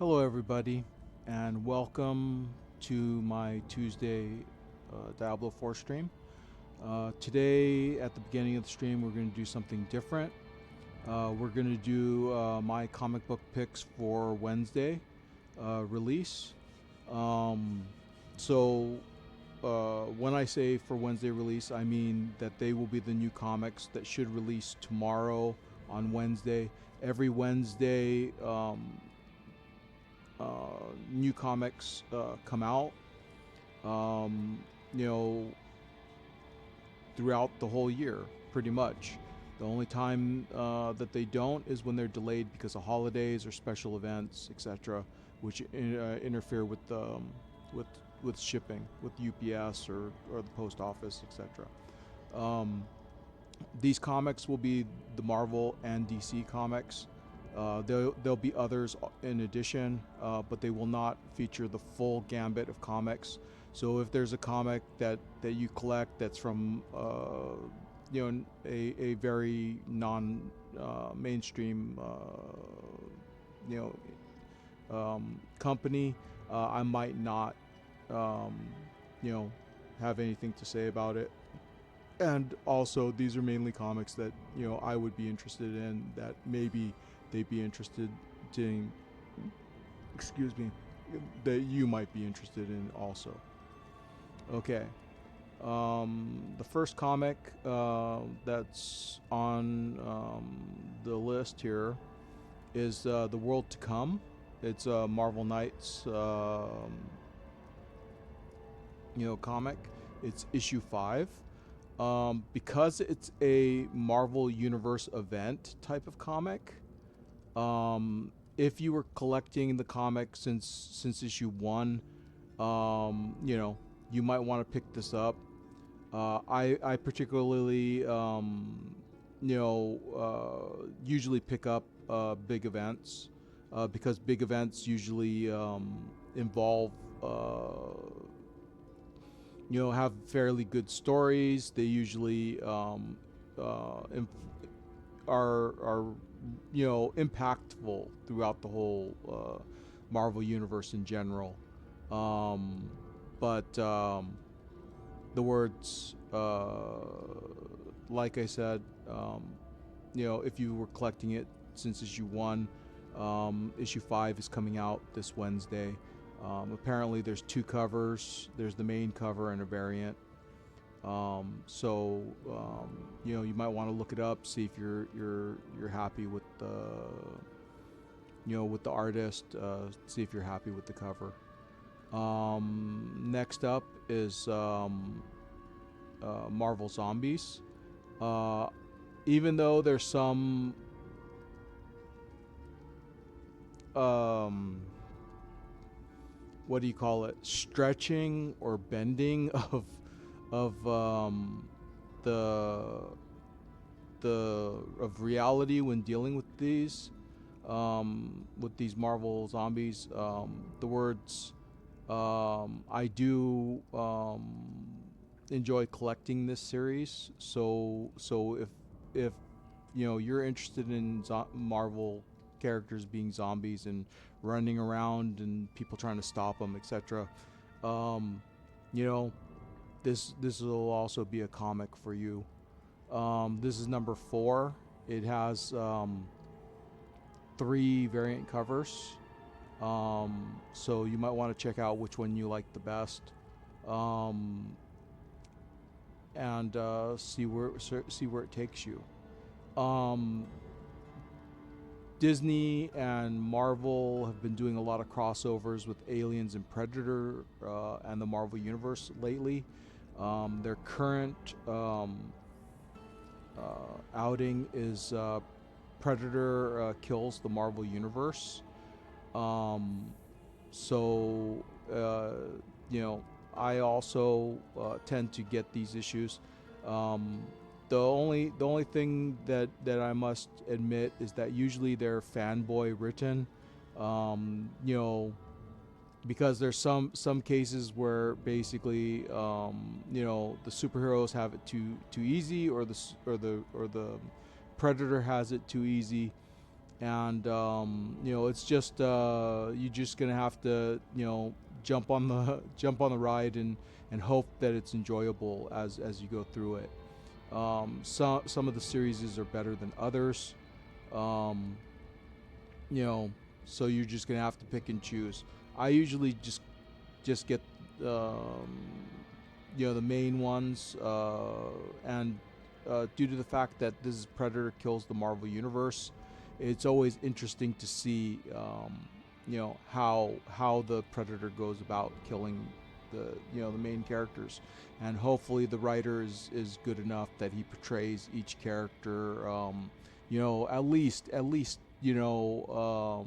Hello, everybody, and welcome to my Tuesday Diablo 4 stream. Today, at the beginning of the stream, we're going to do something different. We're going to do my comic book picks for Wednesday release. Um, so, when I say for Wednesday release, I mean that they will be the new comics that should release tomorrow on Wednesday. Every Wednesday, new comics come out, um, you know, throughout the whole year, pretty much. The only time that they don't is when they're delayed because of holidays or special events, etc., which interfere with with shipping, with UPS or the post office, etc. Um, these comics will be the Marvel and DC comics. There'll be others in addition, but they will not feature the full gambit of comics. So if there's a comic that you collect that's from a very non mainstream company, I might not um, you know have anything to say about it. And also, these are mainly comics that I would be interested in, that maybe they'd be interested in. Excuse me, that you might be interested in also. Okay. The first comic that's on the list here is The World to Come. It's a Marvel Knights comic. It's issue 5. Because it's a Marvel Universe event type of comic, if you were collecting the comic since issue 1, you might want to pick this up. I particularly usually pick up big events because big events usually involve have fairly good stories. They usually are impactful throughout the whole Marvel universe in general. But the words, like I said, if you were collecting it since issue 1, issue 5 is coming out this Wednesday. Apparently, there's 2 covers. There's the main cover and a variant. You might want to look it up, see if you're happy with the artist. See if you're happy with the cover. Next up is Marvel Zombies. Even though there's some what do you call it, stretching or bending the of reality when dealing with these Marvel Zombies. The words, I do enjoy collecting this series. So if you're interested in Marvel characters being zombies and running around and people trying to stop them, etc. This will also be a comic for you. This is number 4. It has 3 variant covers, so you might want to check out which one you like the best, and see where it takes you. Disney and Marvel have been doing a lot of crossovers with Aliens and Predator and the Marvel Universe lately. Their current outing is Predator kills the Marvel Universe. I also tend to get these issues. The only thing that I must admit is that usually they're fanboy written, because there's some cases where basically the superheroes have it too easy, or the Predator has it too easy, and it's just you're just gonna have to jump on the jump on the ride and hope that it's enjoyable as you go through it. Some of the series are better than others. Um, so you're just gonna have to pick and choose. I usually just get the main ones, and due to the fact that this is Predator kills the Marvel Universe, it's always interesting to see how the Predator goes about killing the main characters, and hopefully the writer is good enough that he portrays each character at least you know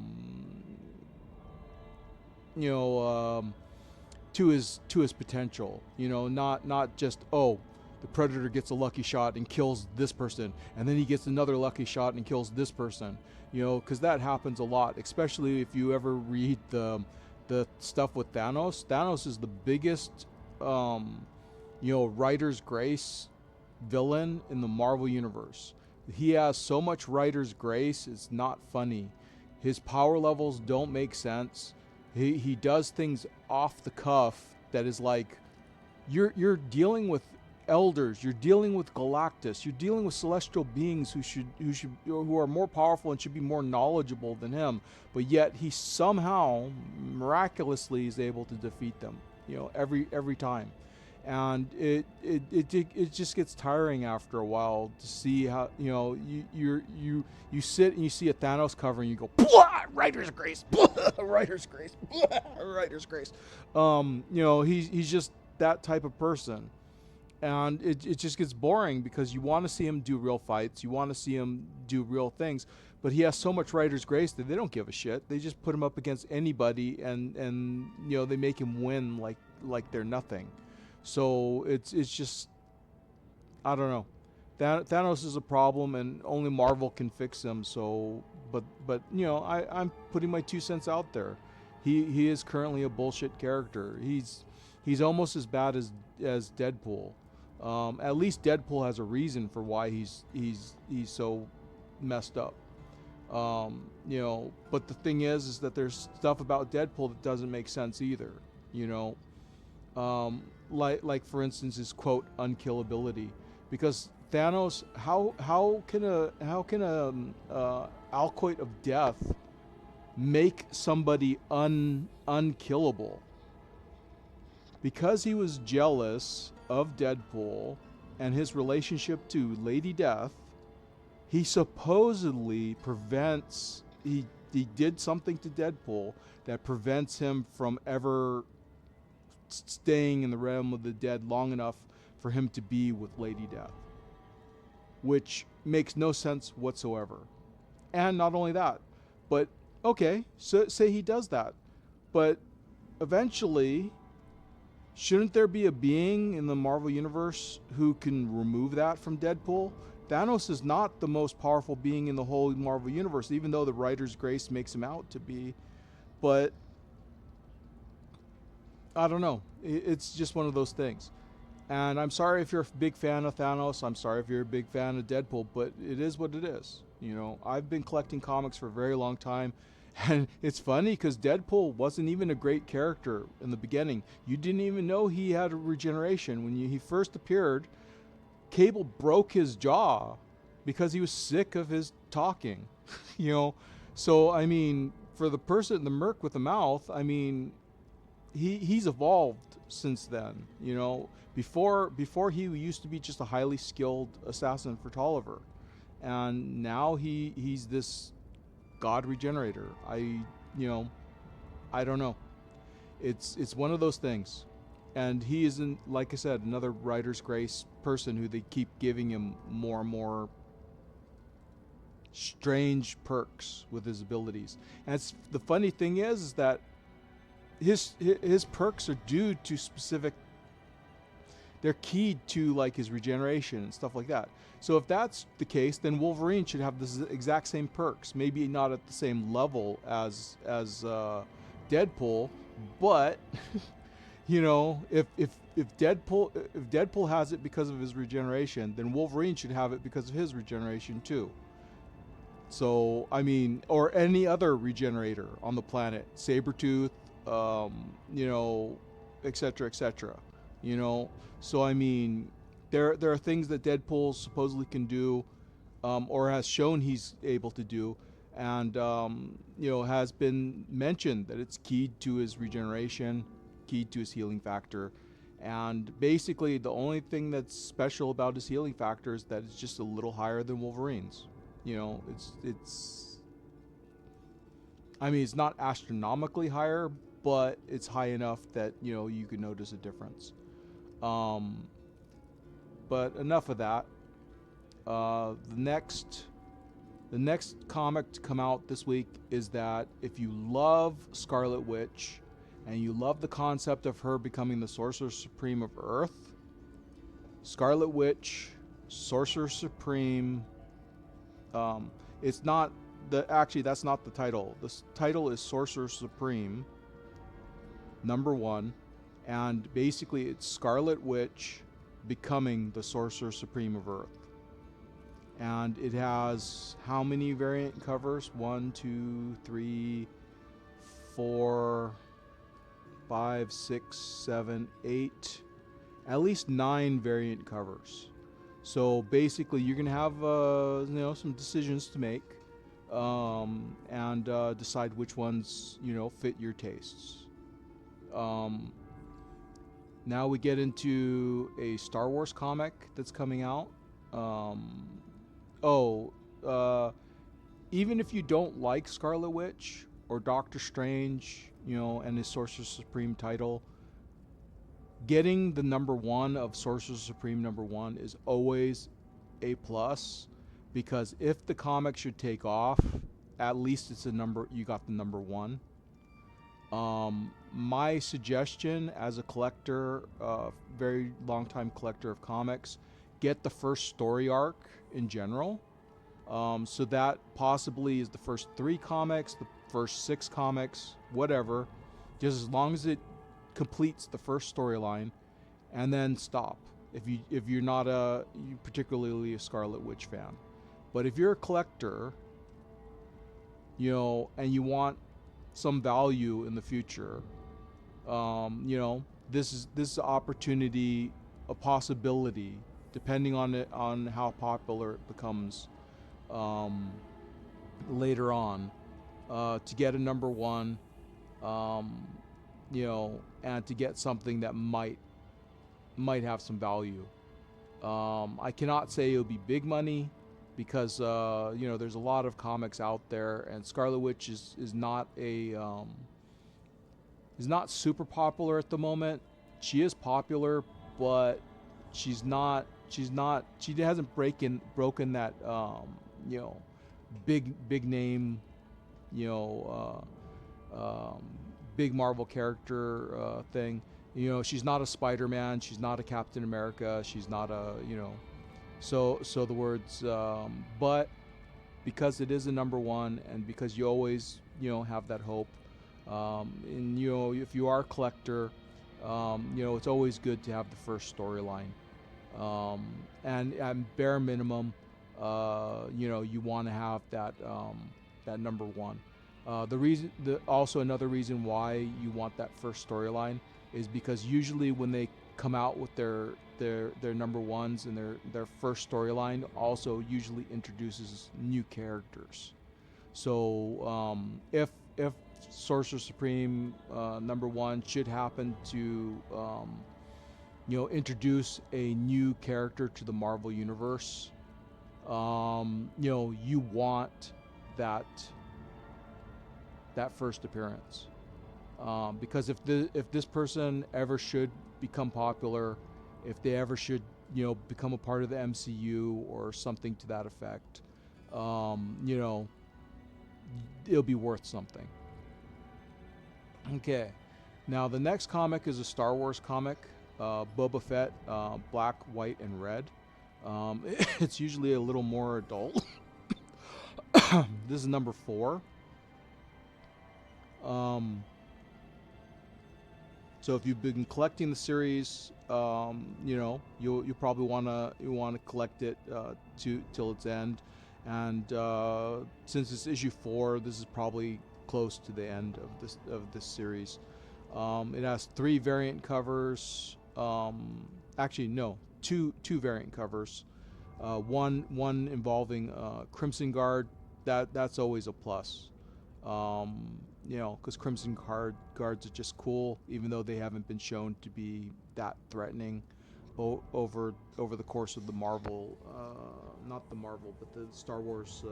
to his potential, not just, oh, the Predator gets a lucky shot and kills this person, and then he gets another lucky shot and kills this person, because that happens a lot, especially if you ever read the stuff with Thanos. Thanos is the biggest writer's grace villain in the Marvel Universe. He has so much writer's grace, it's not funny. His power levels don't make sense. He does things off the cuff that is like, you're dealing with elders, you're dealing with Galactus, you're dealing with celestial beings who are more powerful and should be more knowledgeable than him, but yet he somehow miraculously is able to defeat them, every time. And it just gets tiring after a while to see how you sit and you see a Thanos cover and you go, blah, writer's grace, blah, writer's grace, blah, writer's grace. He's just that type of person, and it just gets boring because you want to see him do real fights, you want to see him do real things, but he has so much writer's grace that they don't give a shit. They just put him up against anybody, and they make him win like they're nothing. So it's just, I don't know. Thanos is a problem, and only Marvel can fix him. So, but I'm putting my 2 cents out there. He is currently a bullshit character. He's almost as bad as Deadpool. At least Deadpool has a reason for why he's so messed up. But the thing is that there's stuff about Deadpool that doesn't make sense either. Like for instance his quote unkillability, because Thanos, how can a alquoit of death make somebody unkillable? Because he was jealous of Deadpool and his relationship to Lady Death, he supposedly he did something to Deadpool that prevents him from ever staying in the realm of the dead long enough for him to be with Lady Death, which makes no sense whatsoever. And not only that, but okay, so say he does that, but eventually, shouldn't there be a being in the Marvel Universe who can remove that from Deadpool? Thanos is not the most powerful being in the whole Marvel Universe, even though the writer's grace makes him out to be. But I don't know. It's just one of those things. And I'm sorry if you're a big fan of Thanos. I'm sorry if you're a big fan of Deadpool, but it is what it is. I've been collecting comics for a very long time. And it's funny because Deadpool wasn't even a great character in the beginning. You didn't even know he had a regeneration. When he first appeared, Cable broke his jaw because he was sick of his talking. So, I mean, for the merc with the mouth, I mean, he's evolved since then. Before he used to be just a highly skilled assassin for Tolliver, and now he's this god regenerator. I don't know. It's one of those things, and he isn't, like I said, another writer's grace person who they keep giving him more and more strange perks with his abilities. And the funny thing is that his perks are due to specific, they're keyed to like his regeneration and stuff like that. So if that's the case, then Wolverine should have the exact same perks. Maybe not at the same level as Deadpool, but if Deadpool has it because of his regeneration, then Wolverine should have it because of his regeneration too. So, I mean, or any other regenerator on the planet, Sabretooth, you know, etc., etc. You know, so I mean, there are things that Deadpool supposedly can do, or has shown he's able to do, and you know, has been mentioned that it's keyed to his regeneration, keyed to his healing factor, and basically the only thing that's special about his healing factor is that it's just a little higher than Wolverine's. You know, it's I mean, it's not astronomically higher, but it's high enough that, you know, you can notice a difference. Um, but enough of that. The next comic to come out this week is that if you love Scarlet Witch and you love the concept of her becoming the Sorcerer Supreme of Earth, Scarlet Witch, Sorcerer Supreme. It's not actually, that's not the title. The title is Sorcerer Supreme #1, and basically it's Scarlet Witch becoming the Sorcerer Supreme of Earth. And it has how many variant covers? 1, 2, 3, 4, 5, 6, 7, 8, at least 9 variant covers. So basically, you're gonna have you know, some decisions to make, and decide which ones, you know, fit your tastes. Now we get into a Star Wars comic that's coming out. Even if you don't like Scarlet Witch or Doctor Strange, you know, and his Sorcerer Supreme title, getting the #1 of Sorcerer Supreme #1 is always a plus, because if the comic should take off, at least it's a number, you got the #1. My suggestion as a collector, very long time collector of comics, get the first story arc in general. So that possibly is the first 3 comics, the first 6 comics, whatever, just as long as it completes the first storyline, and then stop. If you're not particularly a Scarlet Witch fan, but if you're a collector, you know, and you want some value in the future, you know, this is an opportunity, a possibility, depending on how popular it becomes later on, to get a #1, you know, and to get something that might have some value. I cannot say it'll be big money, because you know, there's a lot of comics out there, and Scarlet Witch is not super popular at the moment. She is popular, but she hasn't broken that you know, big name, you know, big Marvel character thing. You know, she's not a Spider-Man, she's not a Captain America, she's not a, you know, so the words, but because it is a #1, and because you always, you know, have that hope, and you know, if you are a collector, you know, it's always good to have the first storyline, and at bare minimum, you know, you want to have that that #1. Also another reason why you want that first storyline is because usually when they come out with their #1s, and their first storyline also usually introduces new characters. So if Sorcerer Supreme #1 should happen to you know, introduce a new character to the Marvel universe, you know, you want that first appearance, because if this person ever should become popular, if they ever should, you know, become a part of the MCU or something to that effect, you know, it'll be worth something. Okay, now the next comic is a Star Wars comic, Boba Fett, Black, White, and Red. It's usually a little more adult. This is #4. So if you've been collecting the series, you know, you probably want to collect it till its end, And since it's issue 4, this is probably close to the end of this series. It has 3 variant covers. Actually, no, two variant covers. One involving Crimson Guard. That's always a plus. Because Crimson Guards are just cool, even though they haven't been shown to be that threatening over the course of the Marvel, not the Marvel, but the Star Wars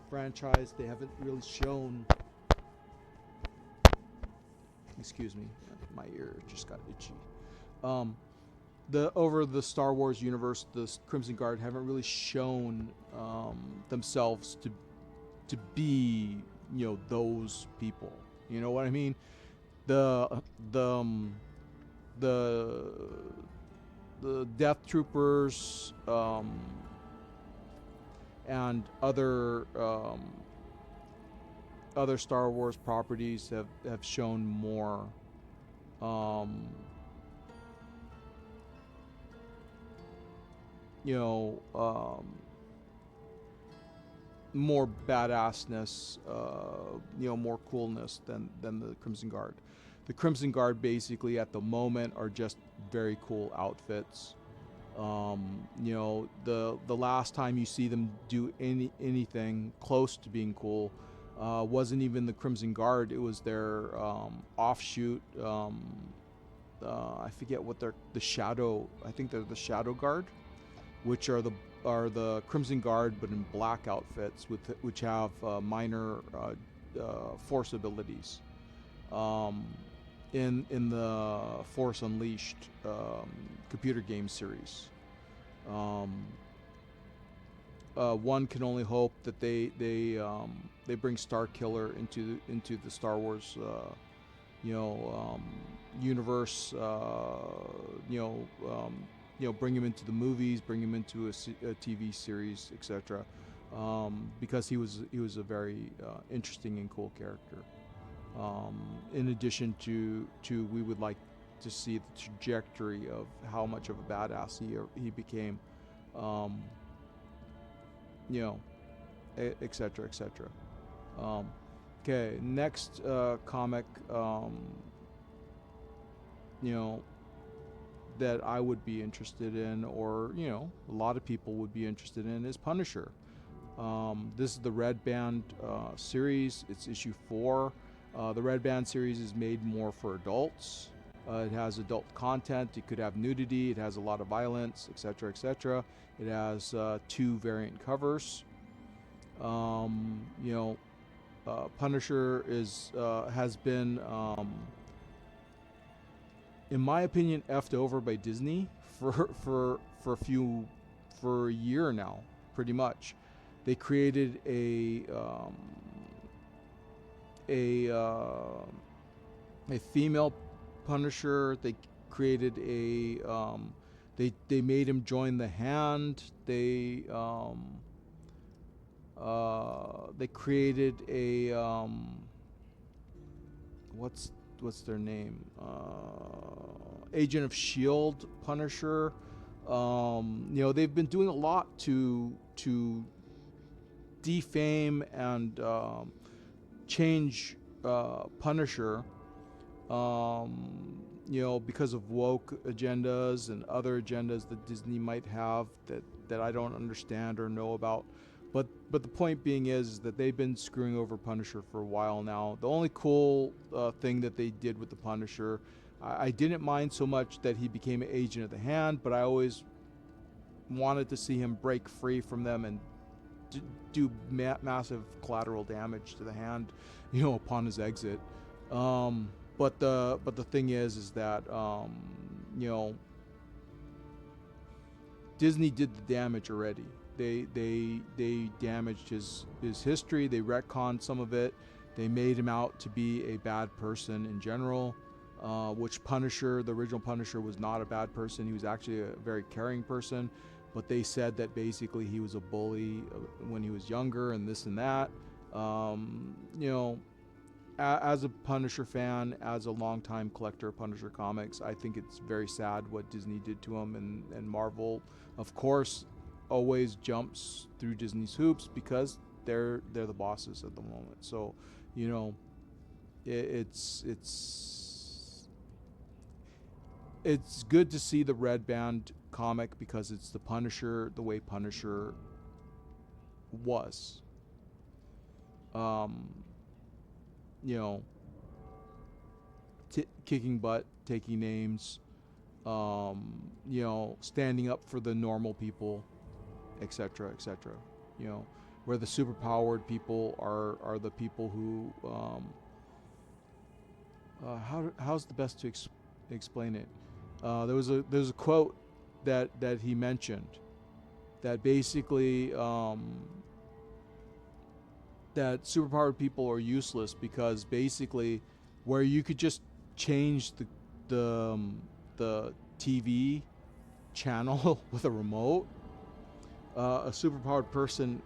franchise. They haven't really shown. Excuse me, my ear just got itchy. Over the Star Wars universe, the Crimson Guard haven't really shown themselves to be, those people. You know what I mean? The Death Troopers and other Star Wars properties have shown more more badassness, more coolness than the Crimson Guard. The Crimson Guard basically at the moment are just very cool outfits. The last time you see them do anything close to being cool wasn't even the Crimson Guard. It was their offshoot. I forget what they're, the Shadow. I think they're the Shadow Guard, which are the Crimson Guard but in black outfits which have minor force abilities. In the Force Unleashed computer game series. One can only hope that they bring Starkiller into the Star Wars universe. Bring him into the movies, bring him into a TV series, etc. Because he was a very interesting and cool character. In addition to we would like to see the trajectory of how much of a badass he became, etc., etc. Okay, next comic, that I would be interested in, or a lot of people would be interested in, is Punisher. This is the Red Band series. It's issue 4. The Red Band series is made more for adults. It has adult content. It could have nudity. It has a lot of violence, etc., etc. It has 2 variant covers. Punisher has been, in my opinion, effed over by Disney for a year now, pretty much. They created a female Punisher. They created they made him join the Hand. They created a what's their name? Agent of S.H.I.E.L.D. Punisher. They've been doing a lot to defame and change Punisher, because of woke agendas and other agendas that Disney might have that I don't understand or know about. But the point being is that they've been screwing over Punisher for a while now. The only cool thing that they did with the Punisher, I didn't mind so much that he became an agent of the Hand, but I always wanted to see him break free from them and do massive collateral damage to the Hand, upon his exit. But the thing is that Disney did the damage already. They damaged his history. They retconned some of it. They made him out to be a bad person in general, which Punisher, the original Punisher, was not a bad person. He was actually a very caring person. But they said that basically he was a bully when he was younger and this and that. As a Punisher fan, as a longtime collector of Punisher comics, I think it's very sad what Disney did to him, and Marvel, of course, always jumps through Disney's hoops because they're the bosses at the moment. So, you know, it's good to see the Red Band comic because it's the Punisher the way Punisher was. You know, kicking butt, taking names, you know, standing up for the normal people, etc., etc. You know, where the superpowered people are the people who how's the best to explain it? There's a quote that he mentioned that basically that superpowered people are useless because basically where you could just change the TV channel with a remote, a superpowered person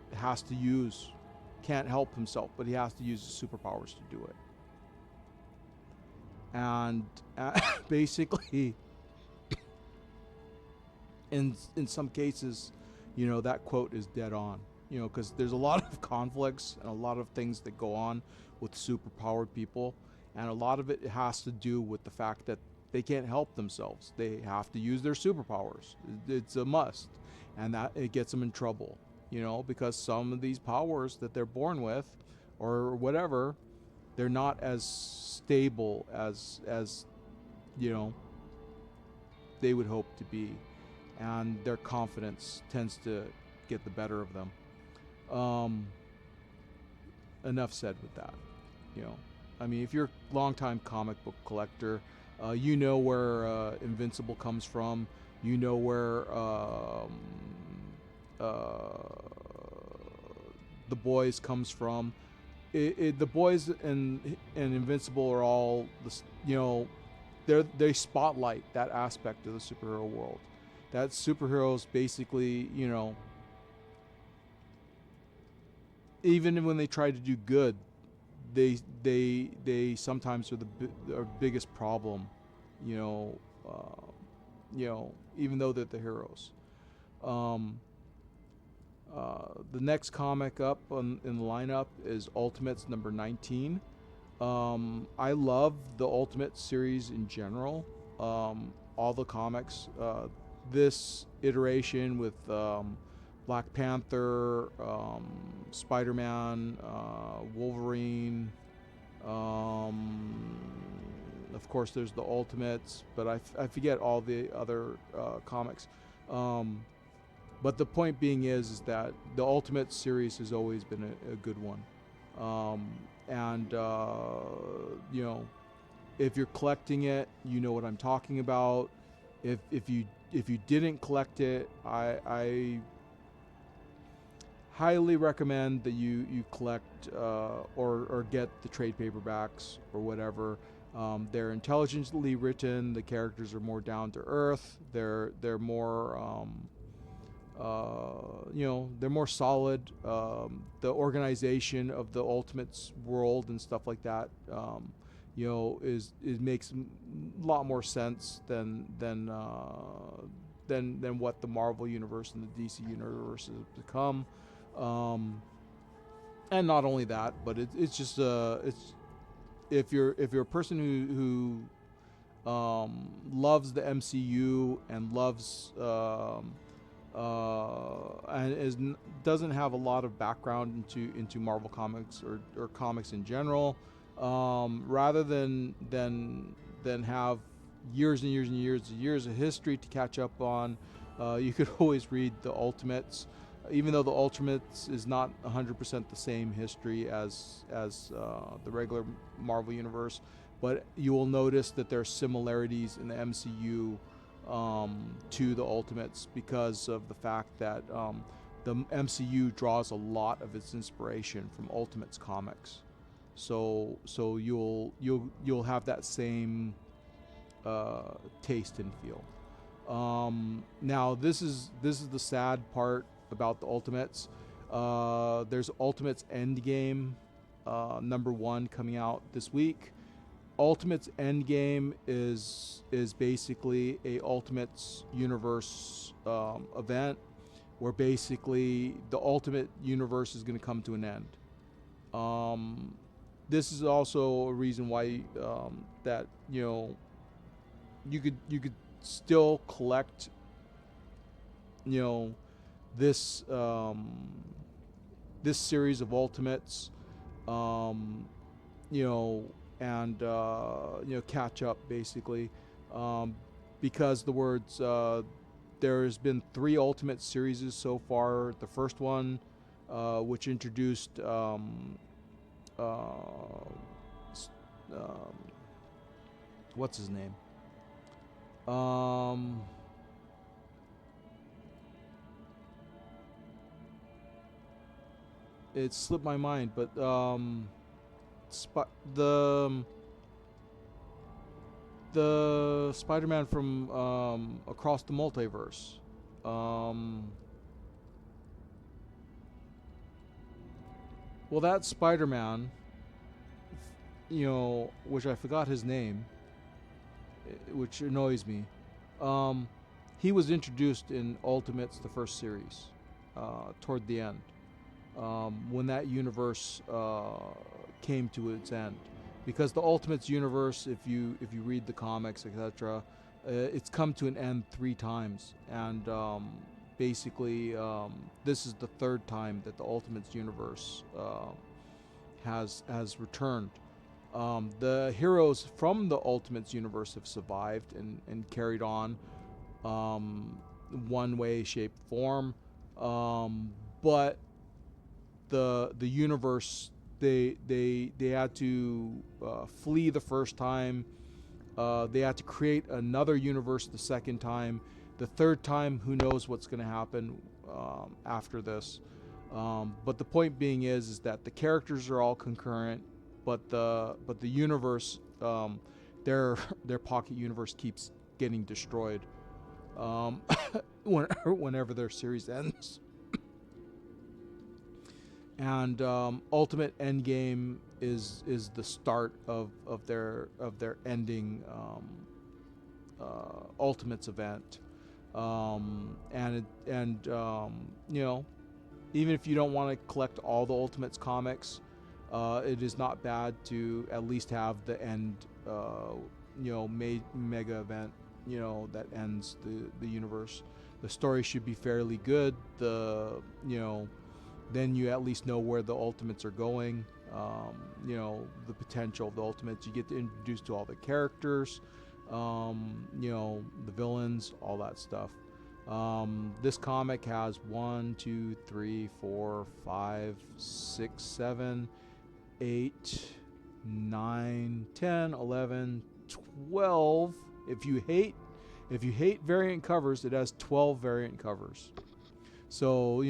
can't help himself, but he has to use his superpowers to do it. And basically, in some cases, you know, that quote is dead on. You know, because there's a lot of conflicts and a lot of things that go on with superpowered people, and a lot of it has to do with the fact that they can't help themselves. They have to use their superpowers. It's a must, and that it gets them in trouble. You know, because some of these powers that they're born with, or whatever, they're not as stable as you know they would hope to be, and their confidence tends to get the better of them. Enough said with that. You know, I mean, if you're a longtime comic book collector, you know where Invincible comes from. You know where the Boys comes from. The Boys and Invincible are all, you know, they spotlight that aspect of the superhero world. That superheroes basically, you know, even when they try to do good, they sometimes are the biggest problem, you know, even though they're the heroes. The next comic up in the lineup is Ultimates number 19. I love the Ultimate series in general. All the comics. This iteration with Black Panther, Spider-Man, Wolverine. Of course, there's the Ultimates, but I forget all the other comics. But the point being is that the Ultimate series has always been a good one. You know, if you're collecting it, you know what I'm talking about. If you didn't collect it, I highly recommend that you collect or get the trade paperbacks or whatever. They're intelligently written. The characters are more down to earth. They're more you know, they're more solid. The organization of the Ultimates world and stuff like that, you know, it makes a lot more sense than what the Marvel universe and the DC universe has become. And not only that, but it's just it's if you're a person who loves the MCU and loves and doesn't have a lot of background into Marvel comics or comics in general, rather than have years and years and years of history to catch up on, you could always read the Ultimates, even though the Ultimates is not 100% the same history as the regular Marvel universe, but you will notice that there are similarities in the MCU to the Ultimates because of the fact that the MCU draws a lot of its inspiration from Ultimates comics. So you'll have that same taste and feel. Now this is the sad part about the Ultimates. There's Ultimates Endgame number 1 coming out this week. Ultimates Endgame is basically a Ultimates universe event where basically the Ultimate Universe is going to come to an end. This is also a reason why that you could still collect this this series of Ultimates, and catch up basically, because the words there's been 3 Ultimate series so far. The first one, which introduced what's his name? It slipped my mind, but the Spider-Man from Across the Multiverse. Well, that Spider-Man, which I forgot his name, which annoys me. He was introduced in Ultimates, the first series, toward the end, when that universe came to its end. Because the Ultimates universe, if you read the comics, etc., it's come to an end 3 times, and basically this is the 3rd time that the Ultimates universe has returned. The heroes from the Ultimates universe have survived and carried on, one way, shape, form, but the universe, they had to flee the first time. They had to create another universe the second time. The 3rd time, who knows what's going to happen after this. But the point being is that the characters are all concurrent, but the universe, their pocket universe keeps getting destroyed whenever their series ends. And Ultimate Endgame is the start of their ending Ultimates event, and even if you don't want to collect all the Ultimates comics, it is not bad to at least have the end mega event that ends the universe. The story should be fairly good. Then you at least know where the Ultimates are going, the potential of the Ultimates. You get introduced to all the characters, the villains, all that stuff. This comic has 1, 2, 3, 4, 5, 6, 7, 8, 9, 10, 11, 12. If you hate variant covers, it has 12 variant covers. So,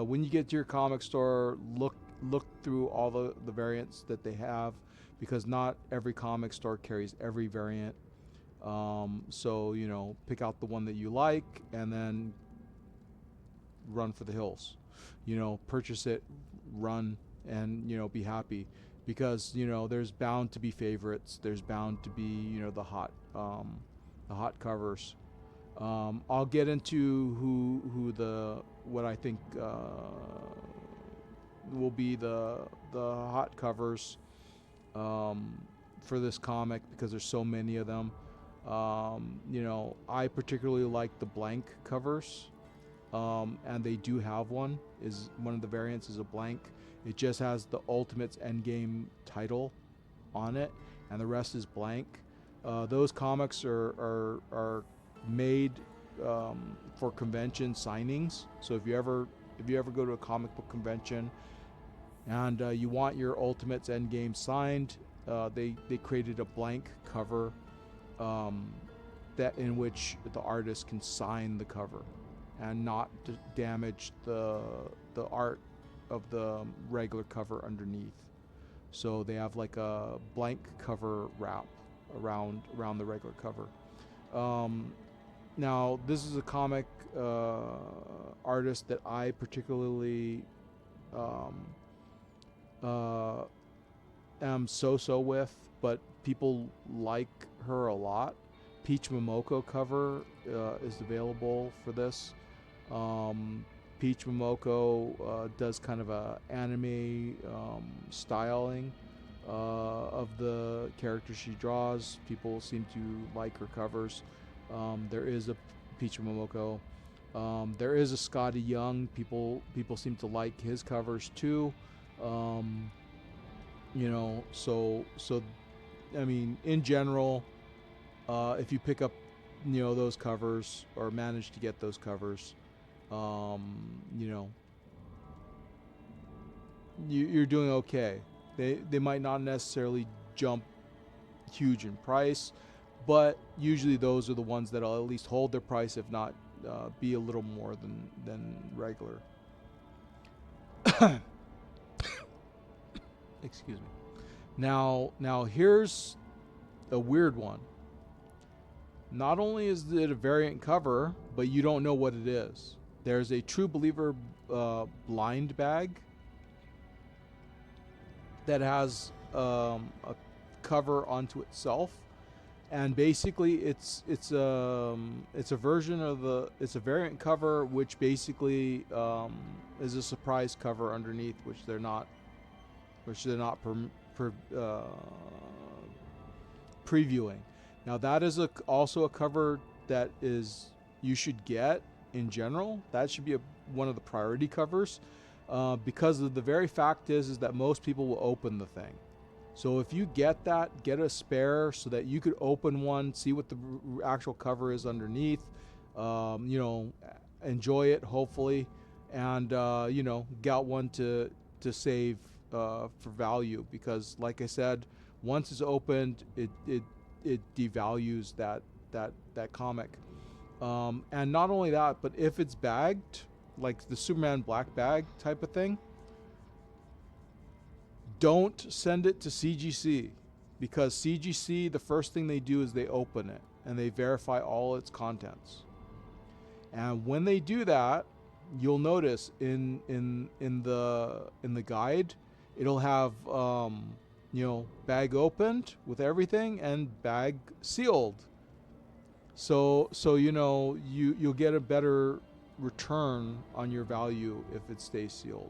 when you get to your comic store, look through all the variants that they have, because not every comic store carries every variant. So pick out the one that you like and then run for the hills. Purchase it, run, and be happy, because there's bound to be favorites. There's bound to be the hot covers. I'll get into what I think will be the hot covers for this comic, because there's so many of them. I particularly like the blank covers, and they do have one. Is one of the variants is a blank. It just has the Ultimates Endgame title on it, and the rest is blank. Those comics are made for convention signings. So if you ever go to a comic book convention and you want your Ultimates Endgame signed, they created a blank cover that in which the artist can sign the cover and not damage the art of the regular cover underneath. So they have like a blank cover wrap around the regular cover. Now, this is a comic artist that I particularly am so with, but people like her a lot. Peach Momoko cover is available for this. Peach Momoko does kind of a anime styling of the character she draws. People seem to like her covers. There is a Peach Momoko. There is a Scotty Young. People seem to like his covers too. Um, so I mean, in general, if you pick up, those covers or manage to get those covers, um, you know, you're doing okay. They might not necessarily jump huge in price, but usually those are the ones that'll at least hold their price, if not be a little more than regular. Excuse me. Now here's a weird one. Not only is it a variant cover, but you don't know what it is. There's a True Believer blind bag that has a cover onto itself, and basically it's a version of it's a variant cover, which basically is a surprise cover underneath, which they're not previewing. Now that is also a cover that is you should get in general. That should be one of the priority covers, because of the very fact is that most people will open the thing. So if you get that, get a spare so that you could open one, see what the actual cover is underneath, enjoy it hopefully, and get one to save for value, because like I said, once it's opened, it devalues that comic. And not only that, but if it's bagged, like the Superman black bag type of thing, don't send it to CGC, because CGC, the first thing they do is they open it and they verify all its contents. And when they do that, you'll notice in the guide, it'll have bag opened with everything and bag sealed. So you'll get a better return on your value if it stays sealed,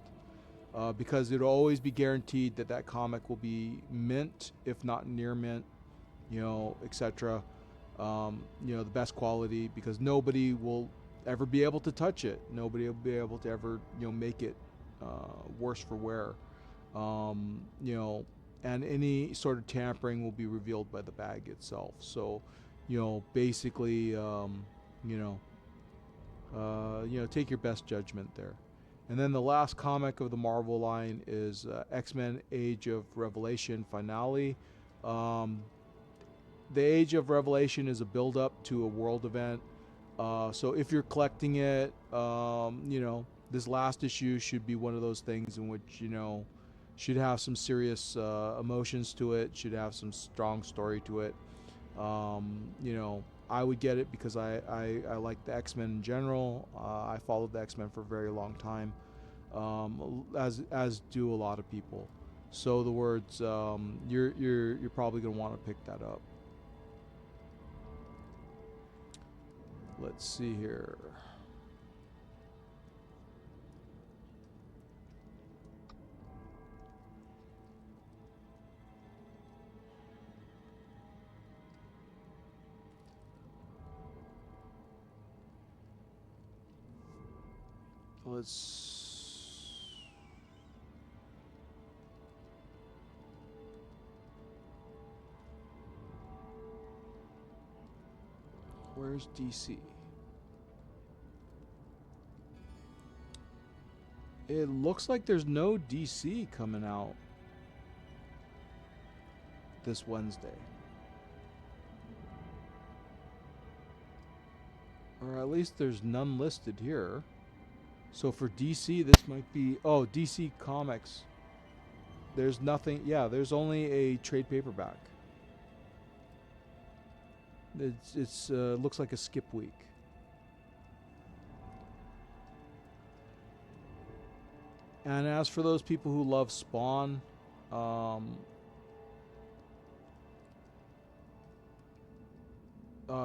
because it'll always be guaranteed that comic will be mint, if not near mint, etc. The best quality, because nobody will ever be able to touch it. Nobody will be able to ever make it worse for wear. And any sort of tampering will be revealed by the bag itself. So, basically, take your best judgment there. And then the last comic of the Marvel line is X-Men Age of Revelation Finale. The Age of Revelation is a build-up to a world event. So if you're collecting it, this last issue should be one of those things in which, should have some serious emotions to it, should have some strong story to it. I would get it because I like the X-Men in general. I followed the X-Men for a very long time, as do a lot of people. So the words, you're probably gonna want to pick that up. Let's see here. Where's DC? It looks like there's no DC coming out this Wednesday. Or at least there's none listed here. So for DC, this might be... Oh, DC Comics. There's nothing... Yeah, there's only a trade paperback. It's looks like a skip week. And as for those people who love Spawn,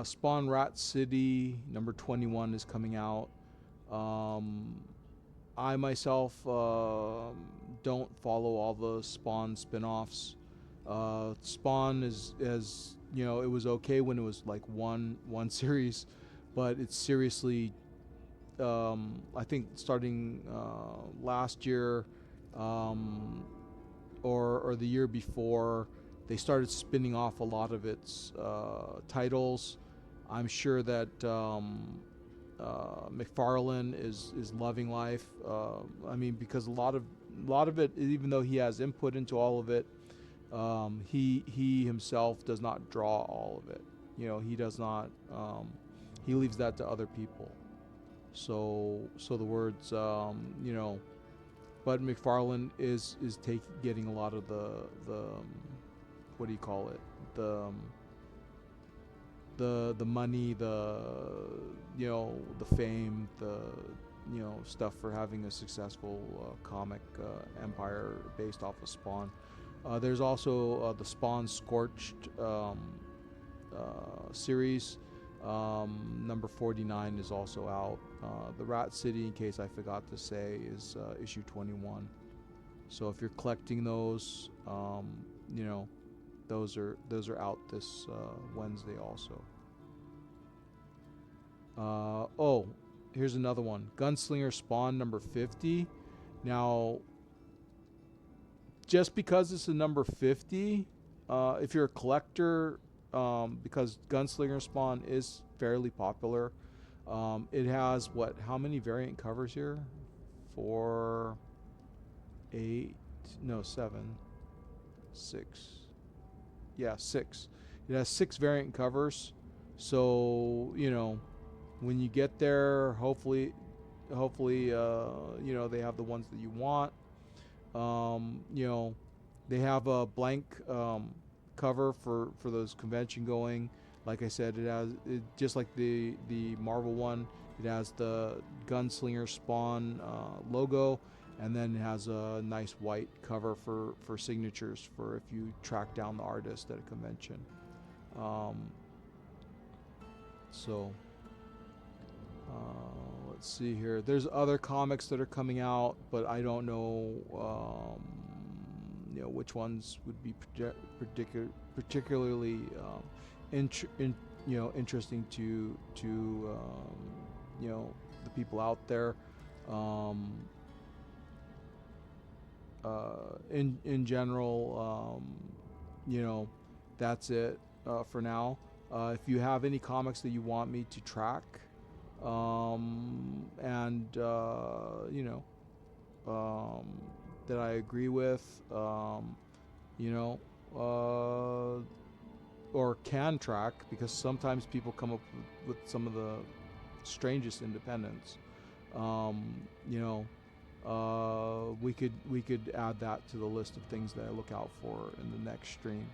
Spawn Rat City number 21 is coming out. I myself don't follow all the Spawn spin-offs. Spawn is, you know, it was okay when it was like one series, but it's seriously, I think starting last year, or the year before, they started spinning off a lot of its titles. I'm sure that McFarlane is loving life. I mean, because a lot of it, even though he has input into all of it, he himself does not draw all of it. You know, he does not. He leaves that to other people. So the words, you know, but McFarlane is getting a lot of the what do you call it, the money, the, you know, the fame, the, you know, stuff for having a successful comic empire based off of Spawn. There's also the Spawn Scorched series. Number 49 is also out. The Rat City, in case I forgot to say, is issue 21. So if you're collecting those, you know, those are out this Wednesday also. Oh, here's another one. Gunslinger Spawn number 50. Now, just because it's a number 50, if you're a collector, because Gunslinger Spawn is fairly popular, it has how many variant covers here? 4, 8, no, 7, 6. Yeah, 6. It has 6 variant covers. So, you know, when you get there, hopefully, you know, they have the ones that you want. You know, they have a blank cover for those convention going. Like I said, it just like the Marvel one. It has the Gunslinger Spawn logo, and then it has a nice white cover for signatures for if you track down the artist at a convention. So let's see here. There's other comics that are coming out, but I don't know, you know, which ones would be particularly you know, interesting to you know, the people out there. In general, you know, that's it for now. If you have any comics that you want me to track, and you know, that I agree with, you know, or can track, because sometimes people come up with some of the strangest independents. You know, we could add that to the list of things that I look out for in the next stream.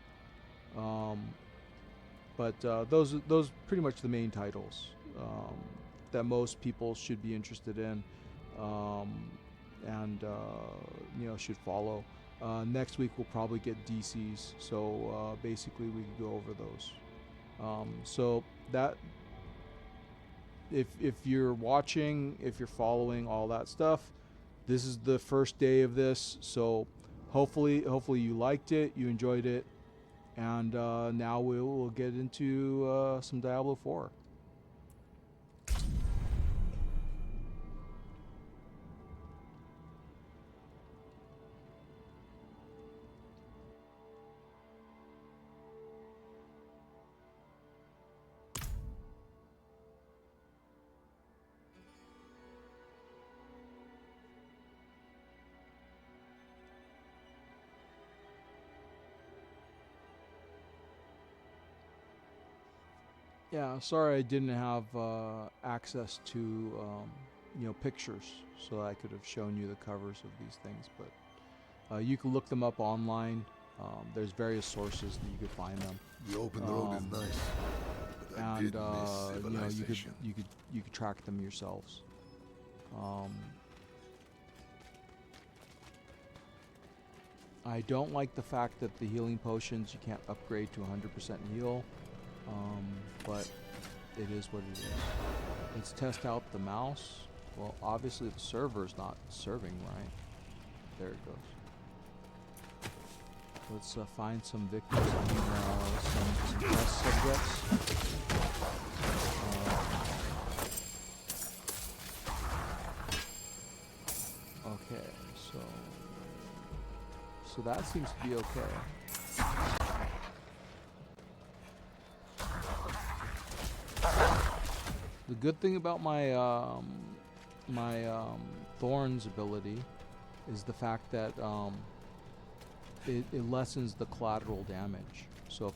But those pretty much the main titles that most people should be interested in, and you know, should follow. Next week we'll probably get DCs, so basically we can go over those. So that, if you're watching, if you're following all that stuff, this is the first day of this. So hopefully you liked it, you enjoyed it, and now we'll get into some Diablo 4. Yeah, sorry I didn't have access to you know, pictures, so I could have shown you the covers of these things. But you can look them up online. There's various sources that you could find them. The open road is nice, but I And did miss you know, civilization. you could track them yourselves. I don't like the fact that the healing potions you can't upgrade to 100% heal. But it is what it is. Let's test out the mouse. Well, obviously the server's not serving right. There it goes. Let's find some victims. I mean, some test subjects. Okay, so that seems to be okay. The good thing about my Thorns ability is the fact that it lessens the collateral damage. So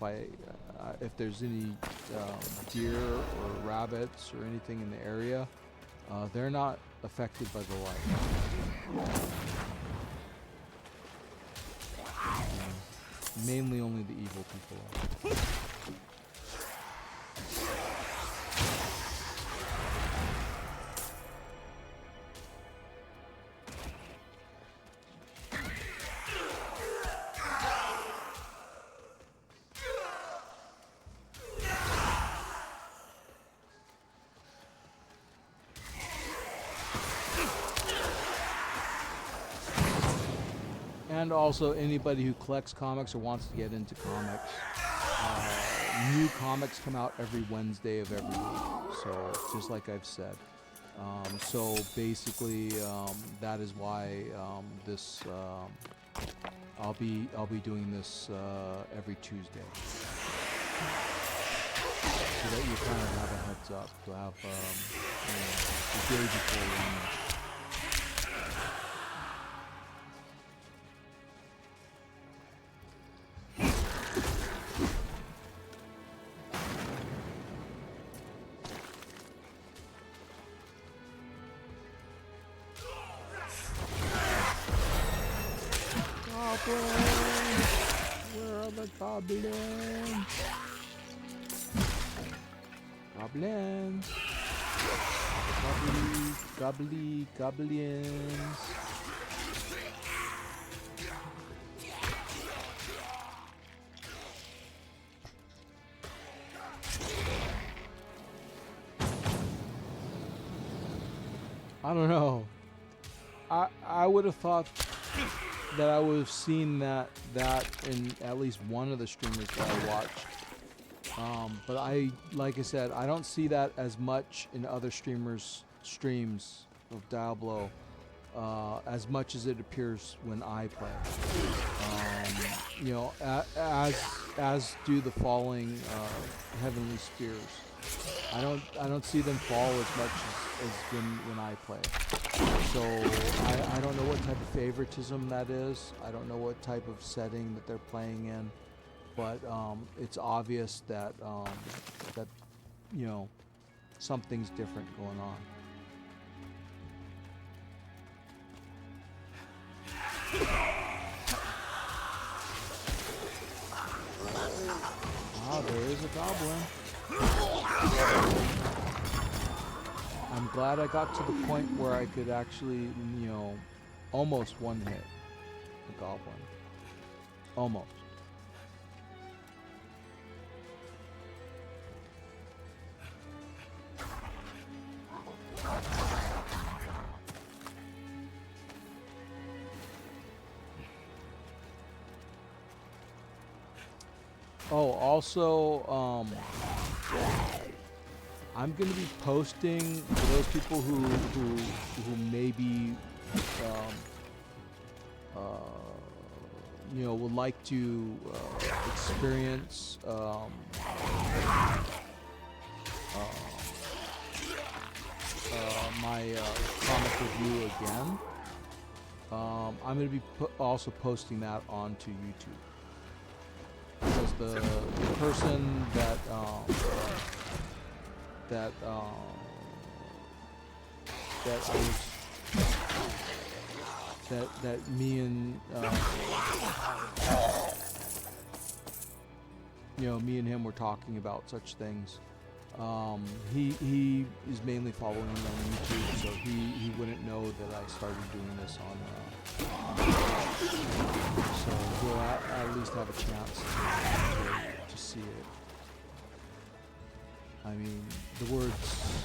if there's any deer or rabbits or anything in the area, they're not affected by the light. Mainly only the evil people. And also anybody who collects comics or wants to get into comics. New comics come out every Wednesday of every week. So just like I've said. So basically that is why this I'll be doing this every Tuesday. So that you kind of have a heads up to have the day before lunch. Where are the goblins? Goblins. Goblins. I don't know. I would have thought that I would have seen that in at least one of the streamers that I watched. But like I said, I don't see that as much in other streamers' streams of Diablo, as much as it appears when I play. You know, as do the falling heavenly spears. I don't see them fall as much as when I play. So I don't know what type of favoritism that is. I don't know what type of setting that they're playing in, but it's obvious that that you know something's different going on. Ah, there is a goblin. I'm glad I got to the point where I could actually, you know, almost one hit the goblin. Almost. Oh, also, I'm going to be posting for those people who maybe, you know, would like to experience my comic review again. I'm going to be also posting that onto YouTube. Because the person that me and you know, me and him were talking about such things. He is mainly following me on YouTube, so he wouldn't know that I started doing this on so he'll at least have a chance to see it. I mean, the words,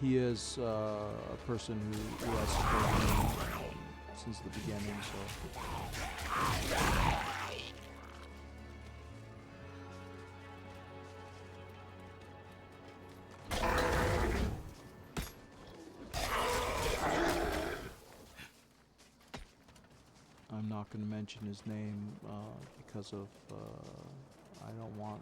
he is a person who has supported me since the beginning, so. I'm not going to mention his name because of, I don't want.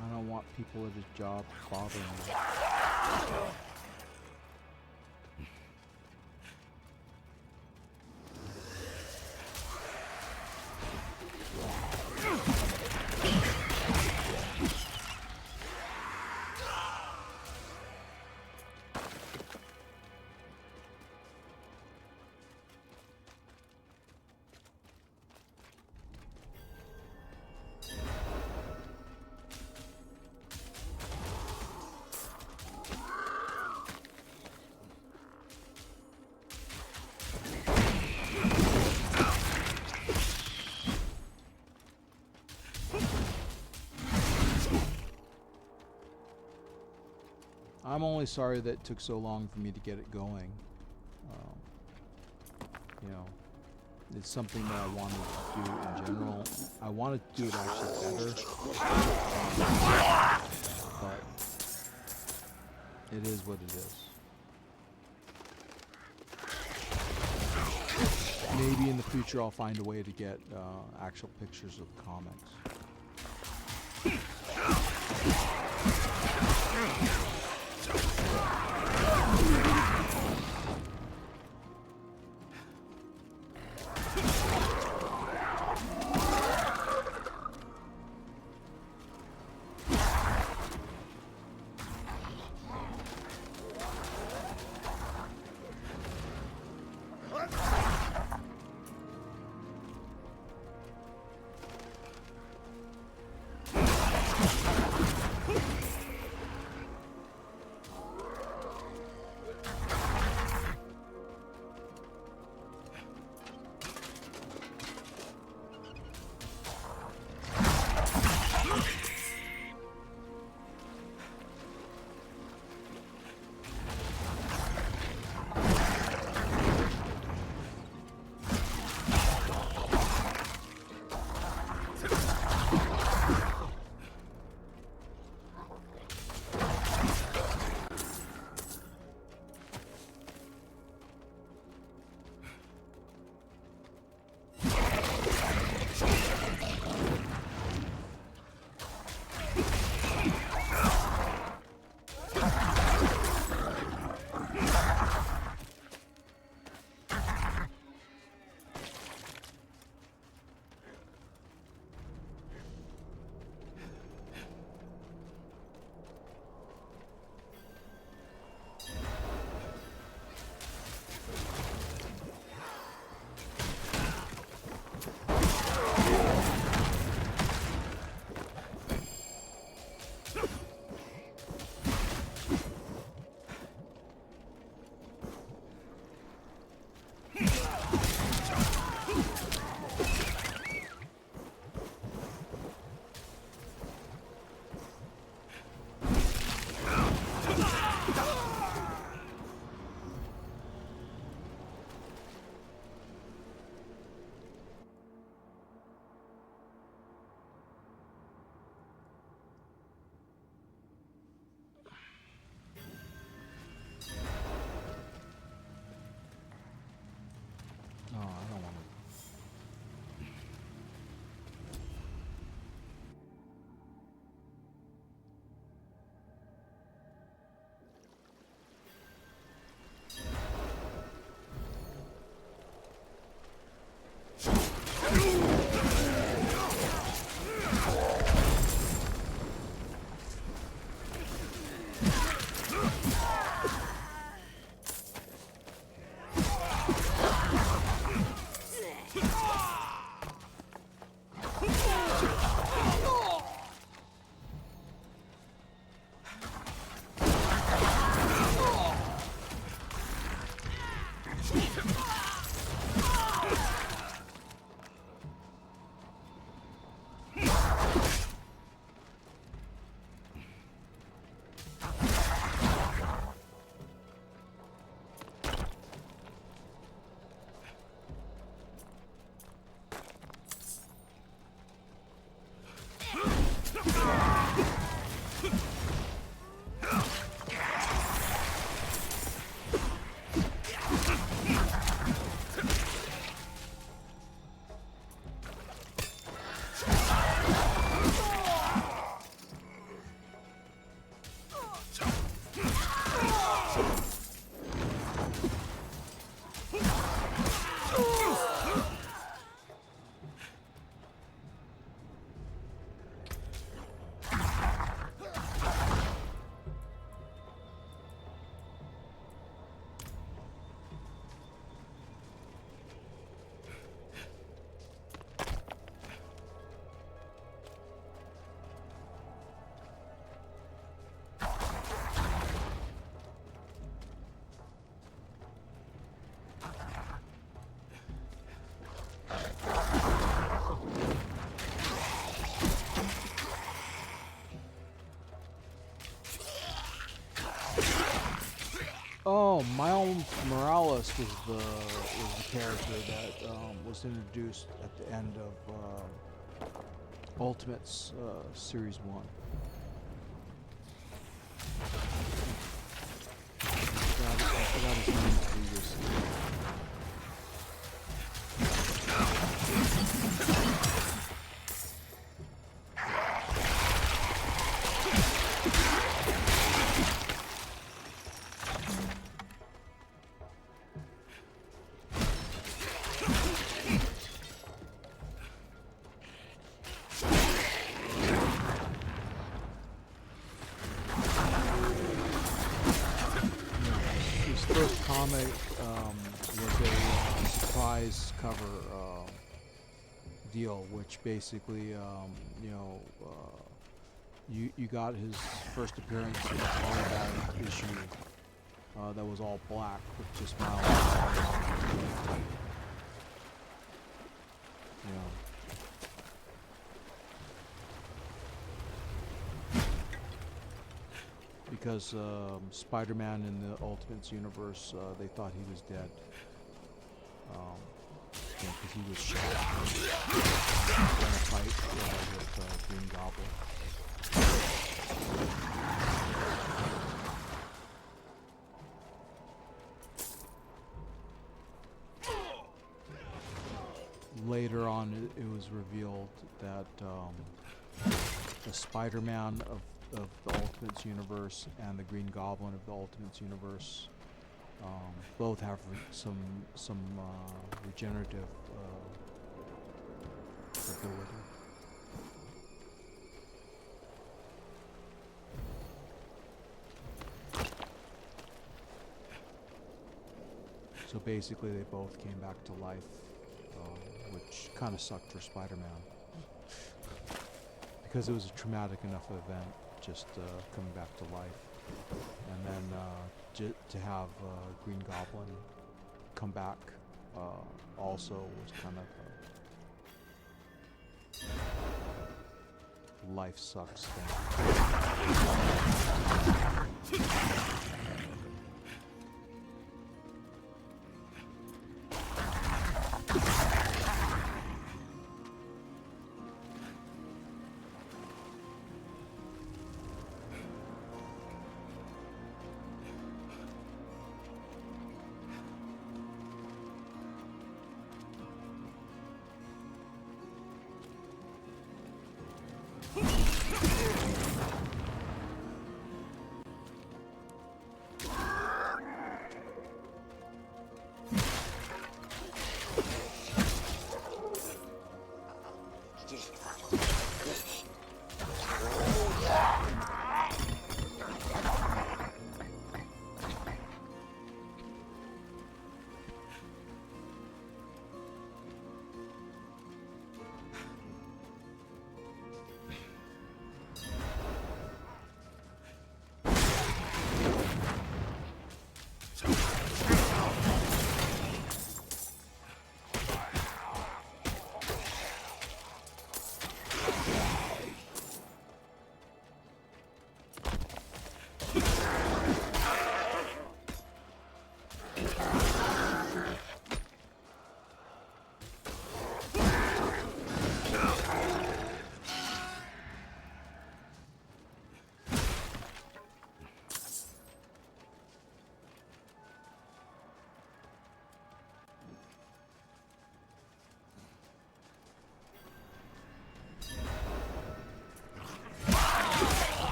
I don't want people at his job bothering me. I'm only sorry that it took so long for me to get it going. You know, it's something that I wanted to do in general. I wanted to do it actually better, but it is what it is. Maybe in the future I'll find a way to get actual pictures of the comics. Oh, I don't want to. Oh, Miles Morales was the character that was introduced at the end of Ultimates Series 1. I forgot his name previously. First comic was a surprise cover deal, which basically, you got his first appearance in a hardback issue that was all black with just Miles. Because Spider-Man in the Ultimates universe, they thought he was dead. Because he was shot in a fight with Green Goblin. Later on, it was revealed that the Spider-Man of the Ultimates universe and the Green Goblin of the Ultimates universe both have some regenerative ability. So basically, they both came back to life, which kind of sucked for Spider-Man because it was a traumatic enough event, just coming back to life, and then to have Green Goblin come back also was kind of a life sucks thing.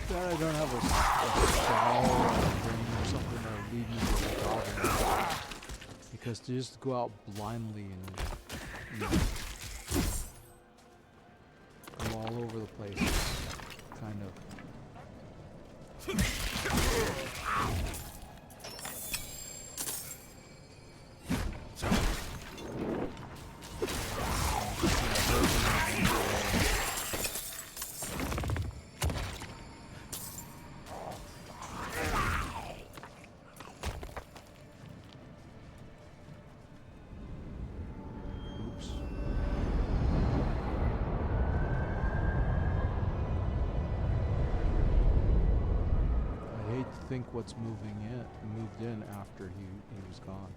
I don't have a spell or something that would lead me to the goblin. Because to just go out blindly and go all over the place is kind of to think what's moved in after he was gone.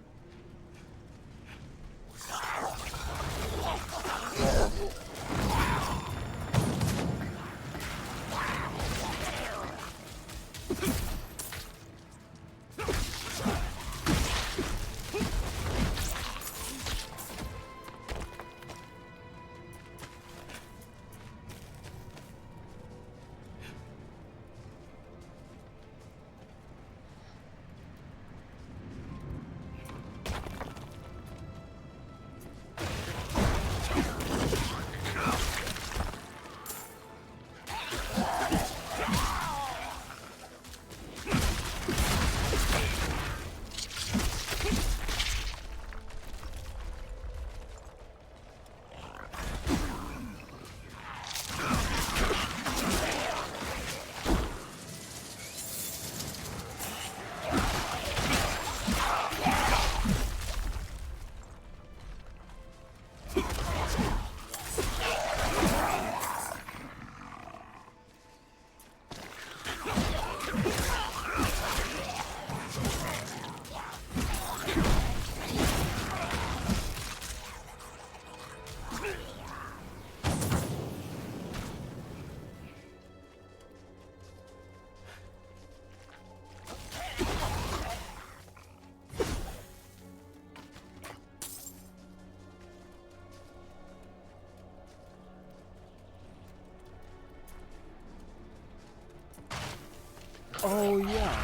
Oh yeah.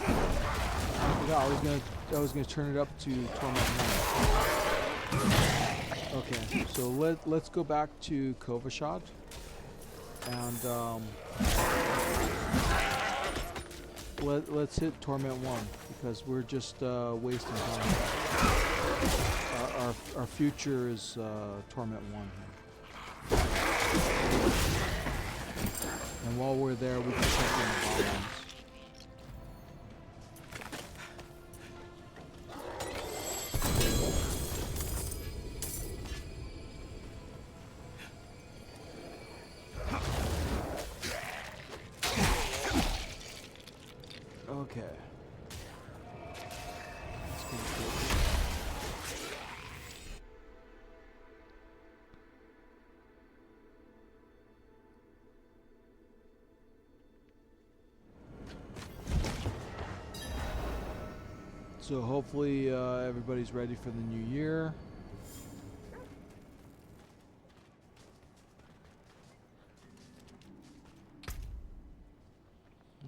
I forgot I was gonna turn it up to torment 1. Okay, so let's go back to Kovashad and let's hit torment 1 because we're just wasting time. Our future is torment 1 here. And while we're there, we can check in the goblins. Okay. Let's go through. So hopefully everybody's ready for the new year.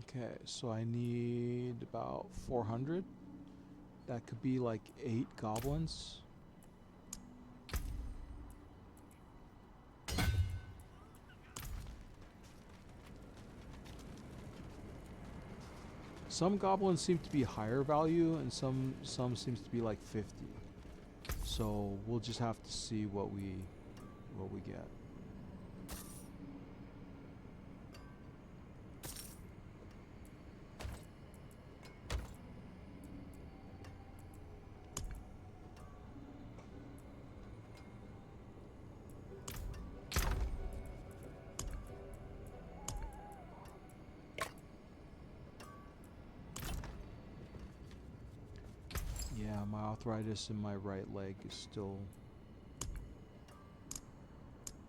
Okay, so I need about 400. That could be like 8 goblins. Some goblins seem to be higher value, and some seems to be like 50. So we'll just have to see what we get. Yeah, my arthritis in my right leg is still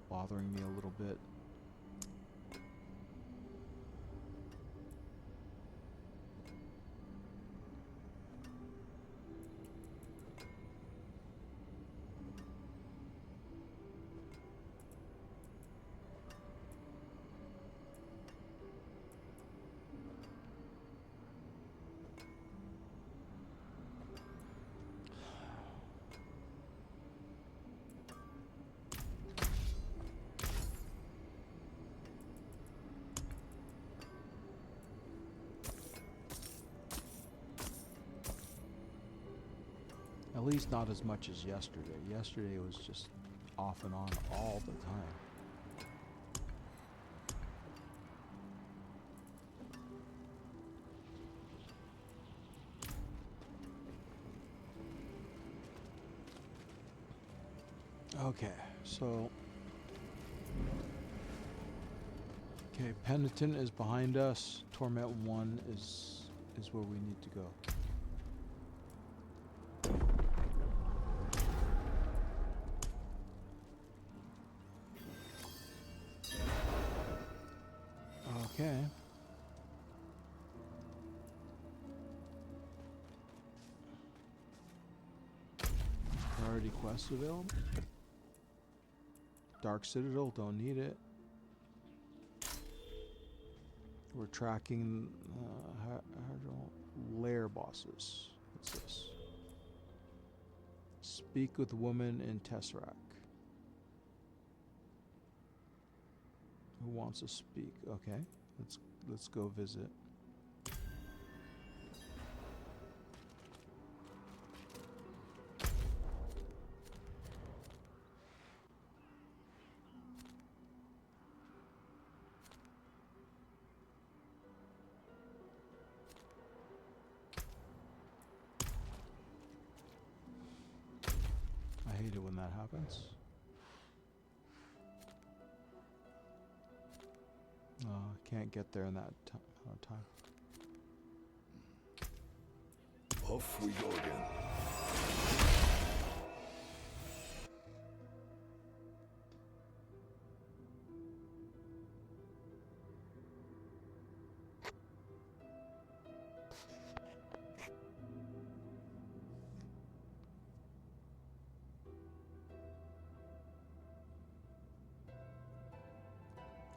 bothering me a little bit. At least not as much as yesterday. Yesterday was just off and on all the time. Okay, so... Okay, Okay, Penitent is behind us. Torment 1 is where we need to go. Okay. Priority quest available. Dark Citadel, don't need it. We're tracking lair bosses. What's this? Speak with woman in Tesseract. Who wants to speak? Okay, let's go visit. I hate it when that happens. Can't get there in that time. Off we go again.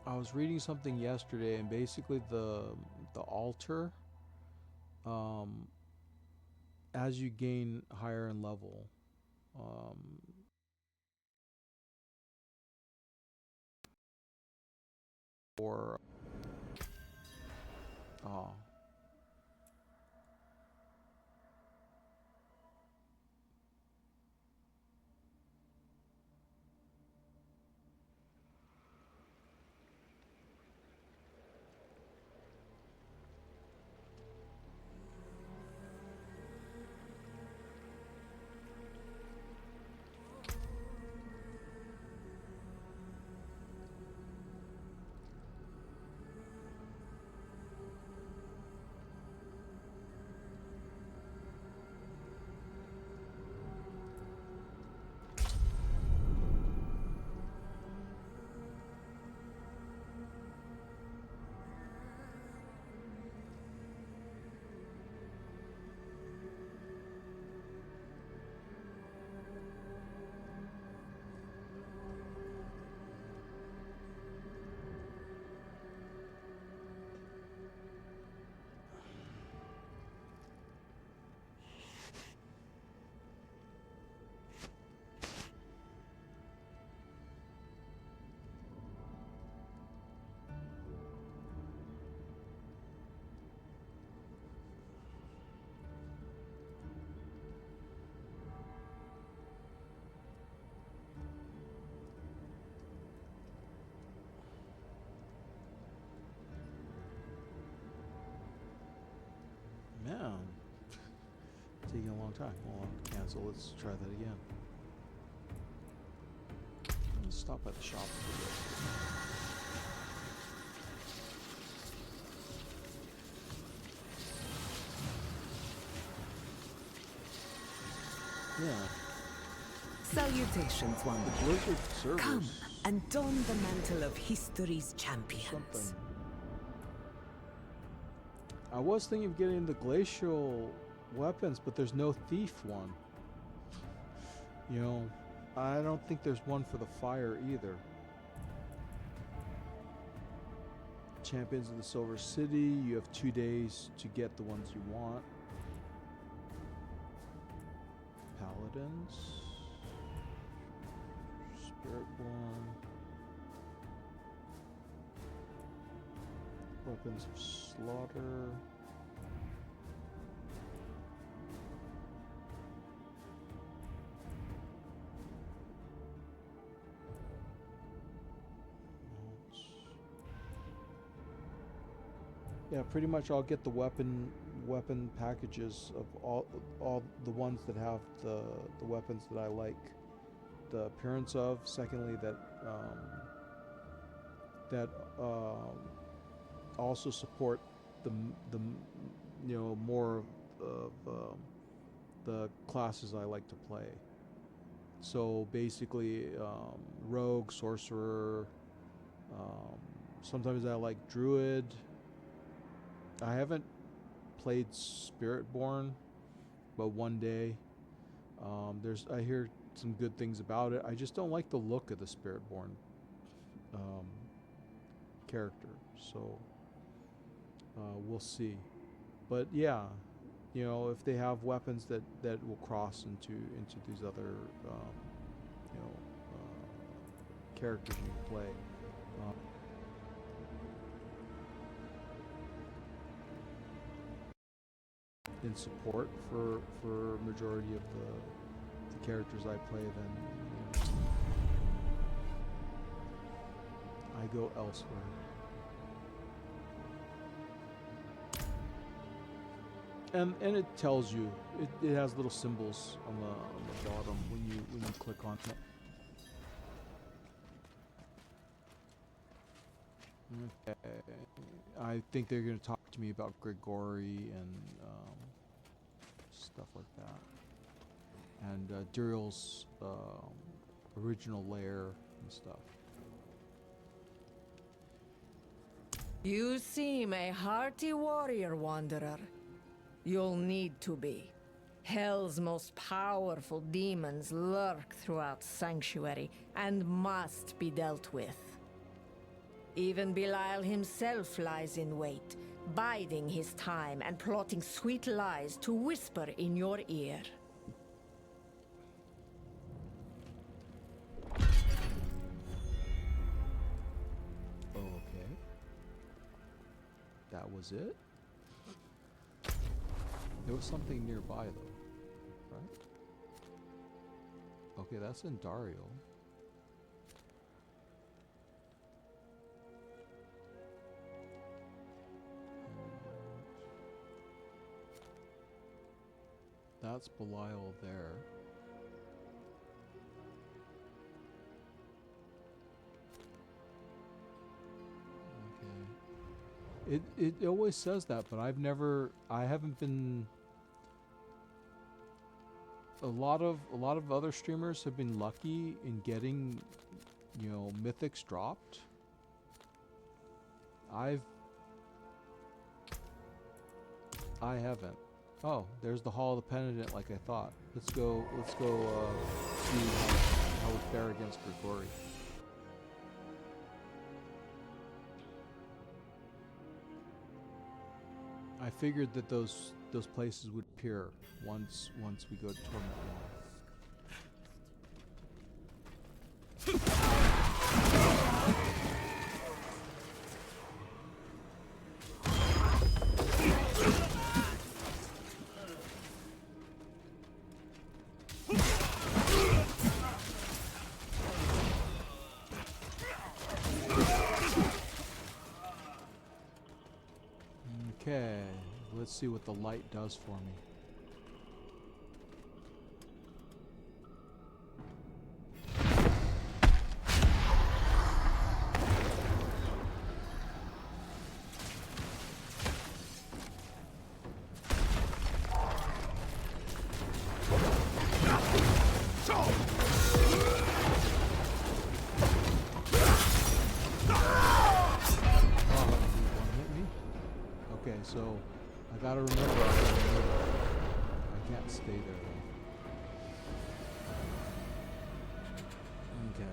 I was reading something yesterday, and basically the altar, as you gain higher in level, or man, taking a long time. Well, I'll cancel. Let's try that again. Let's stop at the shop for a bit. Yeah. Salutations, one. The Blizzard servers. Come and don the mantle of history's champions. Something. I was thinking of getting the glacial weapons, but there's no thief one. You know, I don't think there's one for the fire either. Champions of the Silver City, you have 2 days to get the ones you want. Paladins. Spiritborn. Weapons of Slaughter. Yeah, pretty much I'll get the weapon packages of all the ones that have the weapons that I like the appearance of. Secondly, that also support the more of the classes I like to play. So basically, rogue, sorcerer. Sometimes I like druid. I haven't played Spiritborn, but one day. I hear some good things about it. I just don't like the look of the Spiritborn character. So we'll see. But yeah, if they have weapons that will cross into these other characters you play. In support for majority of the characters I play, then I go elsewhere. And it tells you, it has little symbols on the bottom when you click on it. Okay. I think they're going to talk to me about Grigori and stuff like that, and Duriel's original lair and stuff. You seem a hearty warrior, Wanderer. You'll need to be. Hell's most powerful demons lurk throughout Sanctuary and must be dealt with. Even Belial himself lies in wait, biding his time and plotting sweet lies to whisper in your ear. Okay. That was it? There was something nearby though, right? Okay, that's in Dario. That's Belial there. Okay. It always says that, but I haven't been. A lot of other streamers have been lucky in getting, mythics dropped. I haven't. Oh, there's the Hall of the Penitent, like I thought. Let's go see how we fare against Grigori. I figured that those places would appear once we go to Torment 1. Okay, let's see what the light does for me. So I gotta remember I can't stay there though. Okay.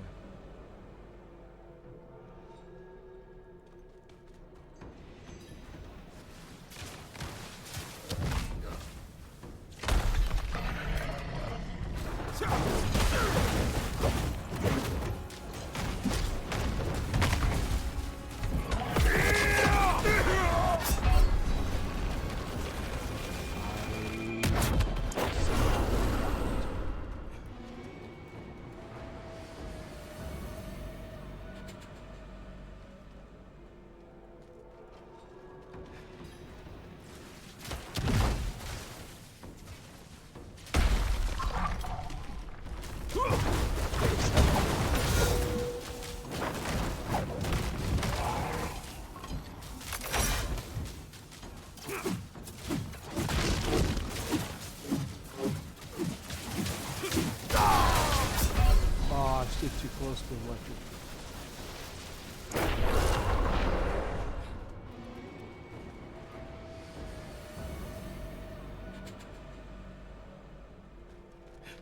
gust of electric.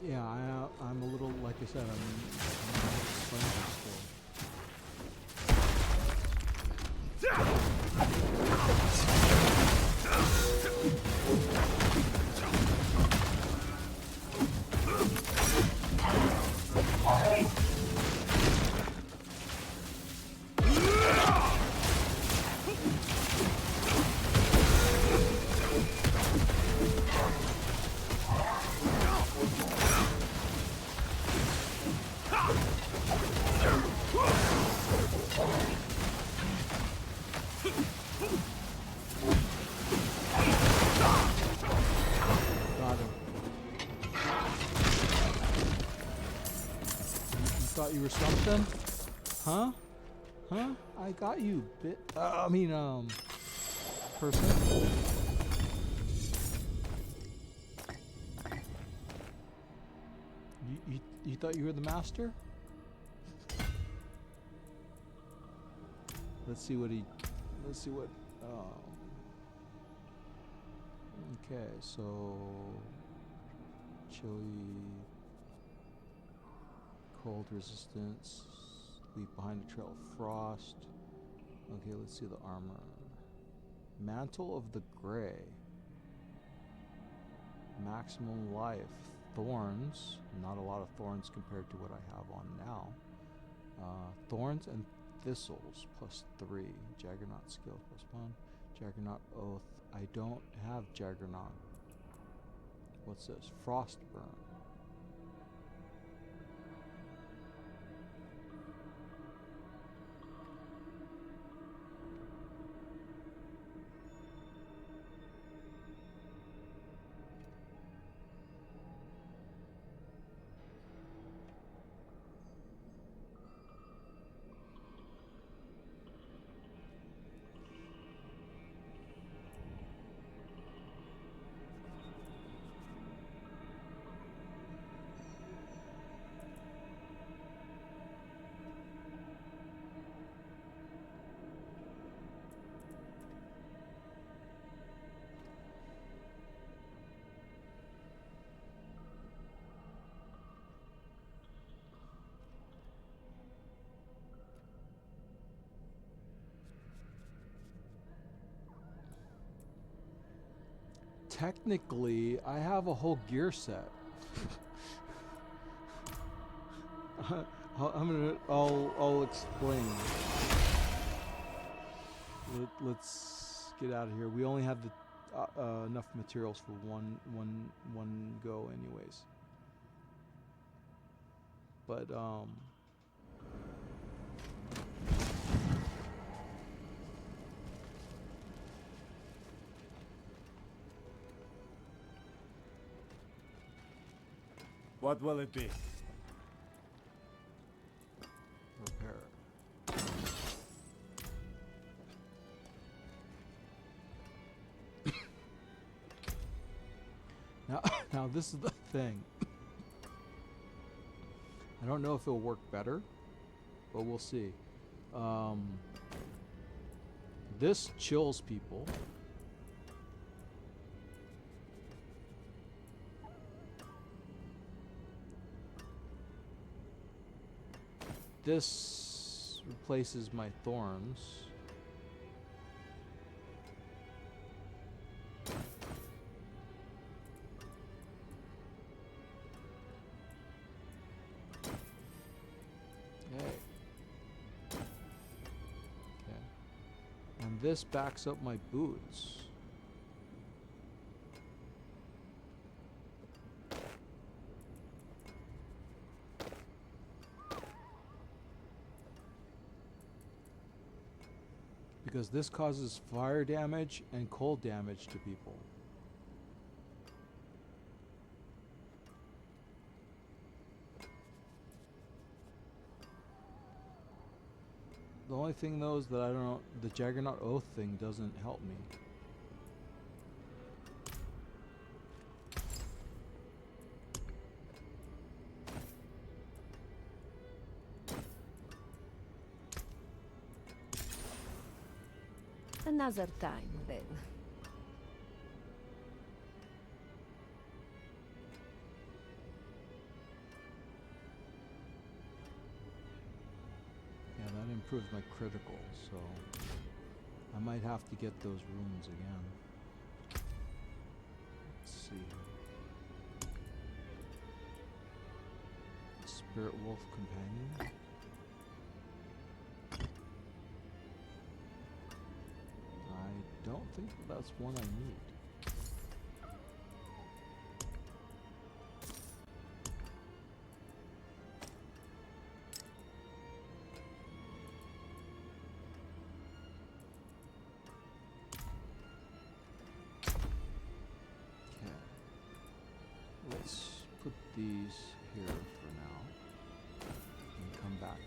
Yeah, I'm a little, like I said, I'm a little spongy still. Thought you were something? Huh? Huh? I got you, person. You thought you were the master? Let's see what. Okay, so chili. Cold resistance, leave behind a trail of frost. Okay, let's see the armor. Mantle of the Gray. Maximum life. Thorns. Not a lot of thorns compared to what I have on now. Thorns and thistles +3. Jaggernaut skill +1. Jaggernaut oath. I don't have Jaggernaut. What's this? Frostburn. Technically, I have a whole gear set. I'll explain. Let's get out of here. We only have the enough materials for one go, anyways. But what will it be? Repair. Now this is the thing. I don't know if it'll work better, but we'll see. This chills people. This replaces my thorns. Okay. And this backs up my boots. Because this causes fire damage and cold damage to people. The only thing though is that I don't know, the Jaggernaut Oath thing doesn't help me. Another time, then. Yeah, that improves my critical, so I might have to get those runes again. Let's see. Spirit Wolf Companion. I don't think that's one I need. Okay. Let's put these here for now and come back.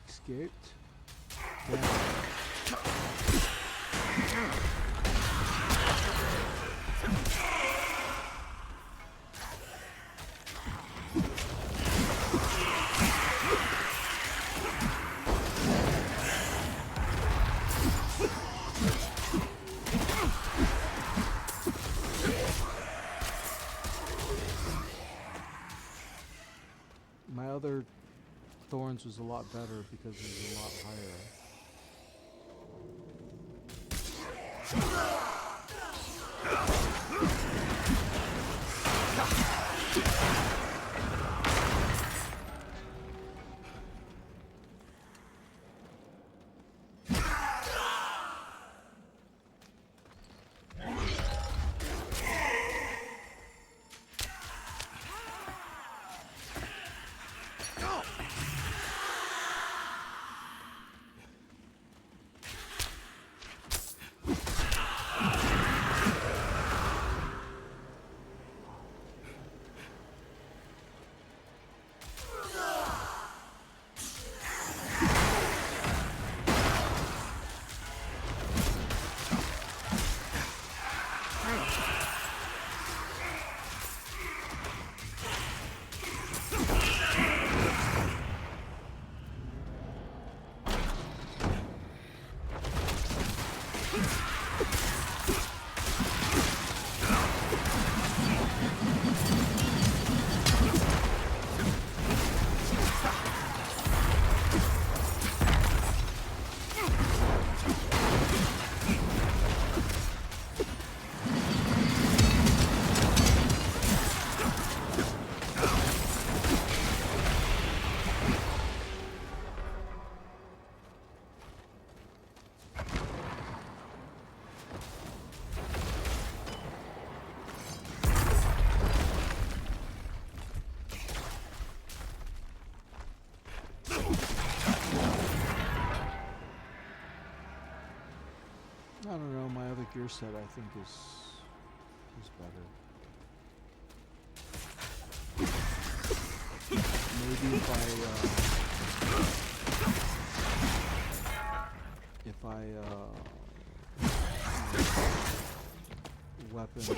Escaped. My other thorns was a lot better because it was a lot higher. I don't know. My other gear set, I think, is better. Maybe if I weapon this up.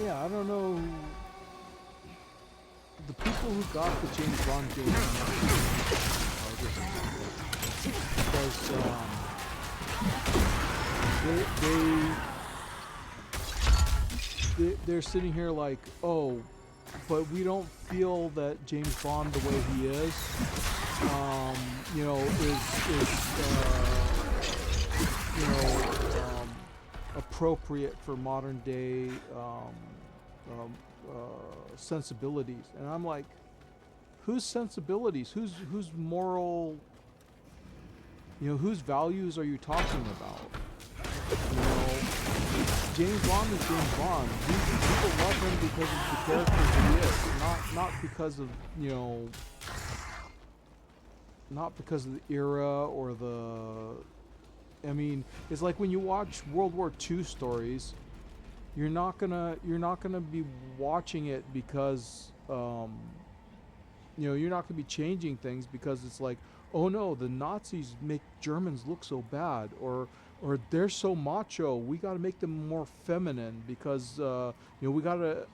Yeah, I don't know. The people who got the James Bond game because they're sitting here like, oh, but we don't feel that James Bond the way he is, you know, appropriate for modern day sensibilities. And I'm like, whose sensibilities? Whose moral? You know, whose values are you talking about? You know, James Bond is James Bond. People love him because of the character he is, not because of, you know, not because of the era or the. I mean, it's like when you watch World War II stories, you're not gonna be watching it because you know, you're not gonna be changing things because it's like, oh no, the Nazis make Germans look so bad, or they're so macho, we got to make them more feminine because you know, we got to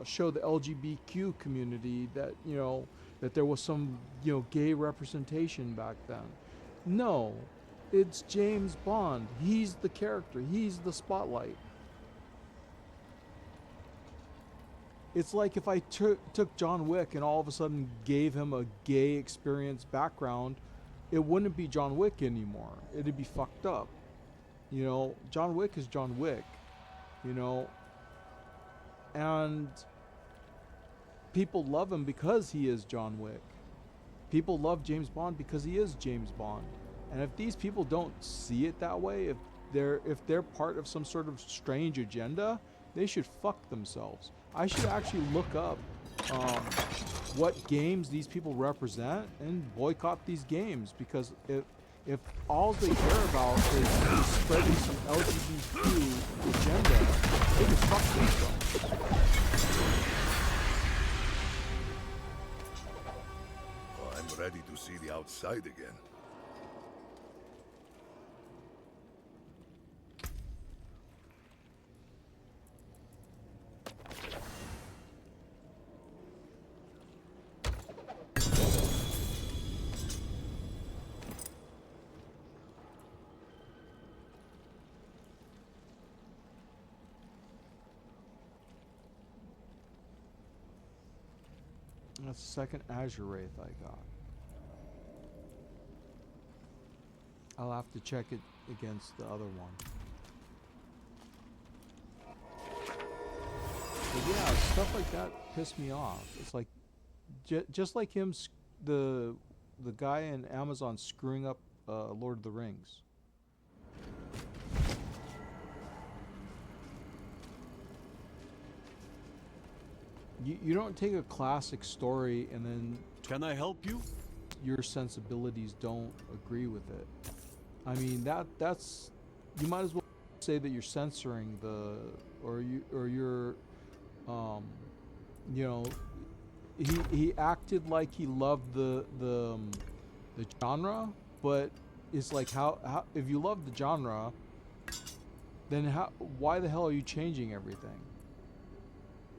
show the LGBTQ community that, you know, that there was some, you know, gay representation back then. No, it's James Bond. He's the character. He's the spotlight. It's like if I took John Wick and all of a sudden gave him a gay experience background, it wouldn't be John Wick anymore. It'd be fucked up. You know, John Wick is John Wick, you know, and people love him because he is John Wick. People love James Bond because he is James Bond. And if these people don't see it that way, if they're part of some sort of strange agenda, they should fuck themselves. I should actually look up what games these people represent and boycott these games, because if all they care about is spreading some LGBT agenda, they can fuck themselves. Oh, I'm ready to see the outside again. That's the second Azure Wraith I got. I'll have to check it against the other one. But yeah, stuff like that pissed me off. It's like, just like him, the guy in Amazon screwing up Lord of the Rings. You don't take a classic story and then Can I help you? your sensibilities don't agree with it. I mean that's you might as well say that you're censoring you're you know, he acted like he loved the genre, but it's like how if you love the genre, then why the hell are you changing everything?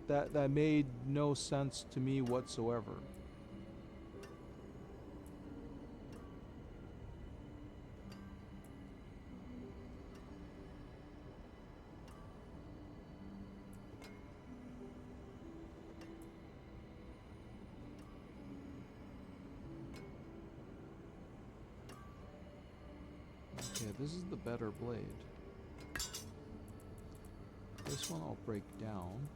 That made no sense to me whatsoever. Okay, this is the better blade. This one I'll break down.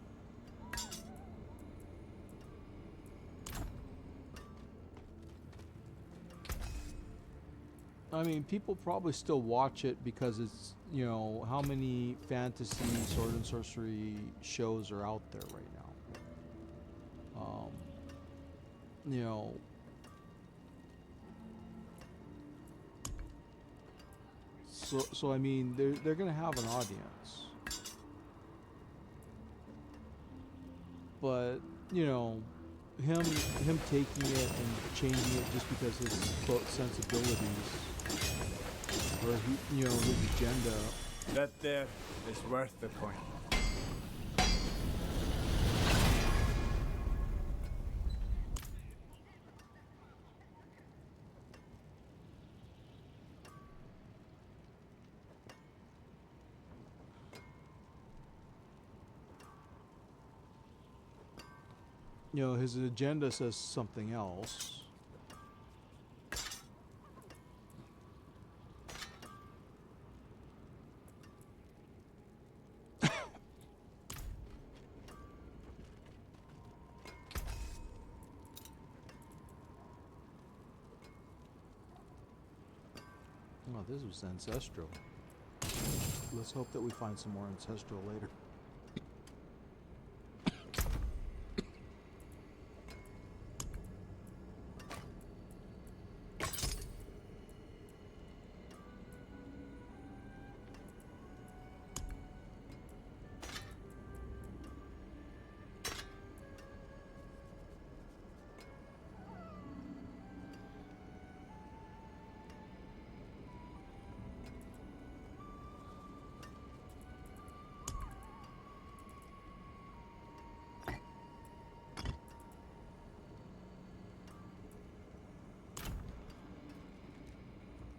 I mean, people probably still watch it because it's, you know, how many fantasy sword and sorcery shows are out there right now. You know, so I mean, they're gonna have an audience, but you know, him taking it and changing it just because his quote sensibilities, or he, you know, his agenda. That there is worth the coin. You know, his agenda says something else. Oh, this was ancestral. Let's hope that we find some more ancestral later.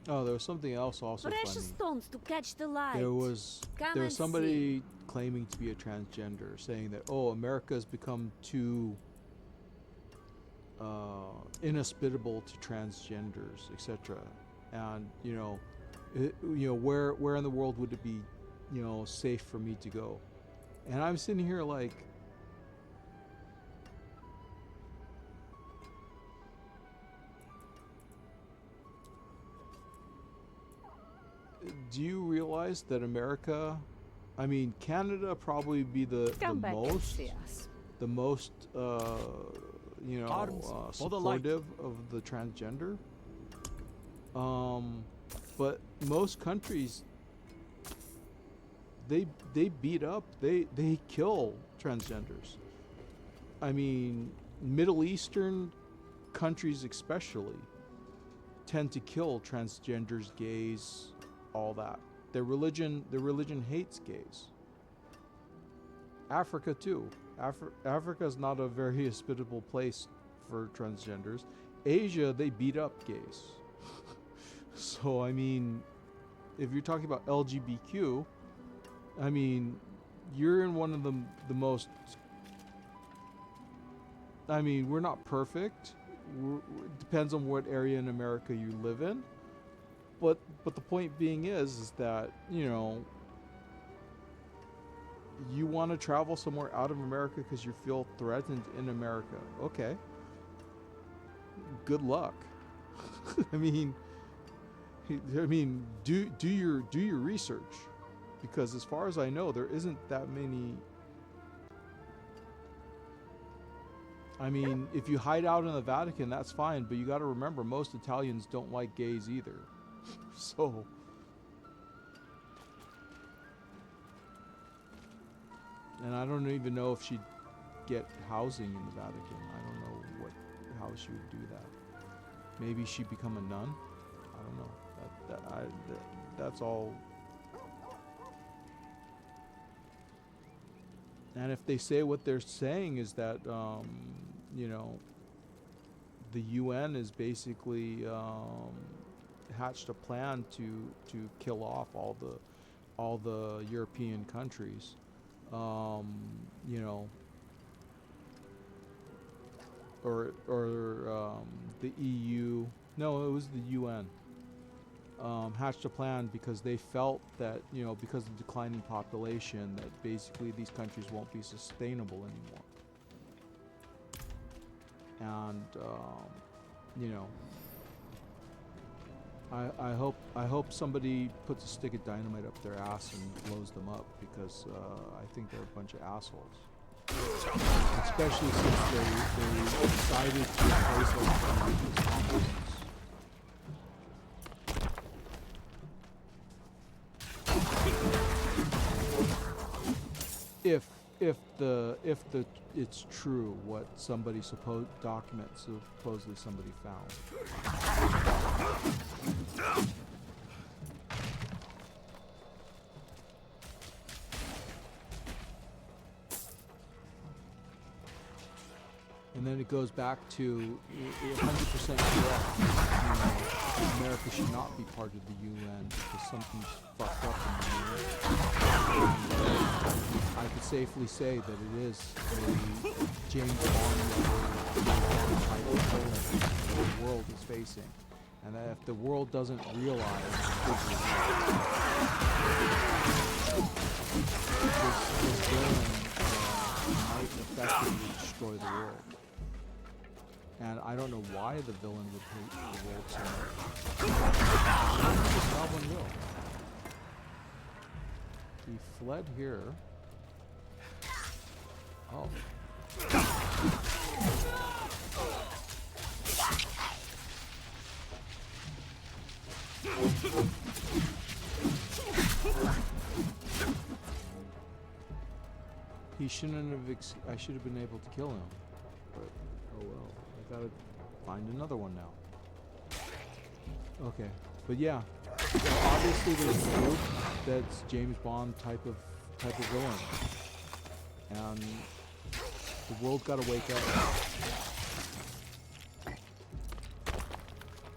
Oh, there was something else also Precious funny. stones to catch the light. There was Come there was and somebody claiming to be a transgender, saying that America has become too inhospitable to transgenders, etc. And you know, where in the world would it be, you know, safe for me to go? And I'm sitting here like, do you realize that America, I mean, Canada probably be the back and most see us. the most Arms for the light. supportive of the transgender, but most countries, they beat up, they kill transgenders. I mean, Middle Eastern countries especially tend to kill transgenders, gays, all that. Their religion hates gays. Africa too. Africa is not a very hospitable place for transgenders. Asia, they beat up gays. So I mean, if you're talking about LGBTQ, I mean, you're in one of the most, I mean, we're not perfect. Depends on what area in America you live in. But the point being is that, you know, you want to travel somewhere out of America because you feel threatened in America. Okay. Good luck. I mean, do your research, because as far as I know, there isn't that many. I mean, if you hide out in the Vatican, that's fine, but you got to remember, most Italians don't like gays either. So, and I don't even know if she'd get housing in the Vatican. I don't know how she would do that. Maybe she'd become a nun. I don't know. That's all. And if they say what they're saying is that, you know, the UN is basically hatched a plan to kill off all the European countries, you know, or the EU. No, it was the UN. Hatched a plan because they felt that, you know, because of the declining population, that basically these countries won't be sustainable anymore. And you know, I hope somebody puts a stick of dynamite up their ass and blows them up, because I think they're a bunch of assholes. Especially since they decided to replace everything with this compromise. If it's true what somebody documents supposedly somebody found. And then it goes back to 100% correct. You know, America should not be part of the UN because something's fucked up in the UN. I could safely say that it is a James Bond level type of villain that the world is facing. And that if the world doesn't realize this villain might effectively destroy the world. And I don't know why the villain would hate the world so much. No one will. He fled here. Oh. He shouldn't have. I should have been able to kill him. But oh well. I gotta find another one now. Okay, but yeah, obviously there's a group that's James Bond type of villain, and the world gotta wake up.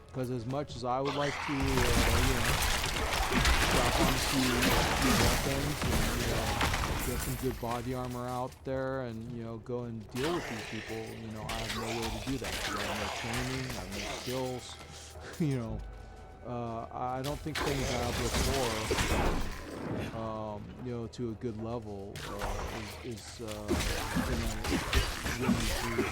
Because as much as I would like to, you know, drop on a few weapons and, you know, get some good body armor out there and, you know, go and deal with these people, you know, I have no way to do that. I have no training, I have no skills, you know. I don't think playing Diablo 4, you know, to a good level is gonna win you through.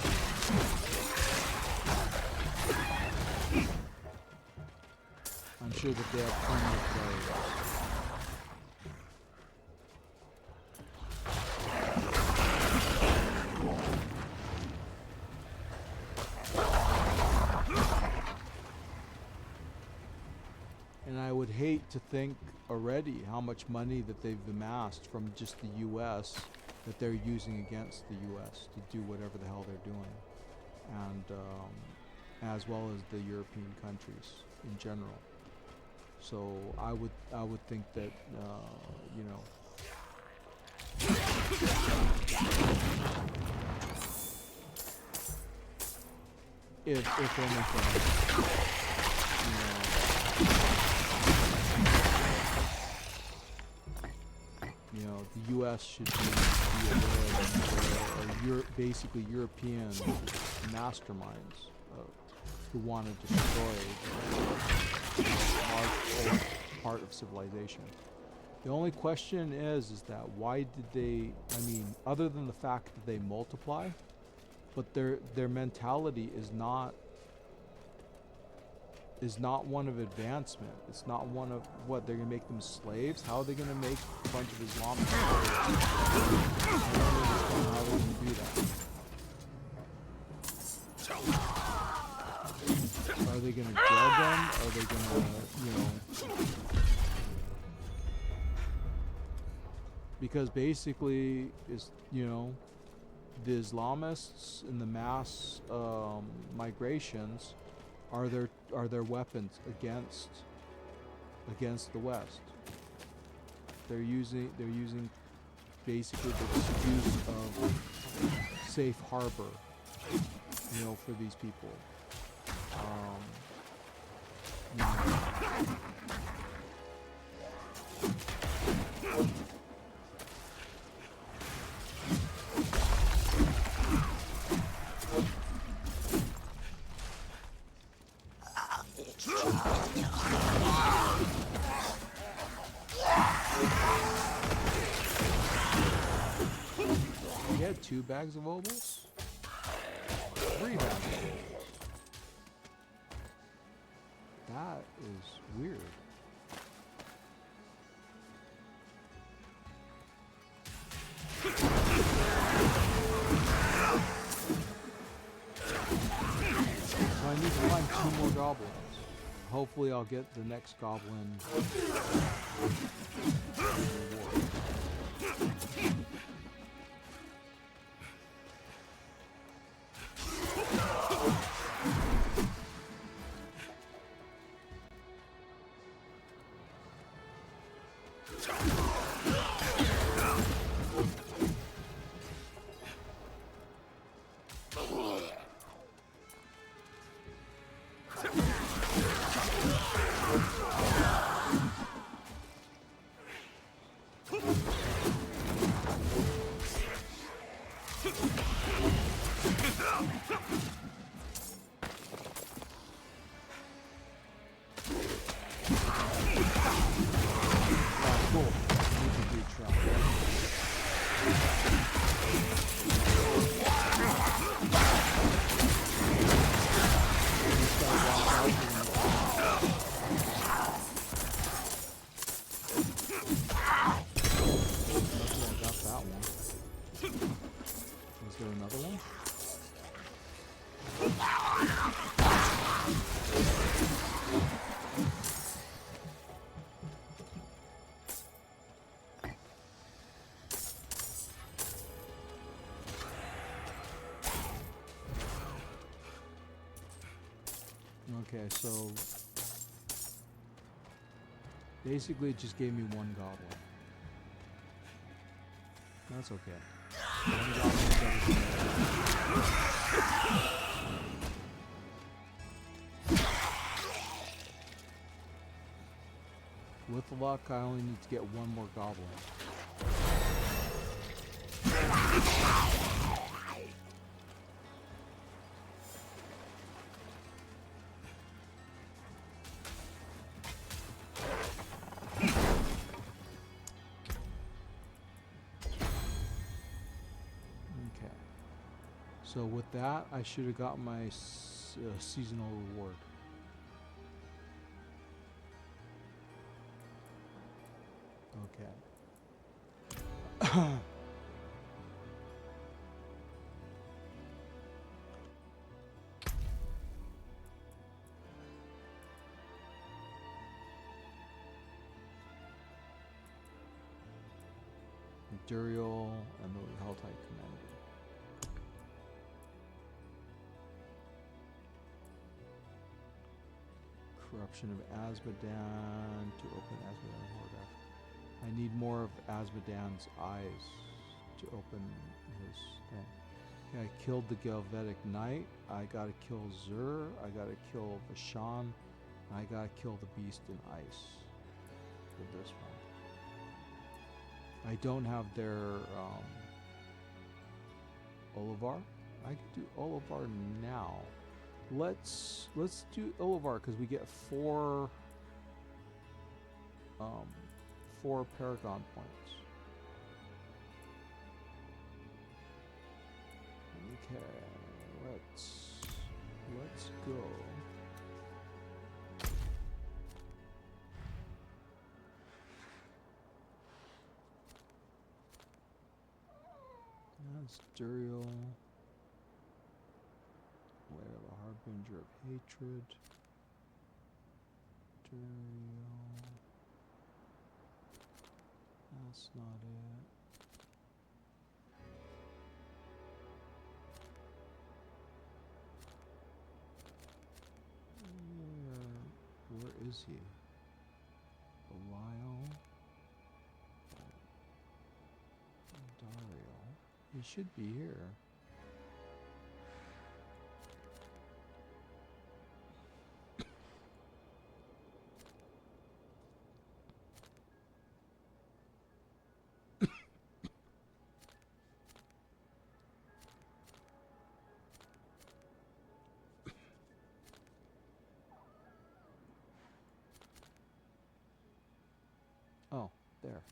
I'm sure that they have plenty of players. And I would hate to think already how much money that they've amassed from just the U.S. that they're using against the U.S. to do whatever the hell they're doing, and as well as the European countries in general. So I would think that you know, if anything, you know, you know, the U.S. should be aware of basically European masterminds who wanted to destroy a large part of civilization. The only question is that why did they? I mean, other than the fact that they multiply, but their mentality is not one of advancement. It's not one of what they're gonna make them slaves. How are they gonna make a bunch of Islamic slaves? I don't understand how they're gonna do that. Are they gonna dead them? Are they gonna, you know? Because basically, is, you know, the Islamists in the mass migrations are their weapons against the West. They're using basically the excuse of safe harbor, you know, for these people. You know. You had 2 bags of obols? 3 bags of obols. That is weird. So I need to find 2 more goblins. Hopefully I'll get the next goblin reward. Okay, so basically it just gave me 1 goblin. That's okay. 1 goblin is better than nothing. With luck, I only need to get 1 more goblin. So with that, I should have got my seasonal reward. Okay. Duriel and the Helltide Commander. Corruption of Azmodan to open Azmodan Holograph. I need more of Azmodan's eyes to open his thing. Okay, I killed the Galvetic Knight. I gotta kill Zur. I gotta kill Vashan. I gotta kill the Beast in Ice for this one. I don't have their Olivar. I could do Olivar now. Let's do Olivar because we get four Paragon points. Okay, let's go. That's Duriel. Lair of the Harbinger of Hatred. Duriel. That's not it. Where is he? Belial. Dario. He should be here. Oh, there.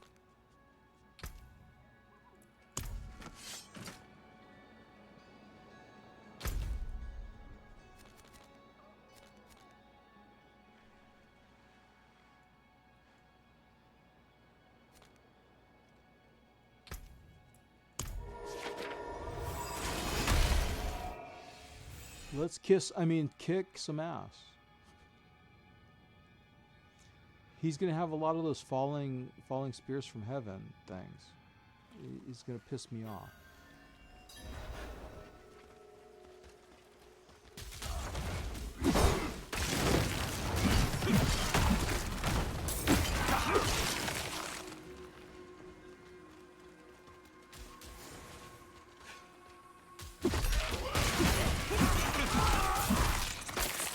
Let's kick some ass. He's gonna have a lot of those falling spears from heaven things. He's gonna piss me off.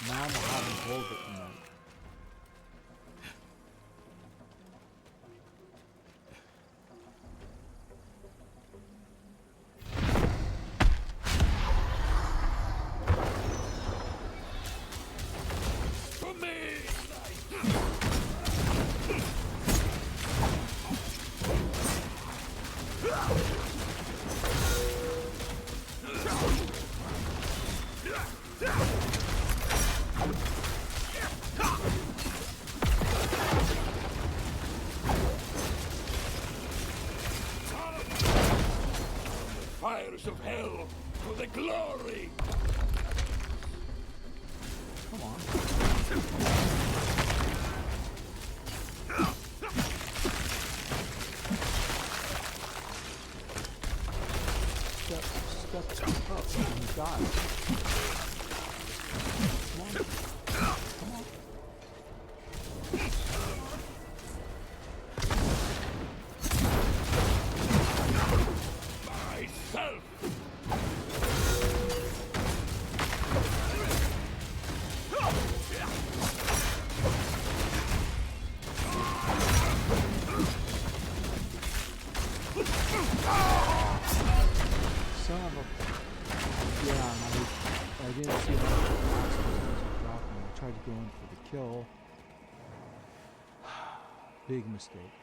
Now I'm having hold it tonight. Fires of hell for the glory! Come on. Step up and you die. Come on. Come on. Myself! Son of a... Yeah, I didn't see how much last was dropping. I tried to go in for the kill. Big mistake.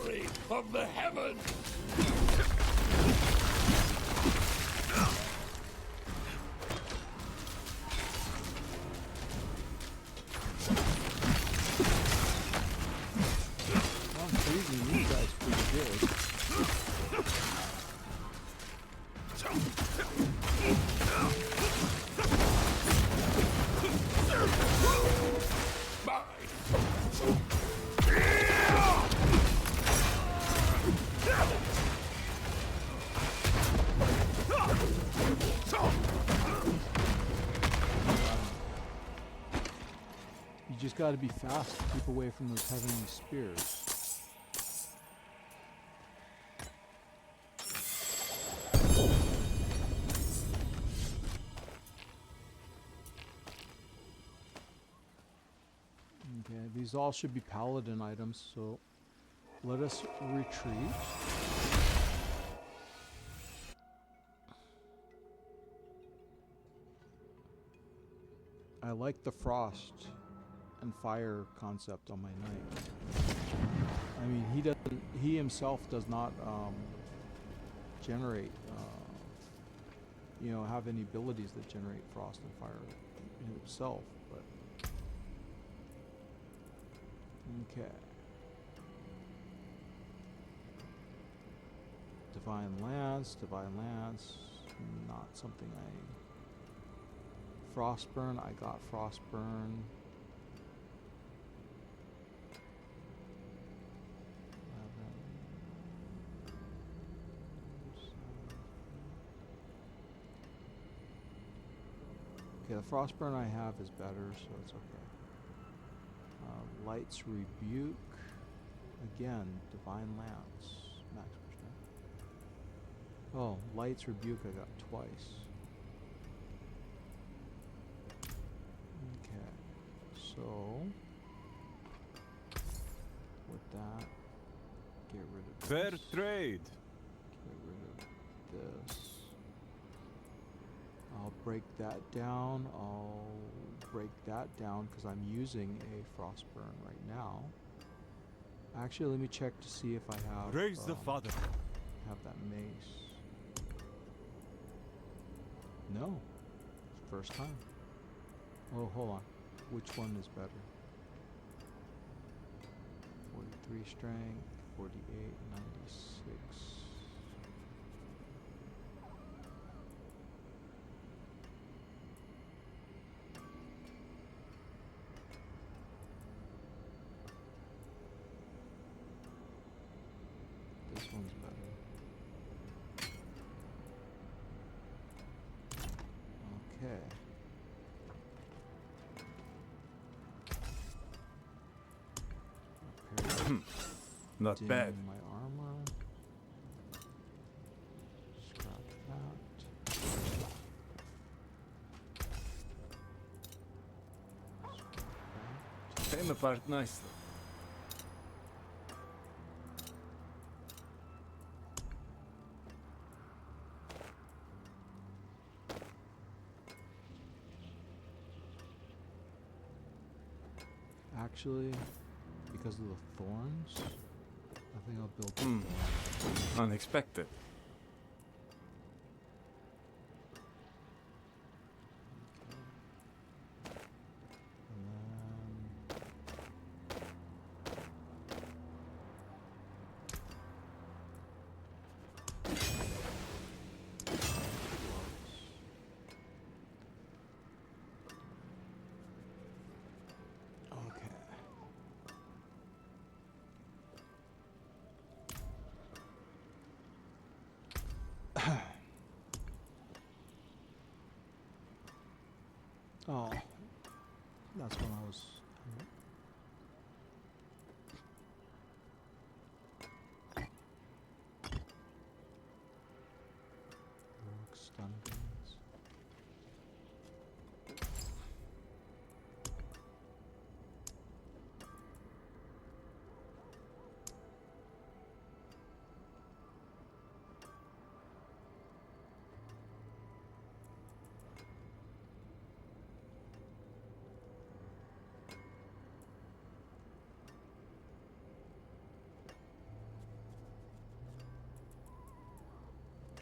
Glory of the heavens! You just got to be fast to keep away from those heavenly spears. Okay, these all should be Paladin items, so let us retreat. I like the frost and fire concept on my knight. I mean, he himself does not generate, you know, have any abilities that generate frost and fire himself, but okay. Divine Lance, not something Frostburn, I got Frostburn. Okay, the Frostburn I have is better, so it's okay. Light's Rebuke. Again, Divine Lance. Max percent. Oh, Light's Rebuke I got twice. So, with that, get rid of Fair this. trade. Get rid of this. I'll break that down. I'll break that down because I'm using a Frostburn right now. Actually, let me check to see if I have. Raise the father. Have that mace. No. First time. Oh, hold on. Which one is better? 43 strength, 48, 96. This one's better. Okay. Not bad. Dim my armor. Scrap that. Scrap that. Came apart nicely. Actually, because of the thorns, I think I'll build the thorns. Unexpected. Oh, that's when I was. Rogue stun guns.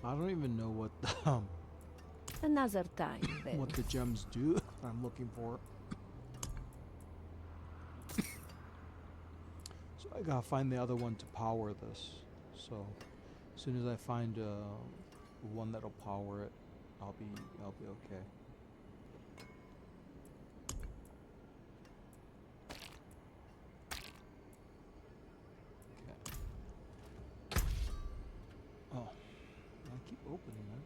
I don't even know what the, Another time, then. what the gems do I'm looking for. So I gotta find the other one to power this. So as soon as I find one that'll power it, I'll be okay. Okay. Oh. I keep opening it.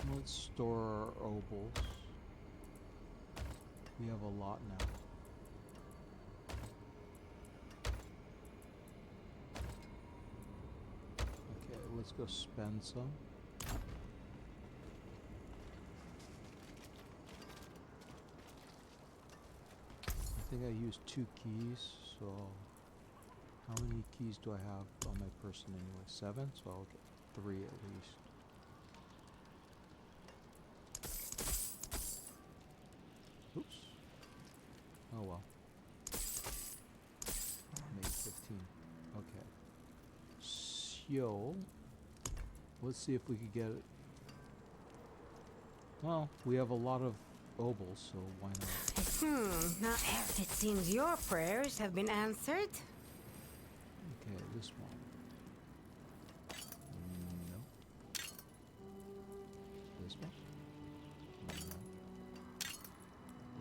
Well, Let's store our obols. We have a lot now. Okay, let's go spend some. I think I used 2 keys, so how many keys do I have on my person anyway? 7, so I'll get 3 at least. Oops. Oh well. May 15. Okay. So, let's see if we could get it. Well, we have a lot of obols, so why not? Now it seems your prayers have been answered. Okay, this one. No. This one? No.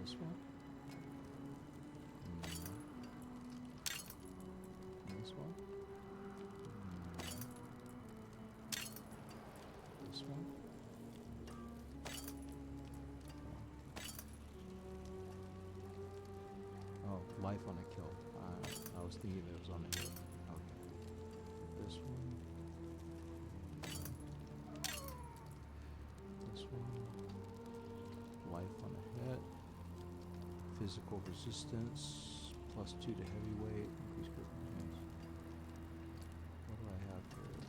This one? No. This one? No. This one? Oh, life on a kill. I was thinking it was on a hit. Okay. This one. This one. Life on a hit. Physical resistance. +2 to heavyweight. Increase critical chance. What do I have here?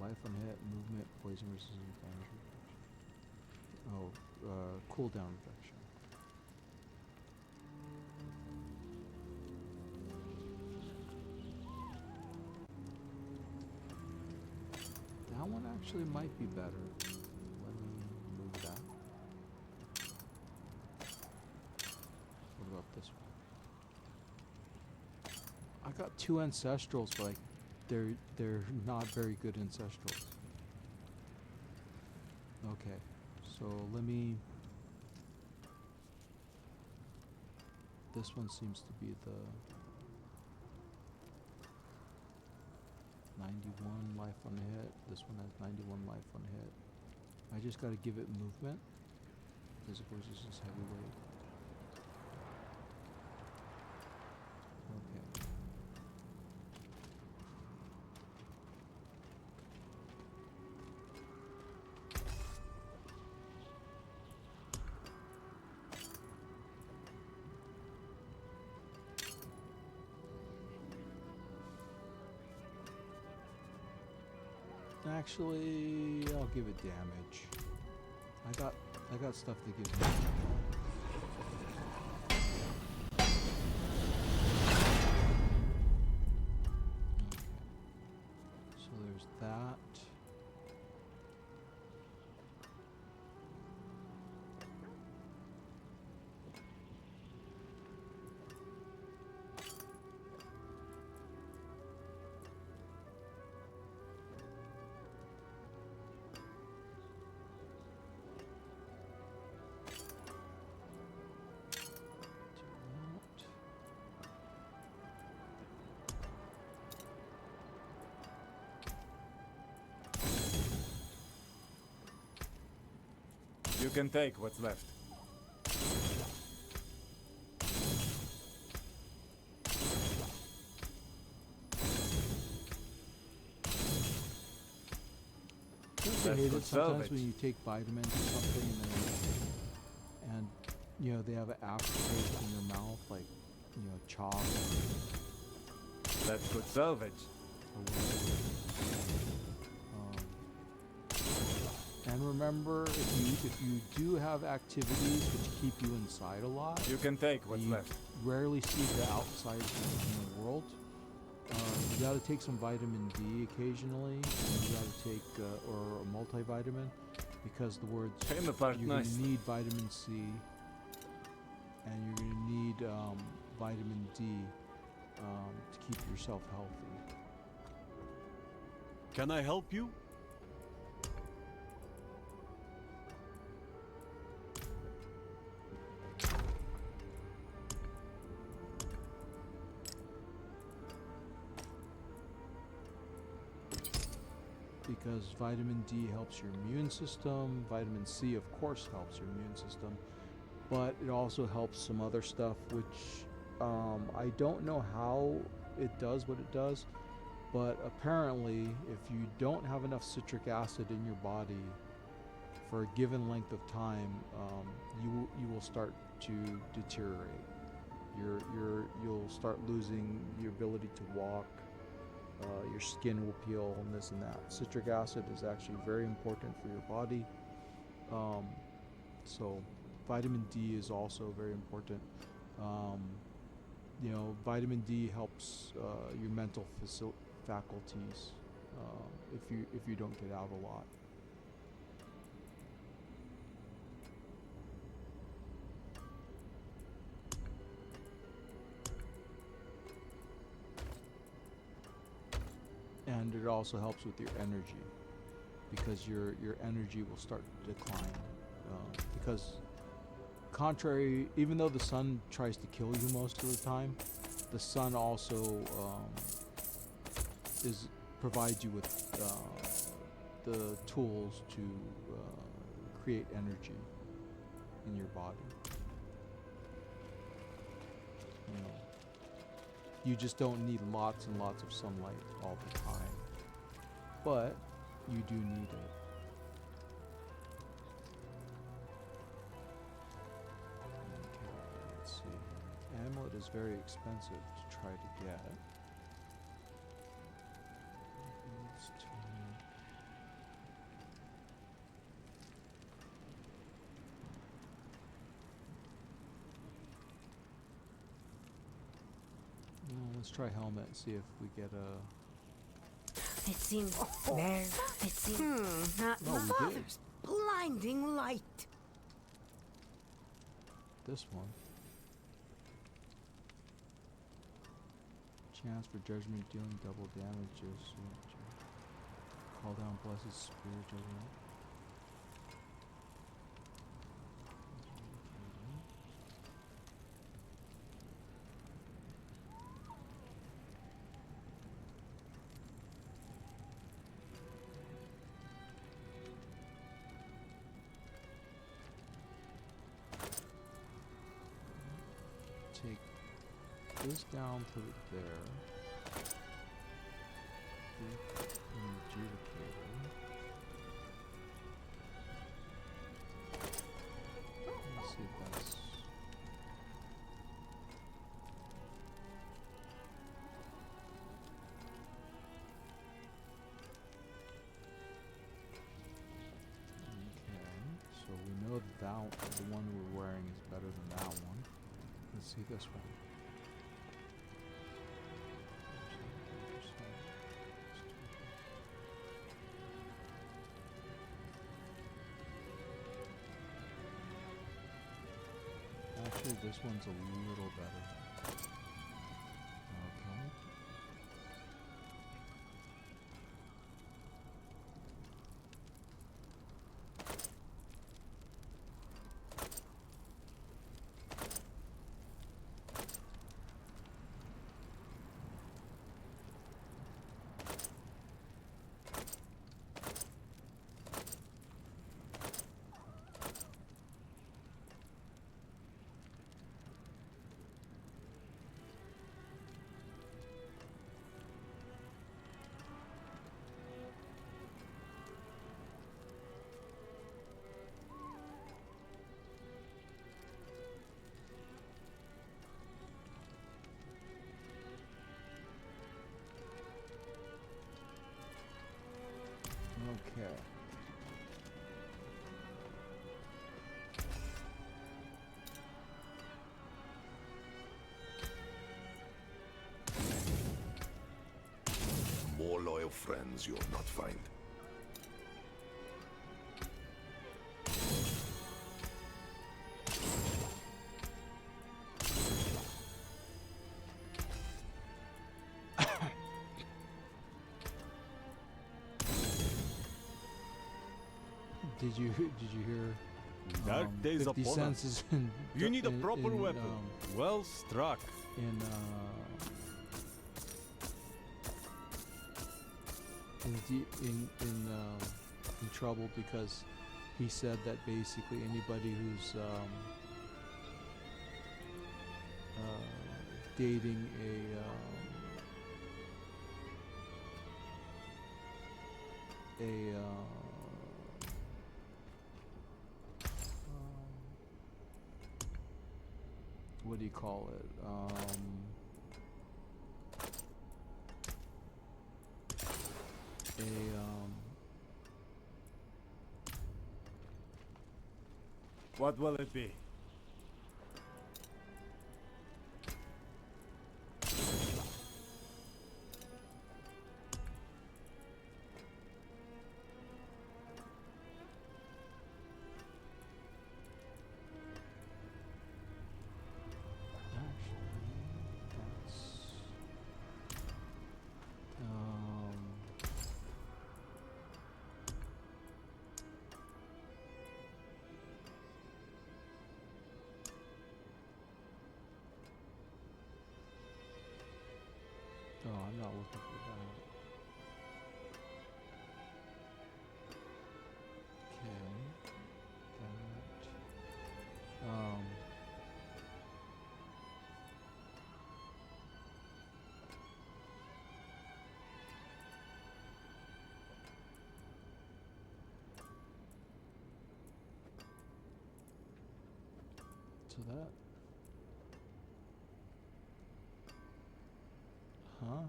Life on hit, movement, poison resistance, damage reduction. Oh, cooldown reduction. That one actually might be better. Let me move that. What about this one? I got 2 ancestrals, but they're not very good ancestrals. Okay, so let me. This one seems to be the 91 life on hit. This one has 91 life on hit. I just gotta give it movement. Physical resistance, heavyweight. Okay. Actually, I'll give it damage. I got stuff that gives me. Okay. So there's that. You can take what's left. Don't you hate it good sometimes salvage. when you take vitamins or something and you know they have an aftertaste in your mouth, like chalk That's good salvage. or whatever. And remember, if you do have activities which keep you inside a lot, You can take what's you left. rarely see the outside in the world. You got to take some vitamin D occasionally. And you got to take or a multivitamin because the words Came apart you're going nice. to need vitamin C and you're going to need vitamin D to keep yourself healthy. Can I help you? because vitamin D helps your immune system. Vitamin C, of course, helps your immune system, but it also helps some other stuff, which I don't know how it does what it does, but apparently, if you don't have enough citric acid in your body for a given length of time, you will start to deteriorate. You'll start losing your ability to walk. Your skin will peel and this and that. Citric acid is actually very important for your body. So vitamin D is also very important. Vitamin D helps your mental faculties if you don't get out a lot. And it also helps with your energy, because your energy will start to decline. Because even though the sun tries to kill you most of the time, the sun also provides you with the tools to create energy in your body. You just don't need lots and lots of sunlight all the time, but you do need it. Okay, let's see. Amulet is very expensive to try to get. Let's try helmet and see if we get a... It seems very... It seems... Not No, we did. Father's blinding light. This one. Chance for judgment, dealing double damages. Call down blessed spirit judgment. Take this down, put it there. Adjudicator. Let's see if that's... Okay, so we know that the one we're wearing is better than that one. Let's see this one. Actually, this one's a little better. Okay. Okay. More loyal friends you'll not find. Did you hear? Dark days 50 upon cents us. is in, You need a in- proper in, weapon. Well struck. In in trouble because he said that basically anybody who's dating what do you call it? What will it be? Oh, I'm not looking for that. Okay. That. So that. Huh?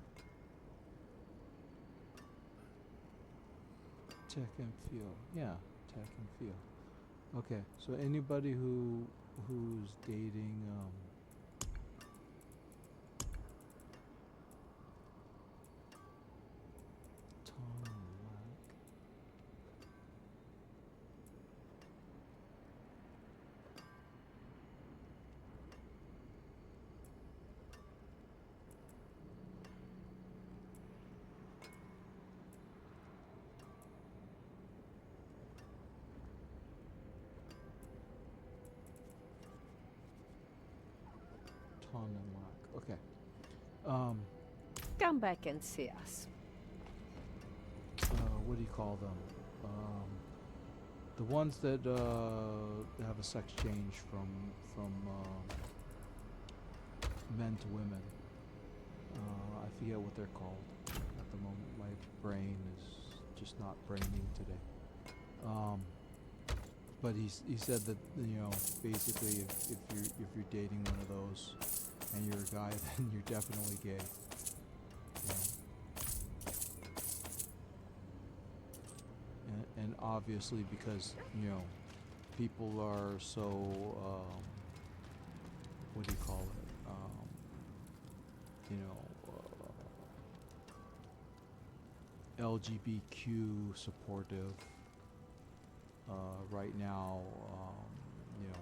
Tech and feel. Yeah, tech and feel. Okay, so anybody who's dating Tom Lack. Tom and Lack. Okay. Come back and see us. What do you call them? The ones that have a sex change from men to women. I forget what they're called at the moment. My brain is just not braining today. But he said that, you know, basically if you're dating one of those and you're a guy, then you're definitely gay. Yeah. And obviously because, you know, people are so what do you call it? You know, LGBTQ supportive right now. You know,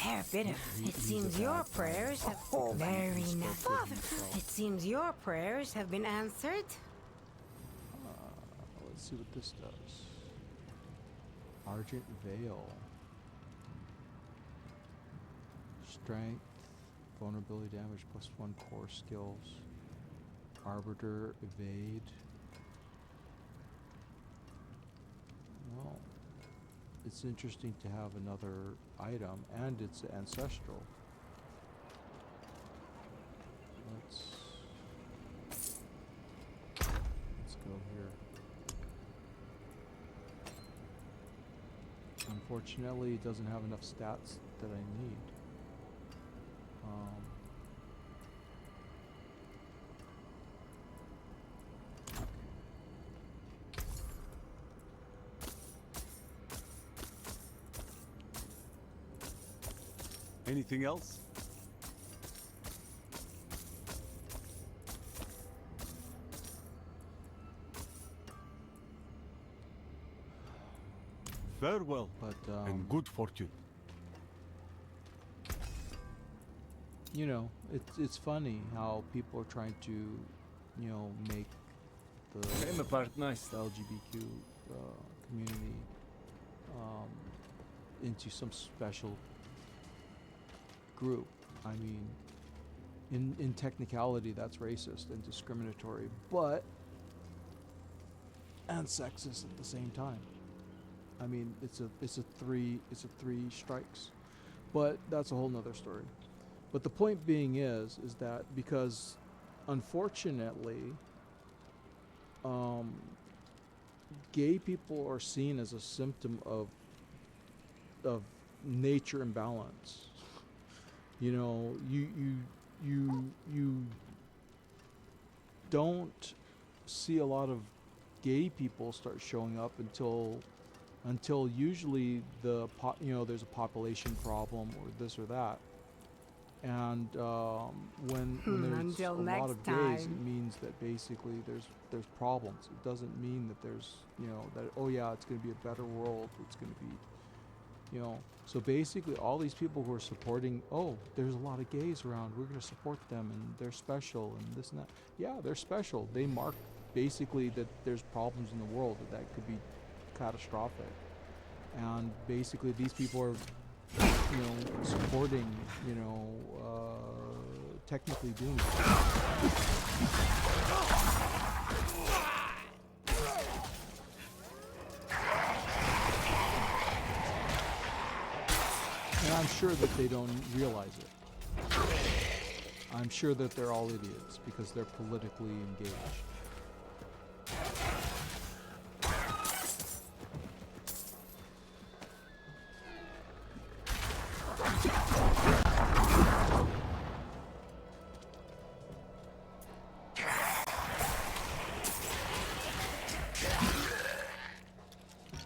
Fair bit of. It seems your prayers have very nice. Father, it seems your prayers have been answered. Let's see what this does. Argent Veil. Strength. Vulnerability damage +1 core skills. Arbiter evade. Well, it's interesting to have another item, and it's ancestral. Let's go here. Unfortunately, it doesn't have enough stats that I need. Anything else? Farewell, But and good fortune. you know, it's funny how people are trying to, you know, make Came the apart nice. LGBTQ community into some special group. I mean, in technicality, that's racist and discriminatory, but and sexist at the same time. I mean, it's a three strikes, but that's a whole nother story. But the point being is that because, unfortunately, gay people are seen as a symptom of nature imbalance. You know, you don't see a lot of gay people start showing up until usually there's a population problem or this or that. And when there's Until a lot next of gays, time. it means that basically there's problems. It doesn't mean that there's that oh yeah, it's going to be a better world. It's going to be so basically all these people who are supporting, oh, there's a lot of gays around, we're going to support them and they're special and this and that. Yeah, they're special. They mark basically that there's problems in the world that could be catastrophic. And basically these people are supporting, technically doing that. And I'm sure that they don't realize it. I'm sure that they're all idiots because they're politically engaged.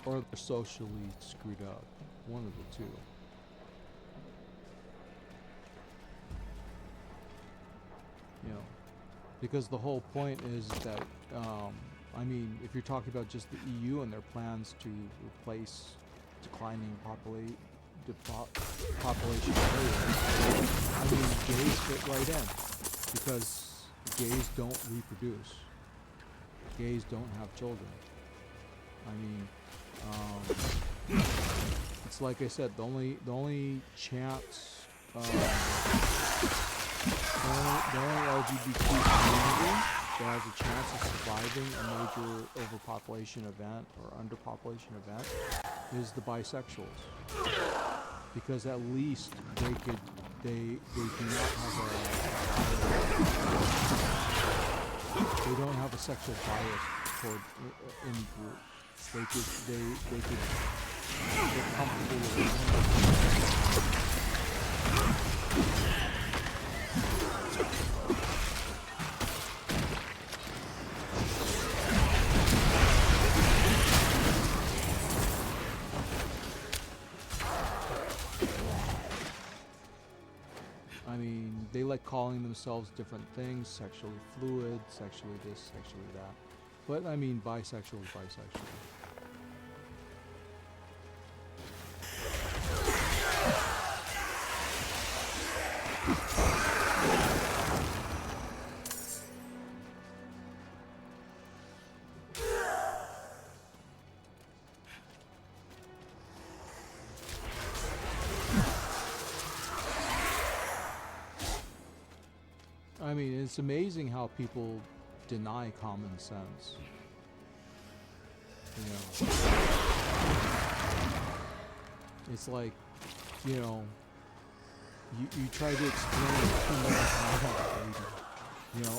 Or they're socially screwed up. One of the two. Because the whole point is that, I mean, if you're talking about just the EU and their plans to replace declining population areas, I mean, gays fit right in because gays don't reproduce. Gays don't have children. I mean, it's like I said, the only chance, the only LGBT community that has a chance of surviving a major overpopulation event or underpopulation event is the bisexuals, because at least they do not have they don't have a sexual bias toward any group. They could get comfortable with it. I mean, they like calling themselves different things, sexually fluid, sexually this, sexually that. But I mean, bisexual is bisexual. I mean, it's amazing how people deny common sense. It's like, you try to explain too much.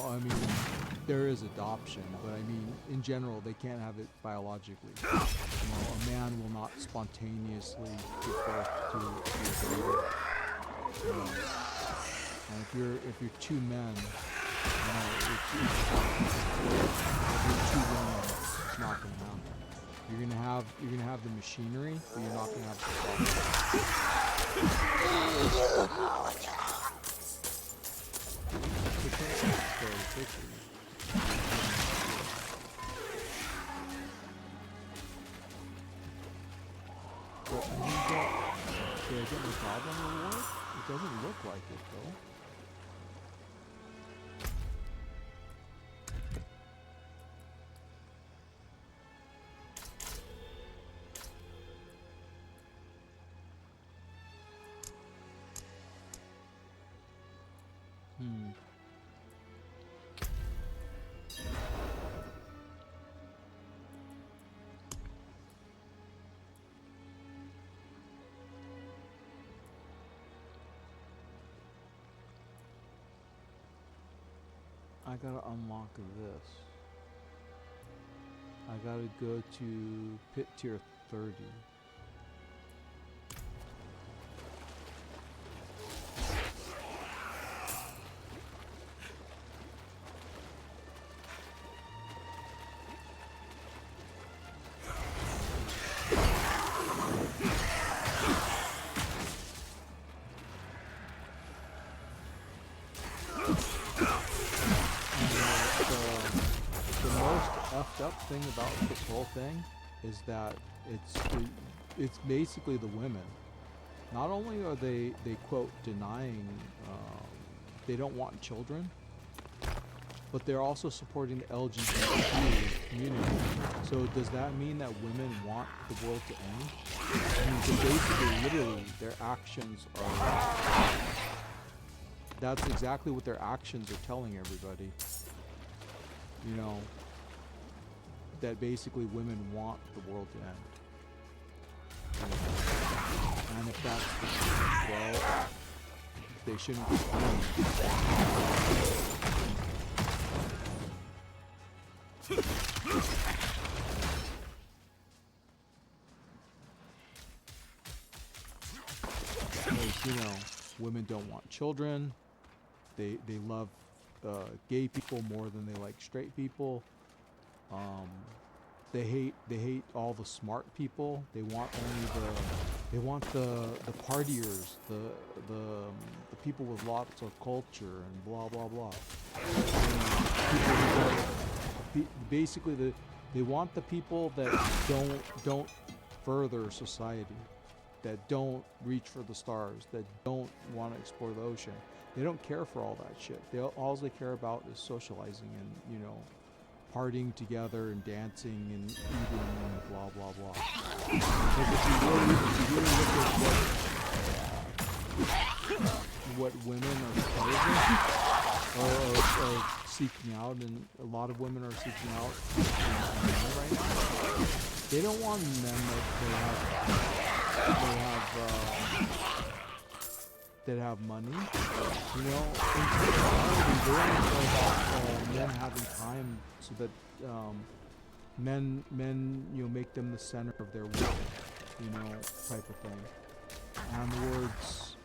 I mean, there is adoption, but I mean, in general, they can't have it biologically. A man will not spontaneously give birth to a baby. And if you're two men, if you're two women, it's not going to happen. You're gonna have the machinery, but you're not gonna have the quality. But did I get my goblin reward? It doesn't look like it though. I gotta unlock this. I gotta go to pit tier 30. Up thing about this whole thing is that it's basically the women. Not only are they quote denying they don't want children, but they're also supporting the LGBT community. So does that mean that women want the world to end? I mean, so basically, literally, their actions are. That's exactly what their actions are telling everybody. You know. That basically women want the world to end. And if that's the case, well, they shouldn't be because, you know, women don't want children. They love gay people more than they like straight people. They hate all the smart people. They want only the partiers, the people with lots of culture and blah blah blah. Basically, they want the people that don't further society, that don't reach for the stars, that don't want to explore the ocean. They don't care for all that shit. All they care about is socializing and, you know, partying together and dancing and eating and blah blah blah. Because if you really look at what women are proposing or seeking out, and a lot of women are seeking out men right now, they don't want men that have money, you know. In reality, they don't care about men having time, so that men, you know, make them the center of their will, you know, type of thing. And the words,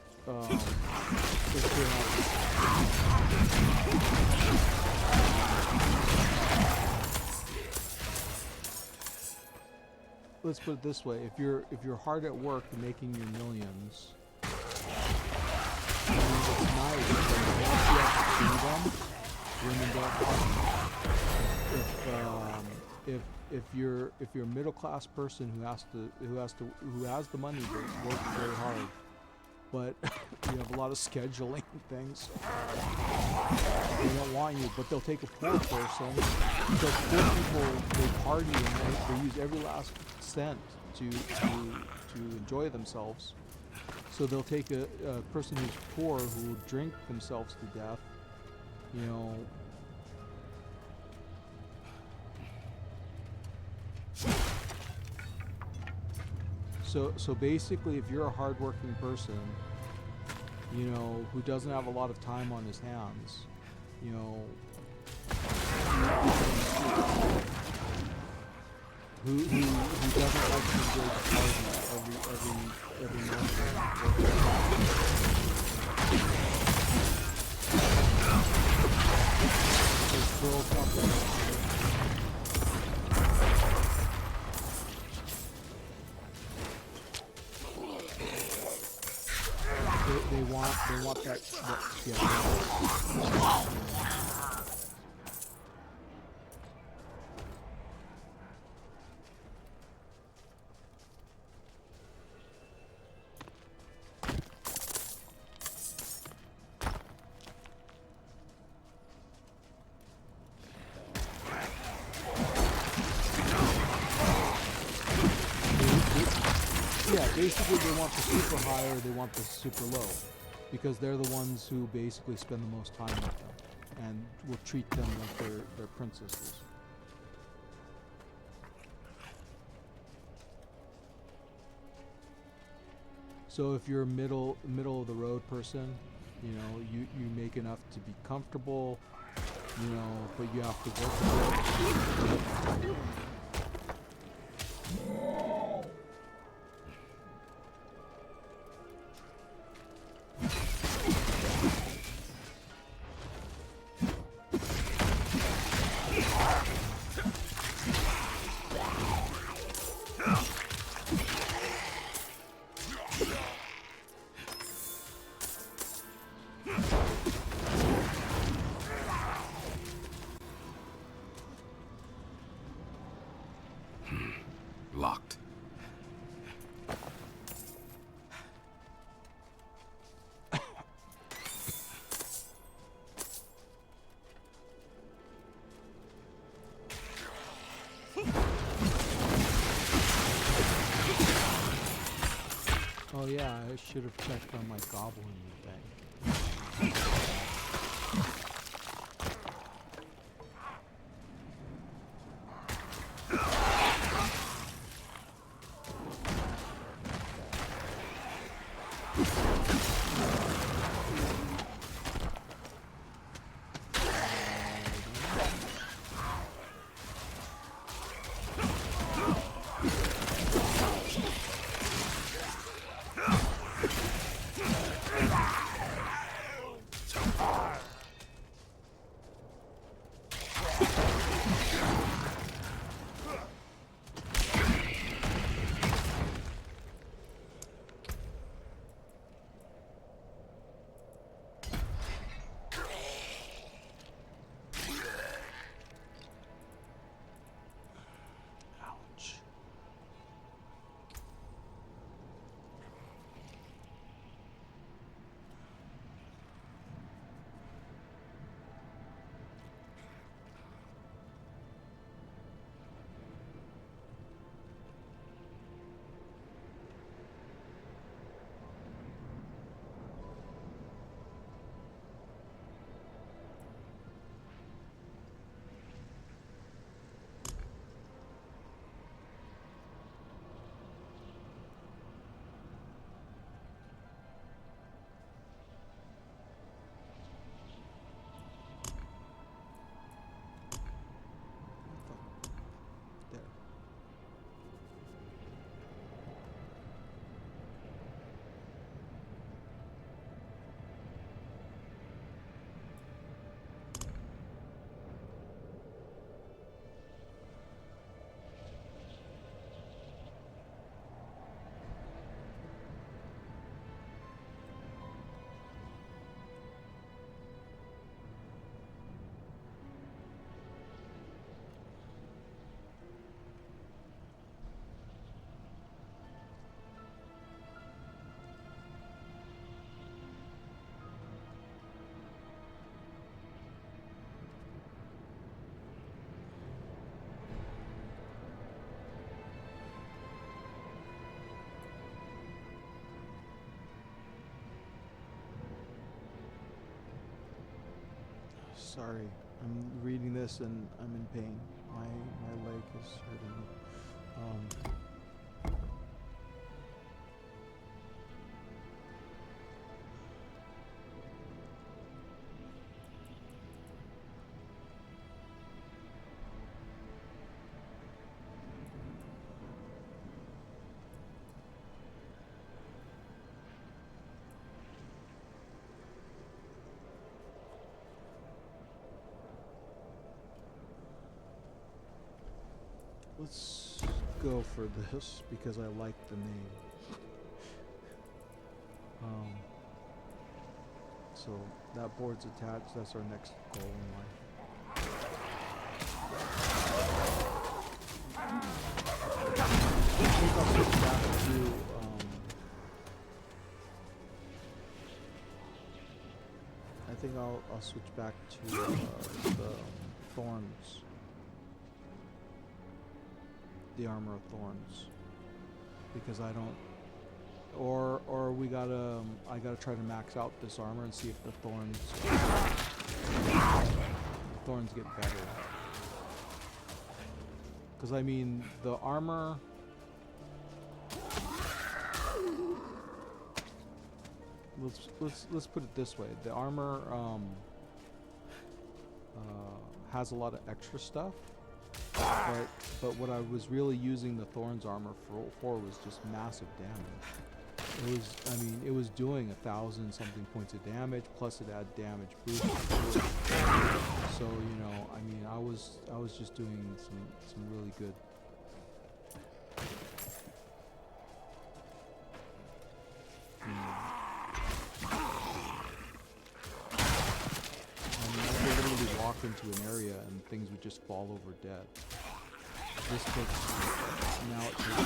let's put it this way: if you're hard at work and making your millions, it's nice, but once you have to see them, women don't want them. If you're a middle class person who has the money to work very hard, but you have a lot of scheduling things, they don't want you. But they'll take a poor person, because poor people, they party and they use every last cent to enjoy themselves. So they'll take a person who's poor, who will drink themselves to death, you know. So basically, if you're a hardworking person, you know, who doesn't have a lot of time on his hands, you know, who doesn't like to enjoy the party every month. They want that yeah. Basically, they want the super high or they want the super low, because they're the ones who basically spend the most time with them and will treat them like they're princesses. So if you're a middle of the road person, you know, you make enough to be comfortable, You know, but you have to work with it. Locked. Oh yeah, I should have checked on my goblin thing. Ouch. There. Sorry, I'm reading this and I'm in pain. My leg is hurting me. Let's go for this because I like the name. So that board's attached. That's our next goal in life. I think I'll switch back to I think I'll switch back to the thorns. The armor of thorns, because I don't, or we gotta, I gotta try to max out this armor and see if the thorns get better. Because I mean, the armor, let's put it this way: the armor has a lot of extra stuff. But what I was really using the Thorns armor for was just massive damage. It was, I mean, it was doing 1,000 something points of damage, plus it had damage boost. So, you know, I mean, I was just doing some really good. I mean, I could literally walk into an area and things would just fall over dead. This takes, now it takes.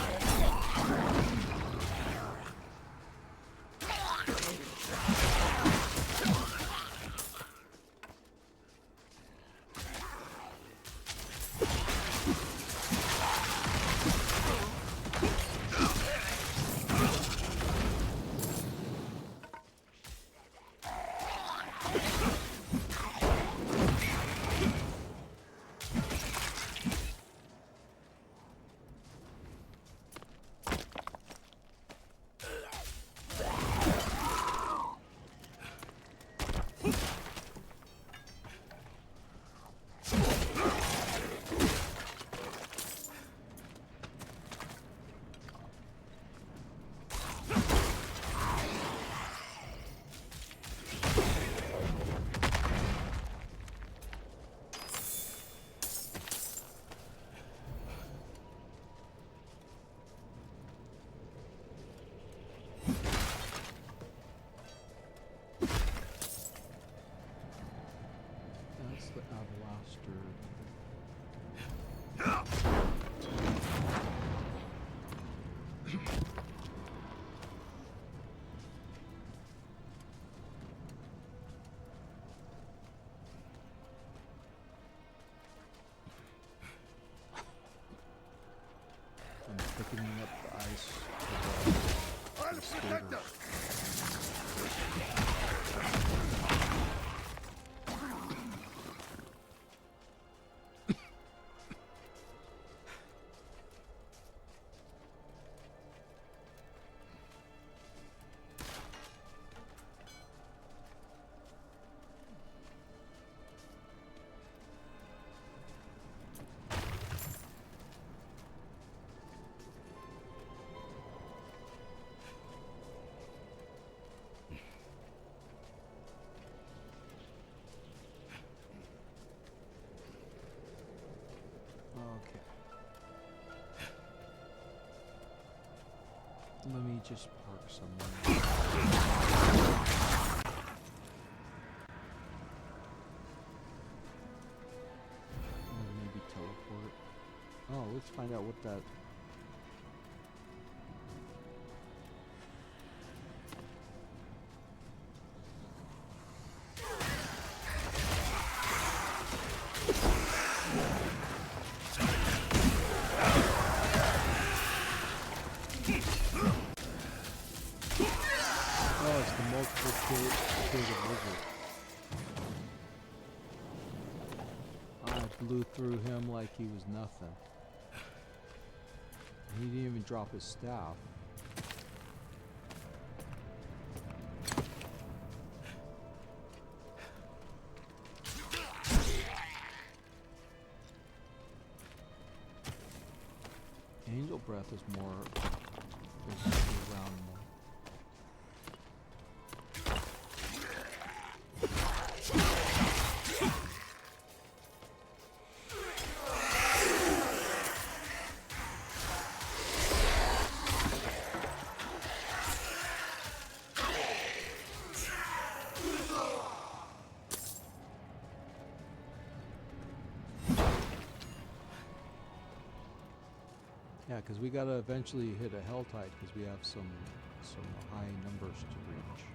The Avalaster. I'm thickening up the ice. I'll protect us. Okay. Let me just park somewhere. Maybe teleport. Oh, let's find out what that. Oh, it's the multiple kills of Lizard. I blew through him like he was nothing. He didn't even drop his staff. Angel Breath is more is around more. Yeah, because we gotta eventually hit a Hell Tide because we have some high numbers to reach.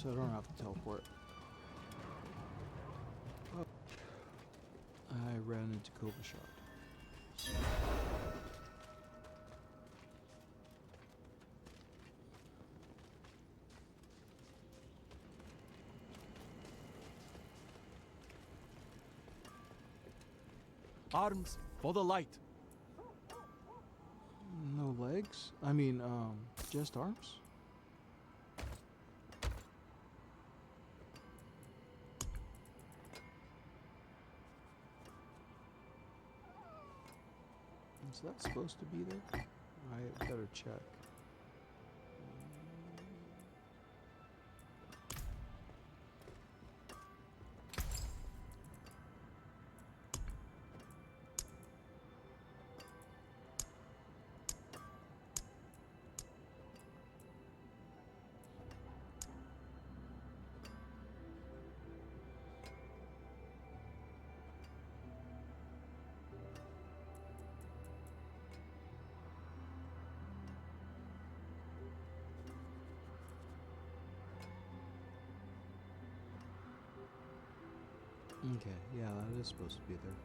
so I don't have to teleport. Oh. I ran into Kovashot. Arms for the light. No legs? I mean, just arms? Is that supposed to be there? I better check. Okay, yeah, that is supposed to be there.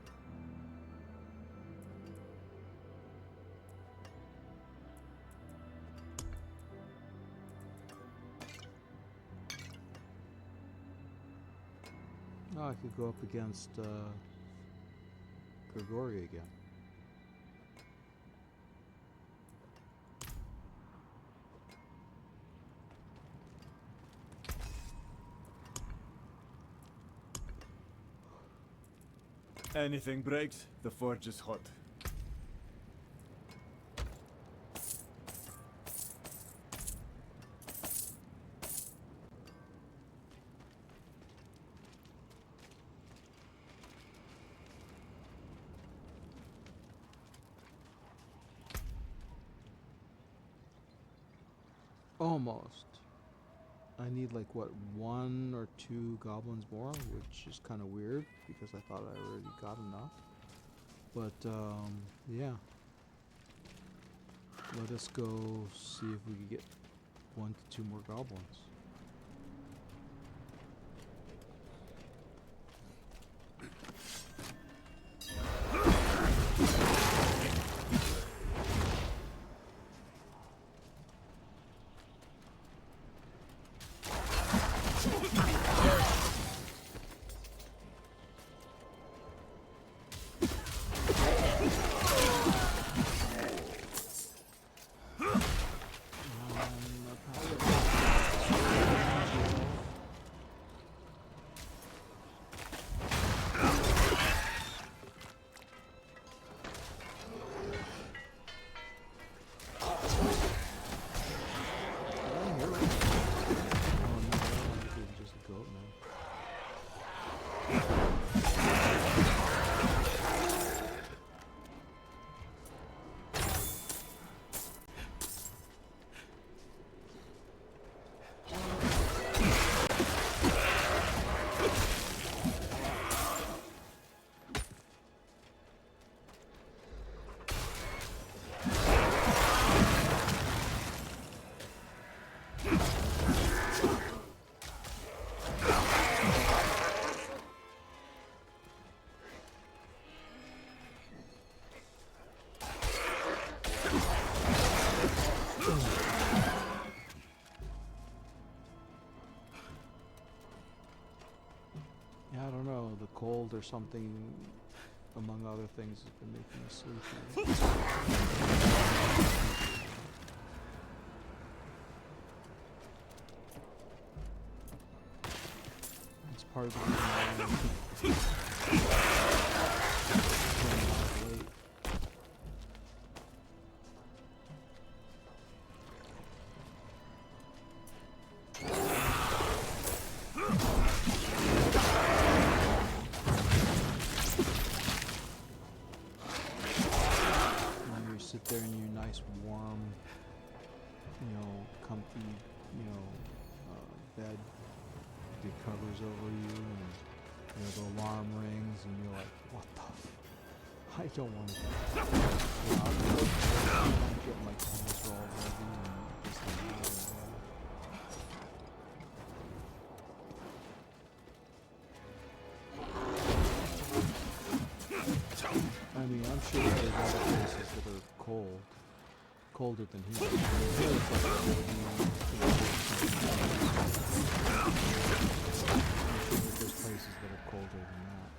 Oh, I could go up against Grigori again. Anything breaks, the forge is hot. Almost. I need like what, 1 or 2 goblins more, which is kind of weird because I thought I already got enough. But yeah. Let us go see if we can get 1 to 2 more goblins. I don't know, the cold or something, among other things, has been making me sleepy. It's part of the reason why I'm going late. There in your nice warm, comfy, bed, the covers over you, and the alarm rings, and you're like, what the I don't want to get my cholesterol ready and this and that. I'm sure that there's other places that are colder than here. Here it's like, there's places that are colder than that.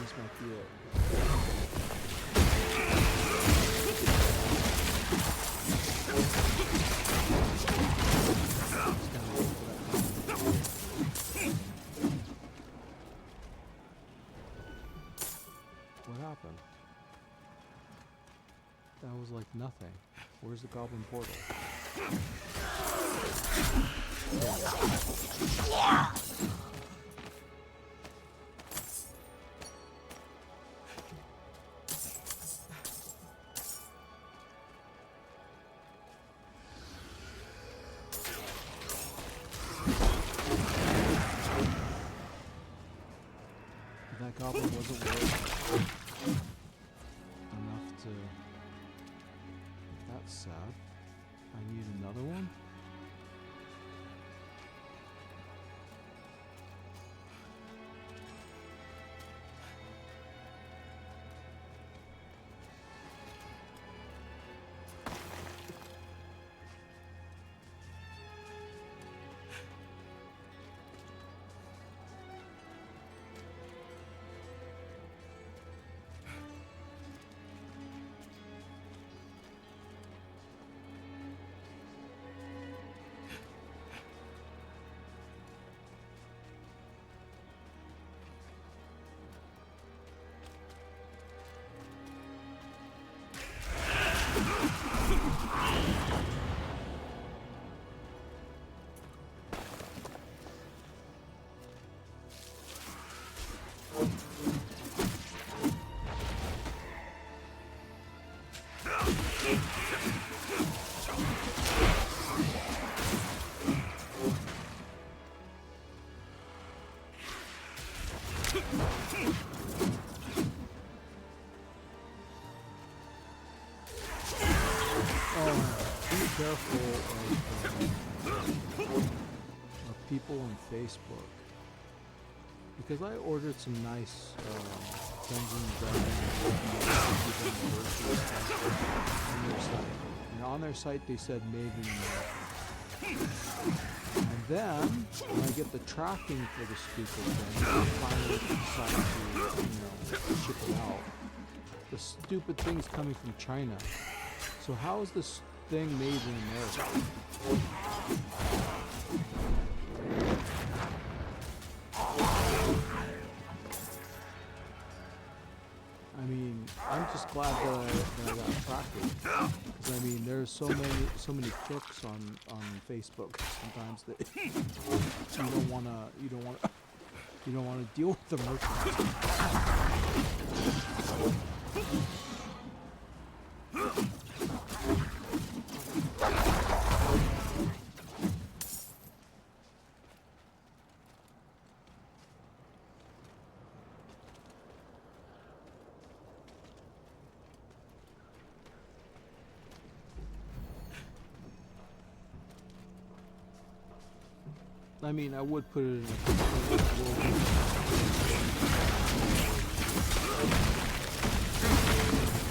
This might be it. What happened? That was like nothing. Where's the goblin portal? That goblin wasn't worth enough to... That's sad. I need another one? Careful of people on Facebook, because I ordered some nice Dungeons and Dragons on their site, and on their site they said made in America. And then when I get the tracking for the stupid thing, I finally decide to ship it out. The stupid thing's coming from China. So how is this thing made in America? I mean, I'm just glad that I got tracking, because I mean, there's so many clicks on Facebook sometimes that you don't wanna deal with the merchants. I mean, I would put it in a I'm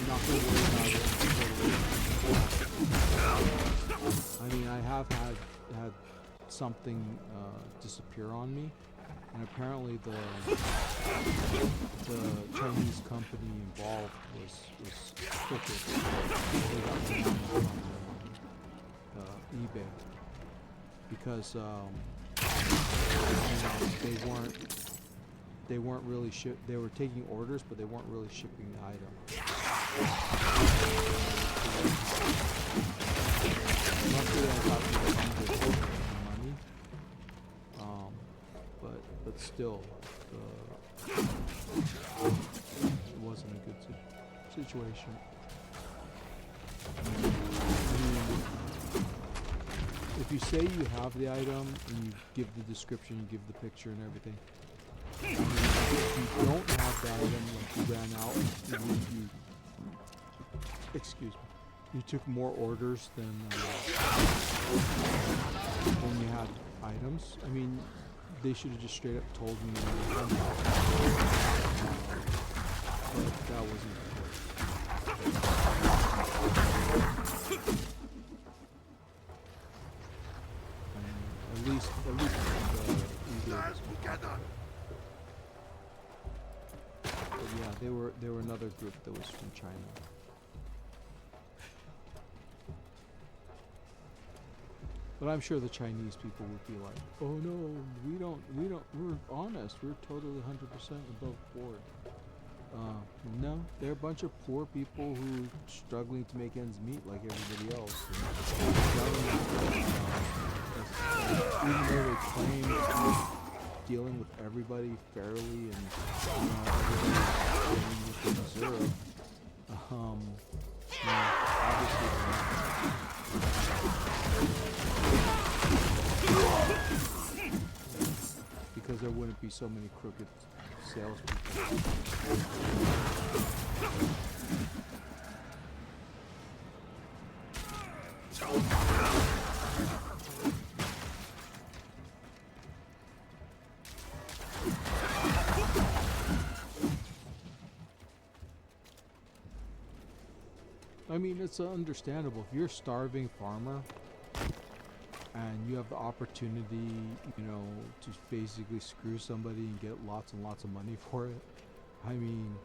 not going to worry about it. something disappear on me, and apparently the Chinese company involved was crooked. They got banned from eBay because they weren't really they were taking orders, but they weren't really shipping the item. Luckily, I got the money, but still, it wasn't a good situation. I mean, if you say you have the item and you give the description, you give the picture and everything, I mean, if you don't have the item, like you ran out, excuse me, you took more orders than you had items. I mean, they should have just straight up told me. But that wasn't the case. At least eBay was but yeah, they were another group that was from China. But I'm sure the Chinese people would be like, "Oh no, we're honest. We're totally 100% above board." No, they're a bunch of poor people who are struggling to make ends meet like everybody else. Even though they claim to be dealing with everybody fairly and everybody getting what they deserve, obviously they're not. Because there wouldn't be so many crooked salespeople. I mean, it's understandable. If you're a starving farmer and you have the opportunity, you know, to basically screw somebody and get lots and lots of money for it, I mean,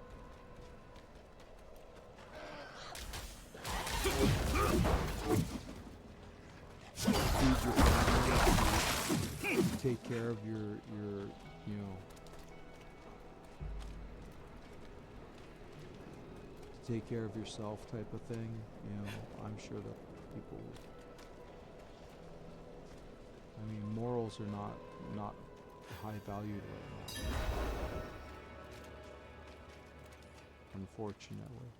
feed your family, take care of your, you know, take care of yourself type of thing, you know, I'm sure that people would. I mean, morals are not high valued right now, unfortunately.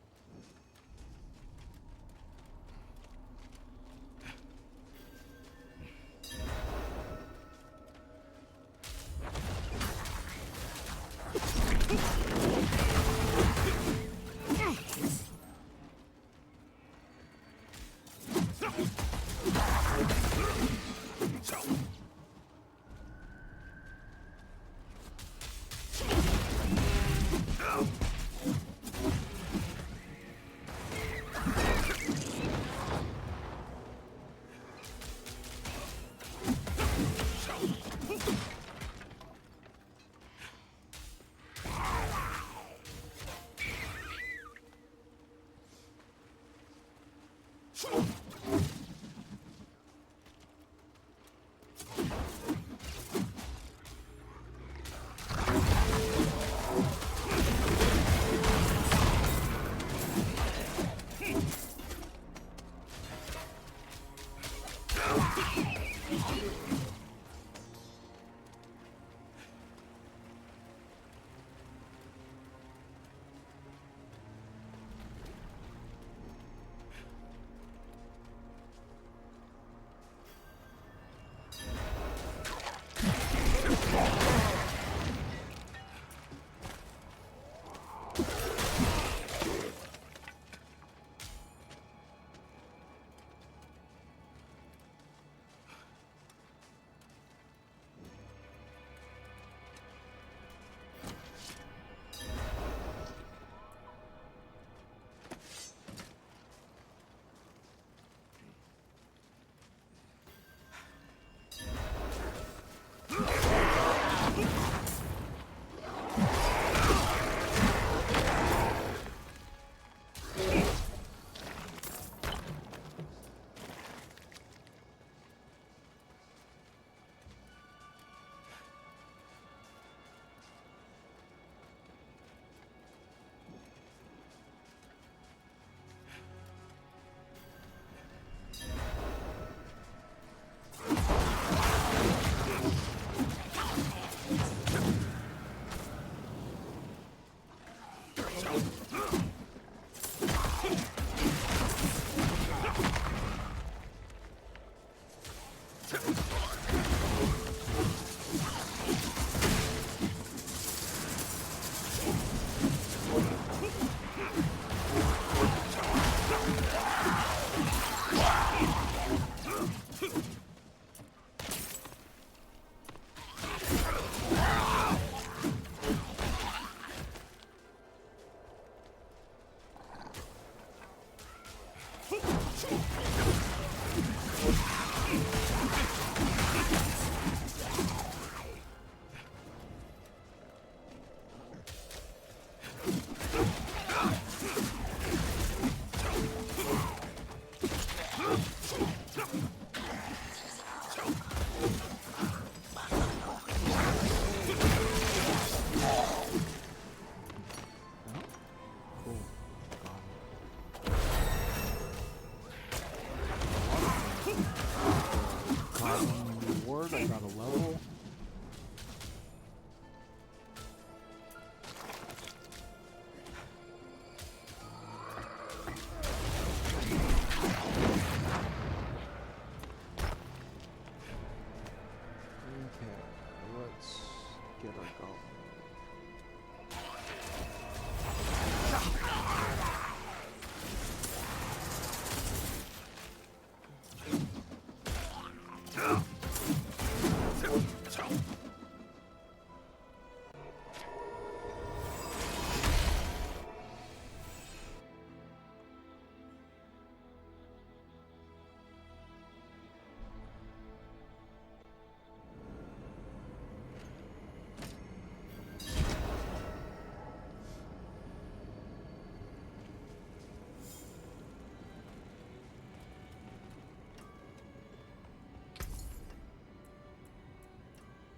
I got a level. Okay, let's get our goblin.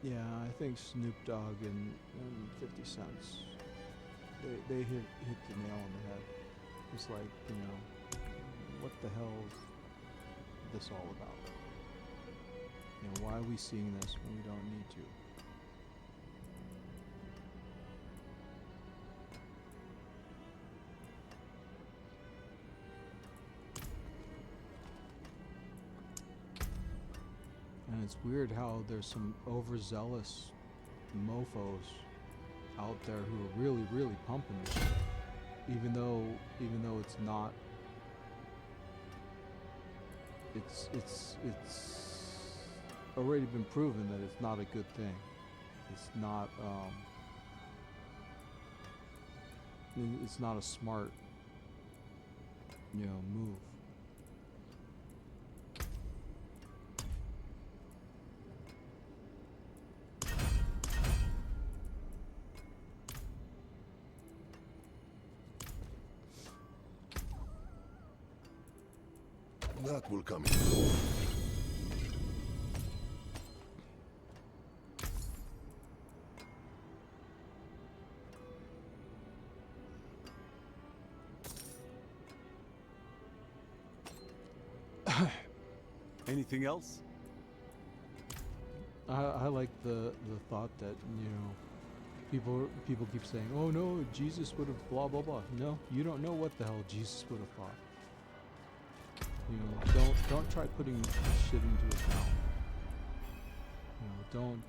Yeah, I think Snoop Dogg and 50 Cents, they hit the nail on the head. It's like, you know, what the hell is this all about? You know, why are we seeing this when we don't need to? And it's weird how there's some overzealous mofos out there who are really, really pumping this shit. Even though it's not, it's already been proven that it's not a good thing. It's not it's not a smart, you know, move. That will come in. Anything else? I like the thought that, you know, people keep saying, oh no, Jesus would have blah blah blah. No, you don't know what the hell Jesus would have thought. You know, don't try putting shit into account. You know, don't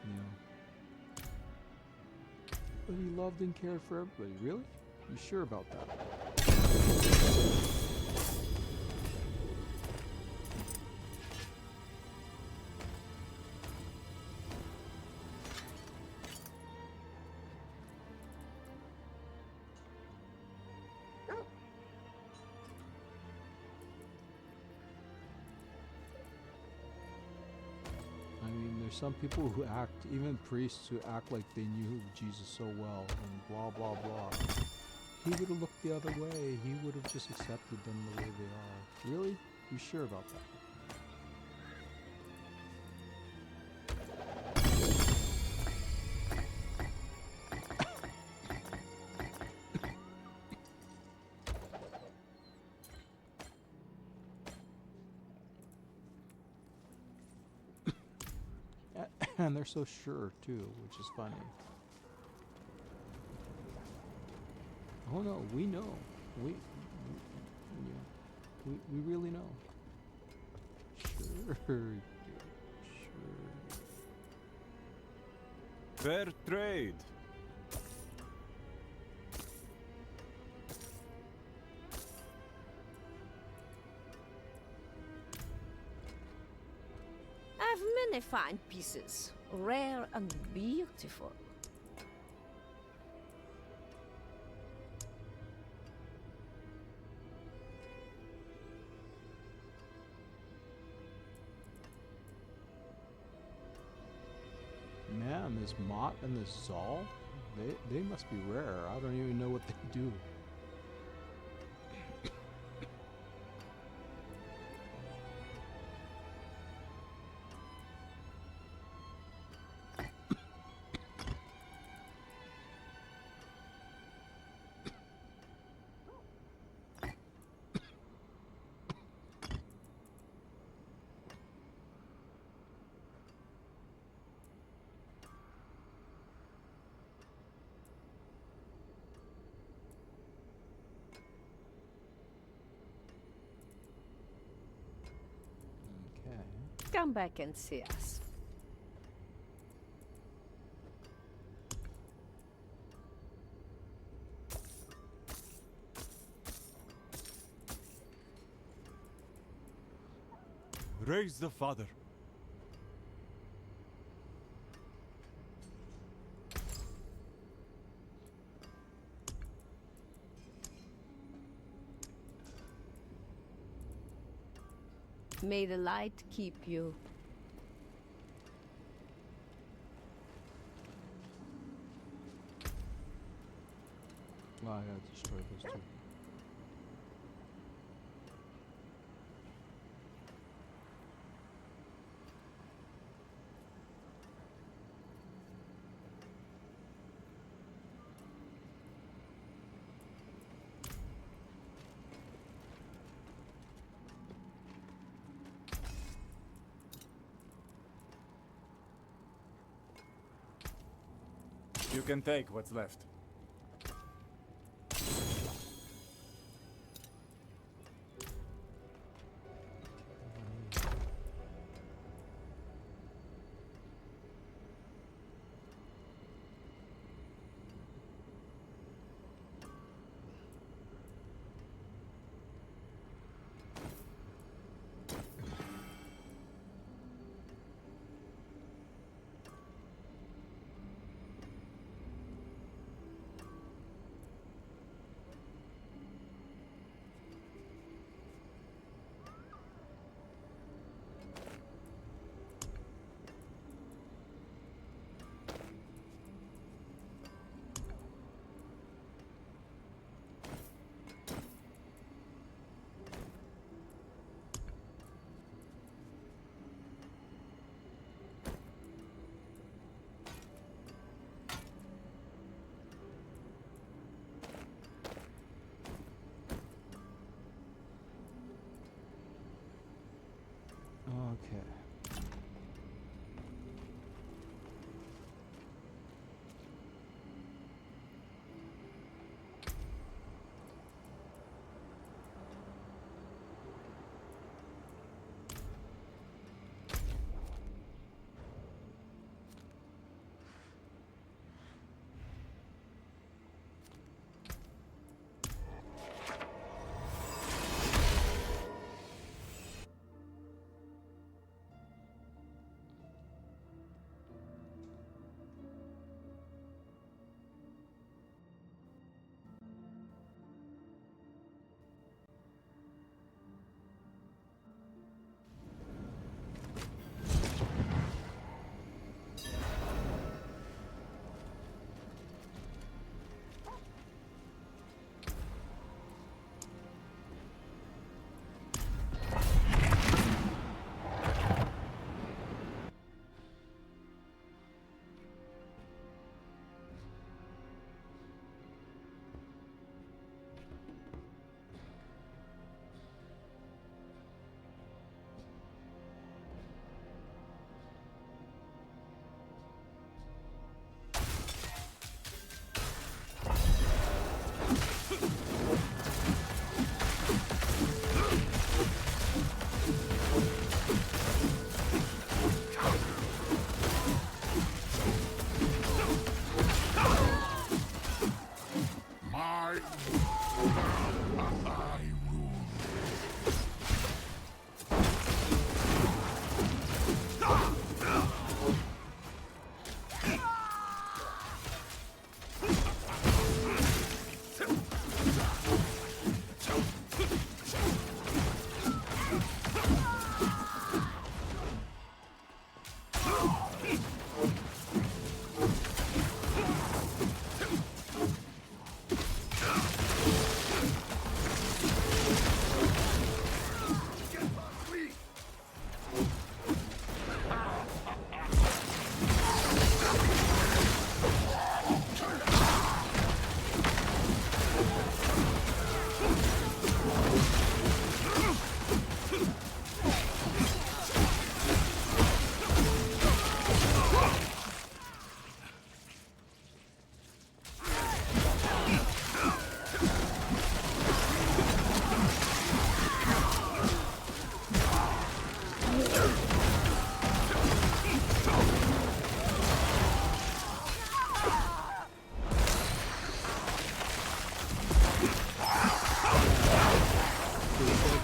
you know. But he loved and cared for everybody. Really? You sure about that? Some people who act, even priests who act like they knew Jesus so well and blah blah blah. He would have looked the other way. He would have just accepted them the way they are. Really? You sure about that? And they're so sure too, which is funny. Oh no, we know. We really know. Sure. Sure. Fair trade. I've many fine pieces, rare and beautiful. Man, this Mott and this Zal, they must be rare. I don't even know what they do. Okay. Come back and see us. Raise the father. May the light keep you. Oh, I gotta destroy those two. You can take what's left. Okay.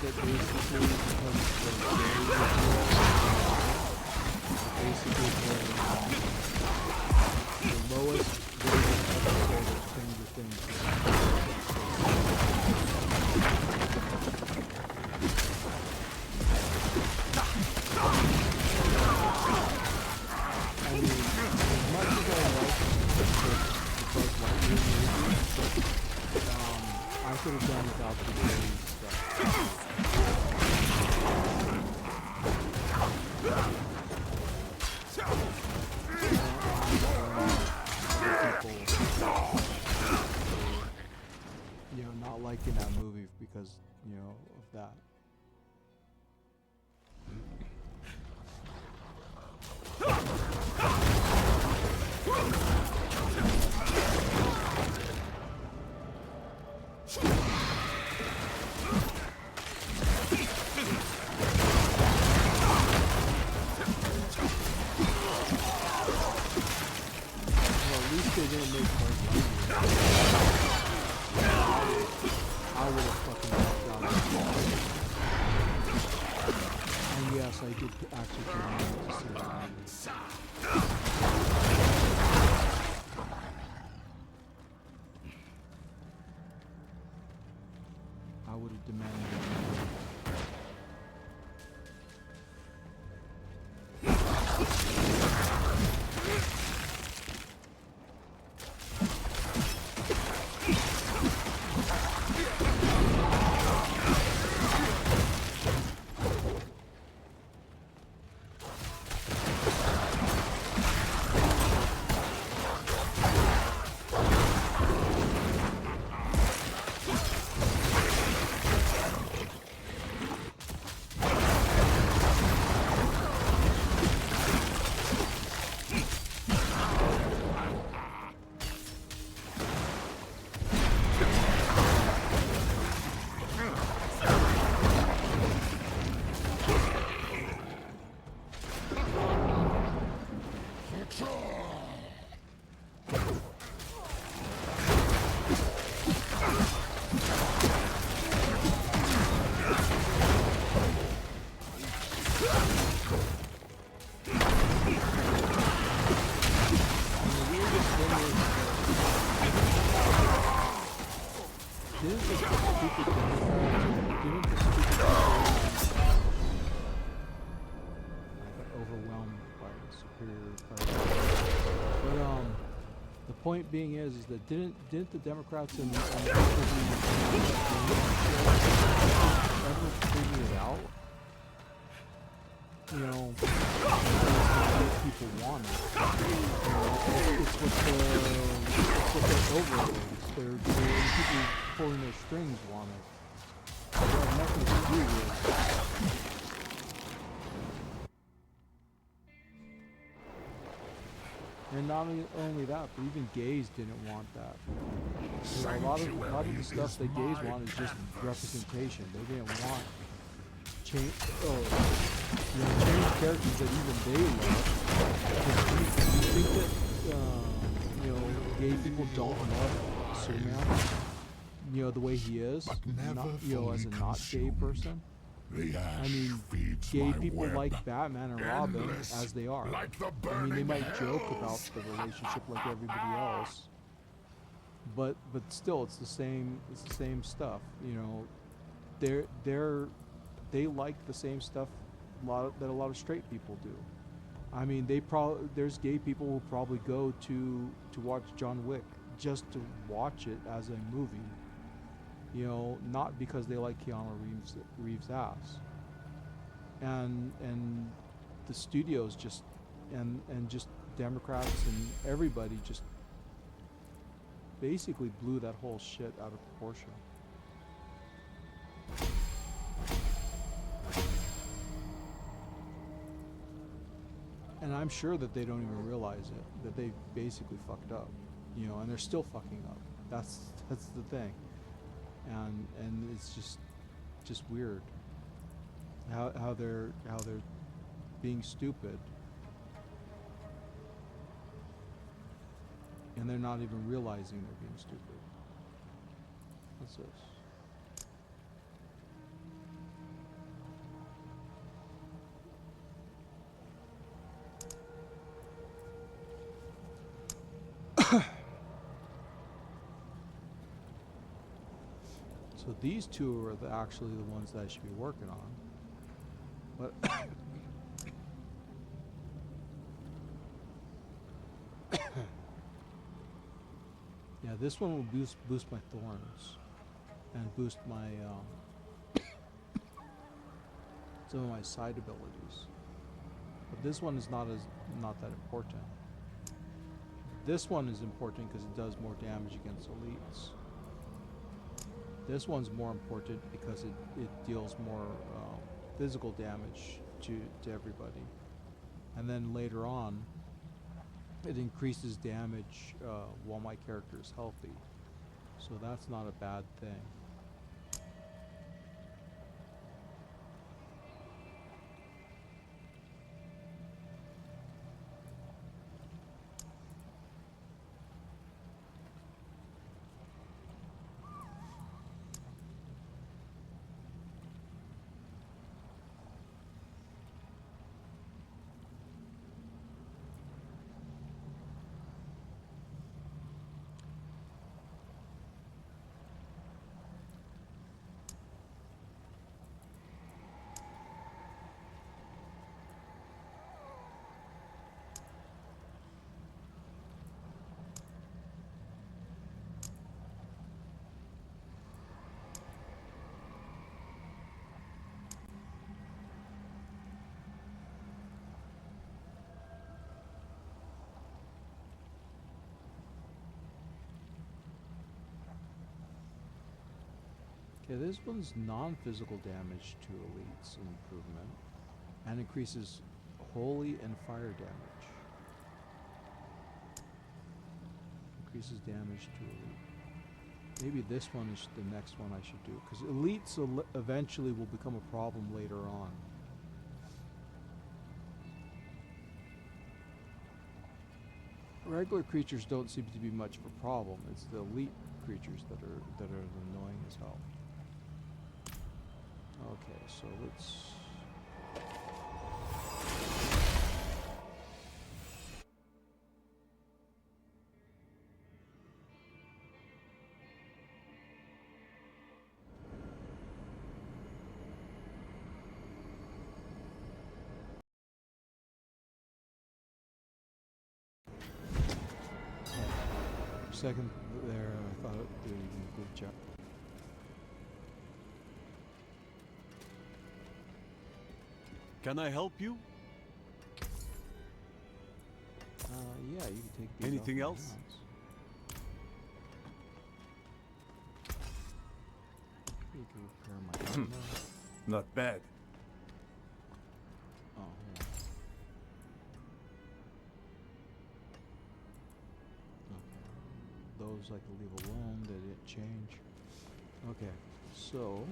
that basically because basically the lowest rated episode of Stranger Things. I mean, as much as I like the Buzz Lightyear movie, I could have done without the Disney stuff. You know, not liking that movie because, you know, of that. They didn't make Buzz Lightyear. I would have fucking walked out of it. And yes, I did actually come out to see that movie. I would have demanded it. Point being is that didn't the Democrats and the Republicans ever figure it out? You know, what people want. It's what their overlords, their people pulling their strings wanted. It had nothing to do with. And not only that, but even gays didn't want that. You know, a lot of the stuff that gays want is just representation. They didn't want change characters that even they love. You think that you know, gay people don't love Superman? You know, the way he is, not, you know, as a not gay person. I mean, gay people like Batman and Robin as they are. I mean, they might joke about the relationship like everybody else, but still, it's the same stuff. You know, they like the same stuff that a lot of straight people do. I mean, there's gay people who probably go to watch John Wick just to watch it as a movie. You know, not because they like Keanu Reeves' ass. And the studios just and just Democrats and everybody just basically blew that whole shit out of proportion. And I'm sure that they don't even realize it, that they basically fucked up, you know, and they're still fucking up. That's the thing. And it's just weird how they're being stupid, and they're not even realizing they're being stupid. What's this? So these two are actually the ones that I should be working on. But yeah, this one will boost my thorns and boost my some of my side abilities. But this one is not that important. This one is important because it does more damage against elites. This one's more important because it deals more physical damage to everybody. And then later on, it increases damage while my character is healthy. So that's not a bad thing. Okay, this one's non-physical damage to elites improvement and increases holy and fire damage. Increases damage to elite. Maybe this one is the next one I should do, because elites eventually will become a problem later on. Regular creatures don't seem to be much of a problem. It's the elite creatures that are annoying as hell. Okay, so let's... For a second there, I thought it was a good job. Can I help you? Yeah, you can take these. Anything off else? You can repair my armor. Not bad. Oh, hold on. Okay. Those I can leave alone, they didn't change. Okay, so...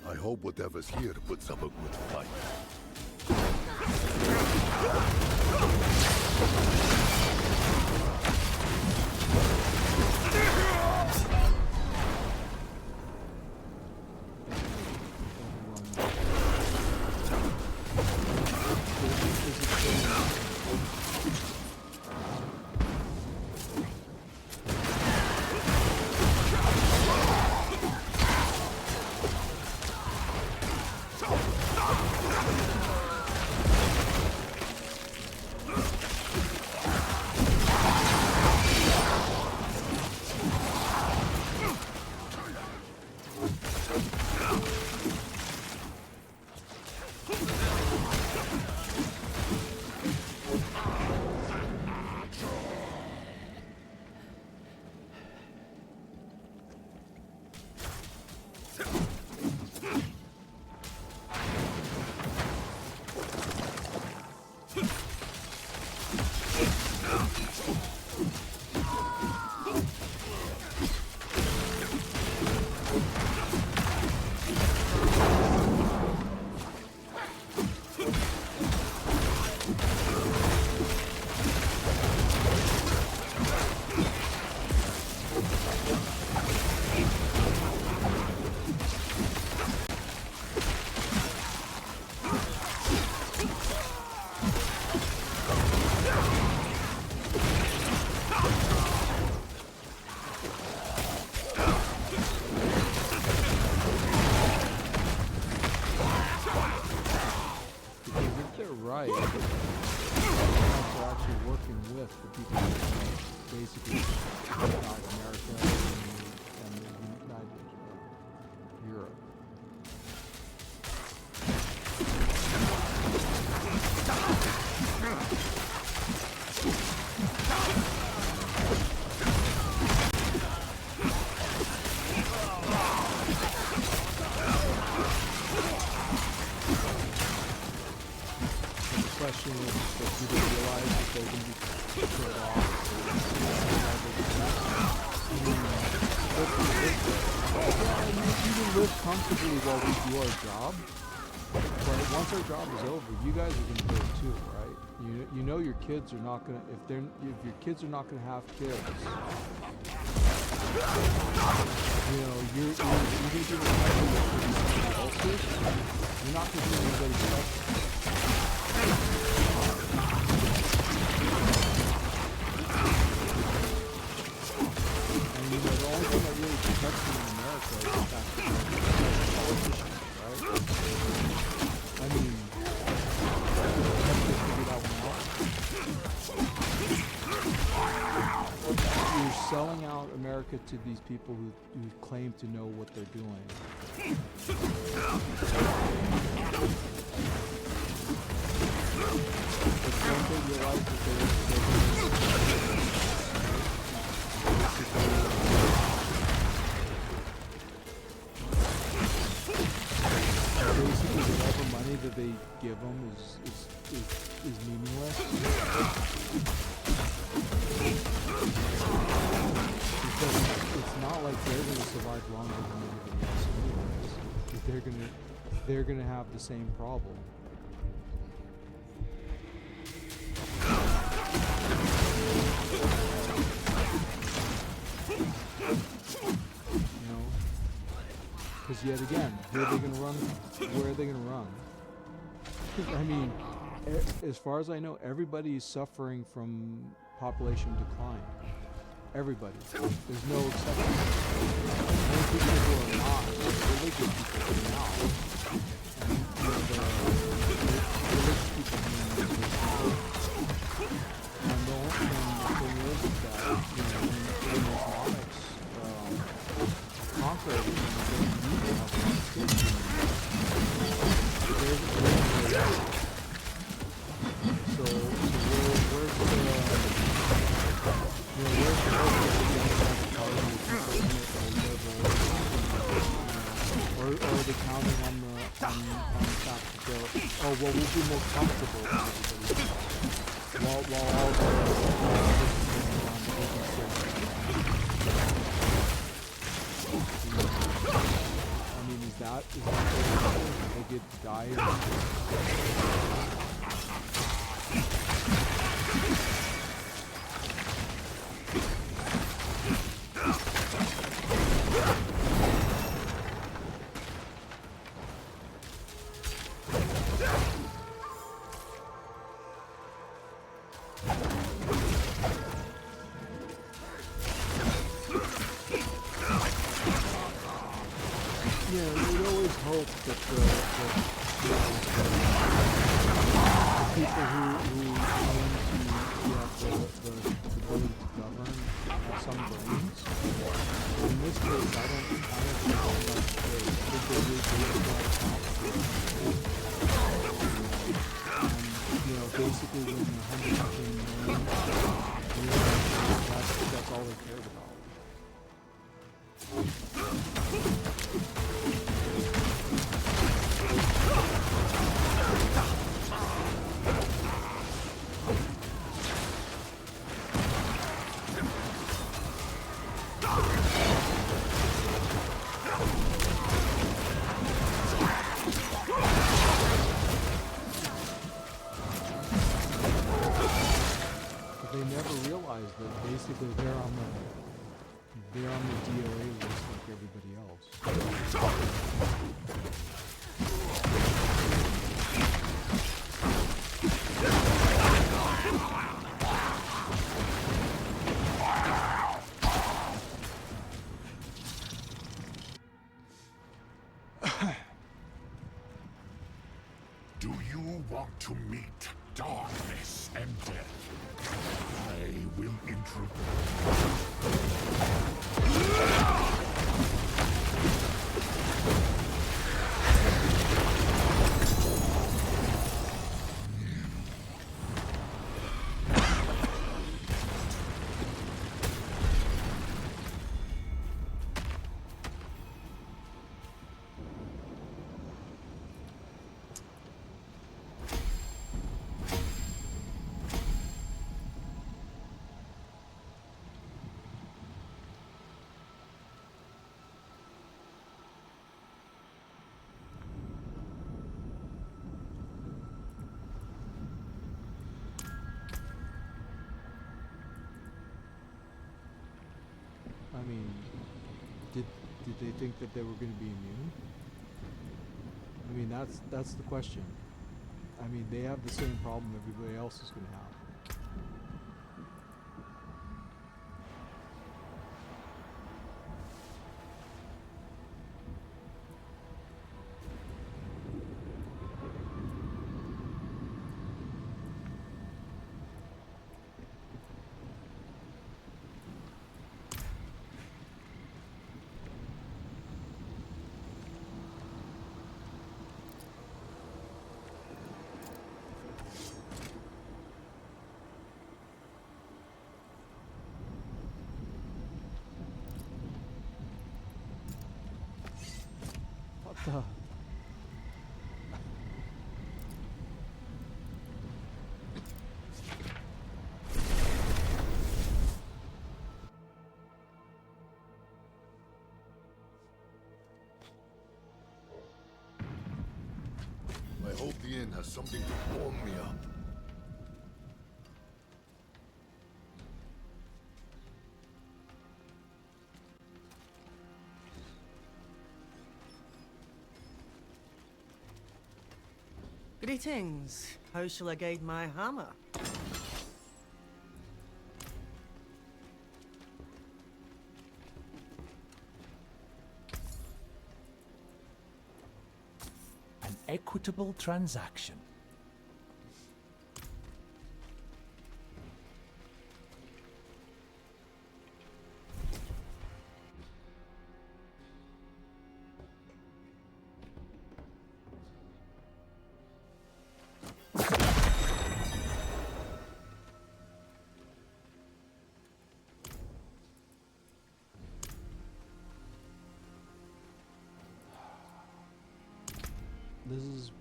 I hope whatever's here puts up a good fight. America and the United Europe. The question is, do they realize that they're going to be killed off? You can live comfortably while we do our job, but once our job is over, you guys are going to do it too, right? You know your kids are not going to, if your kids are not going to have kids, you know, you're going to be responsible for somebody else's. You're not going to do anybody's stuff. And you know, the only thing that really protects you in America is the fact that you're politicians, right? I mean, have to figure that one out. You're selling out America to these people who claim to know what they're doing. But don't they realize that they're basically whatever money that they give them is meaningless? Because it's not like they're going to survive longer than anybody else anyways. They're gonna have the same problem. You know? Because yet again, where are they going to run? Where are they going to run? I mean, as far as I know, everybody is suffering from population decline. Everybody. There's no exception. Many people who are not, really good people are now. And, you know, the religious people and the thing is that, you know, when Islamics conquer everything, they don't need to have a lot of kids. So where's the or are they counting on the fact that oh well we'll be more comfortable with everybody while all the I mean is that they get to die Do you want to meet darkness and death? I I will intrude. I mean, did they think that they were going to be immune? I mean, that's the question. I mean, they have the same problem everybody else is going to have. What the? I hope the inn has something to warm me up. Greetings. How shall I guide my hammer? An equitable transaction. This is...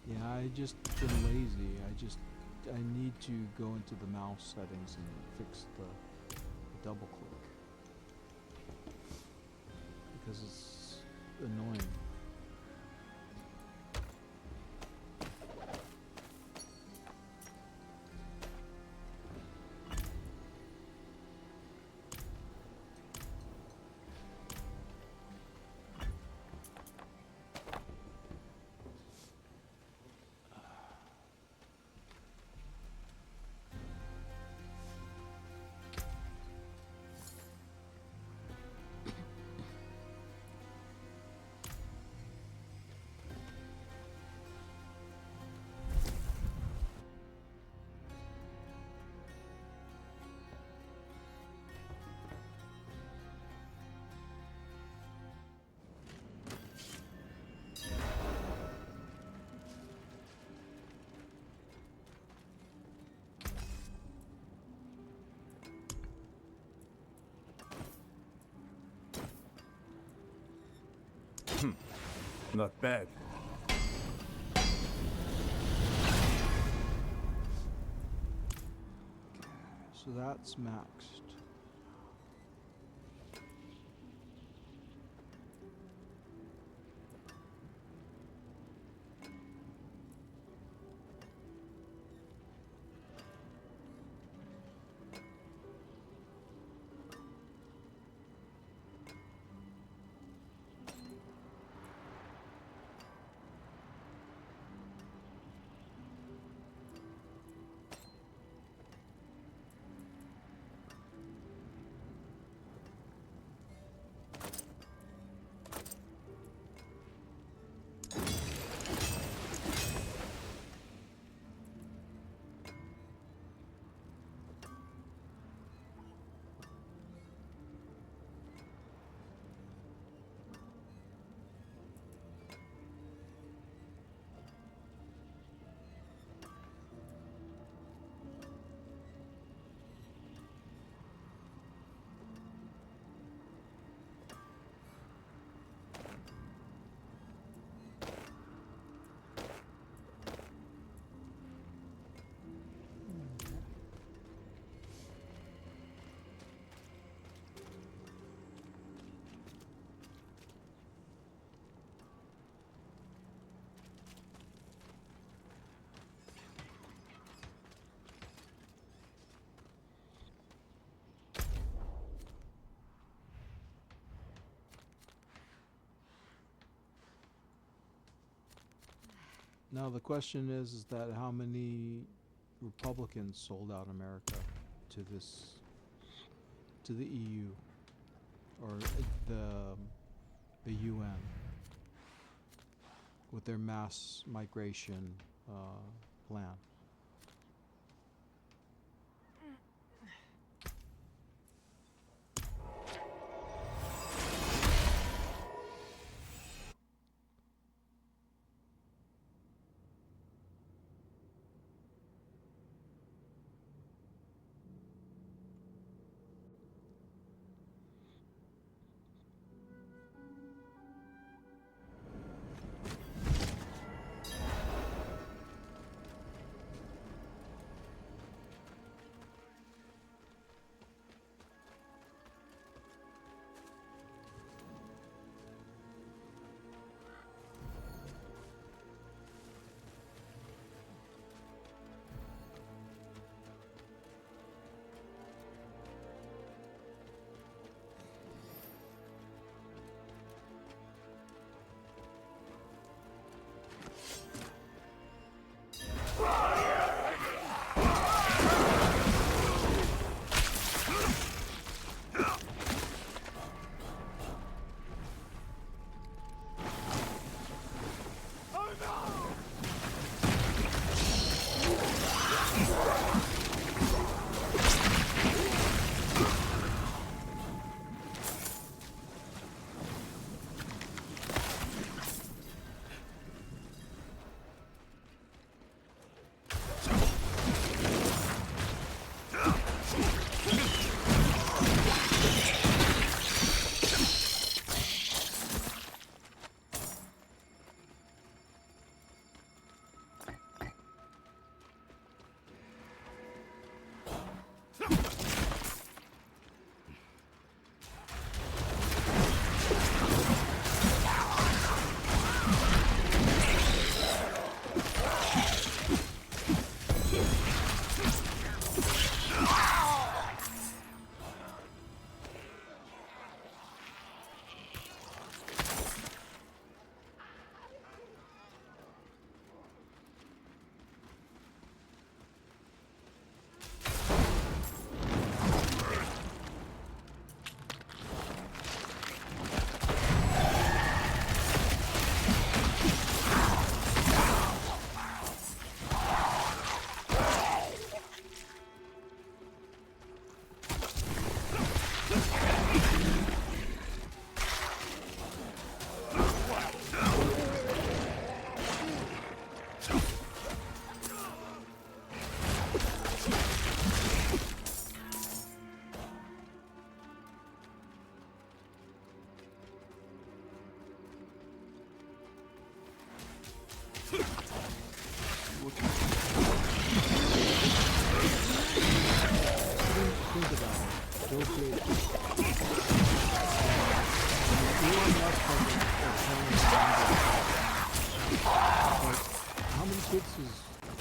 Yeah, I just been lazy. I need to go into the mouse settings and fix the double click. Because it's annoying. Not bad. So that's maxed. Now the question is that how many Republicans sold out America to the EU or the UN with their mass migration plan.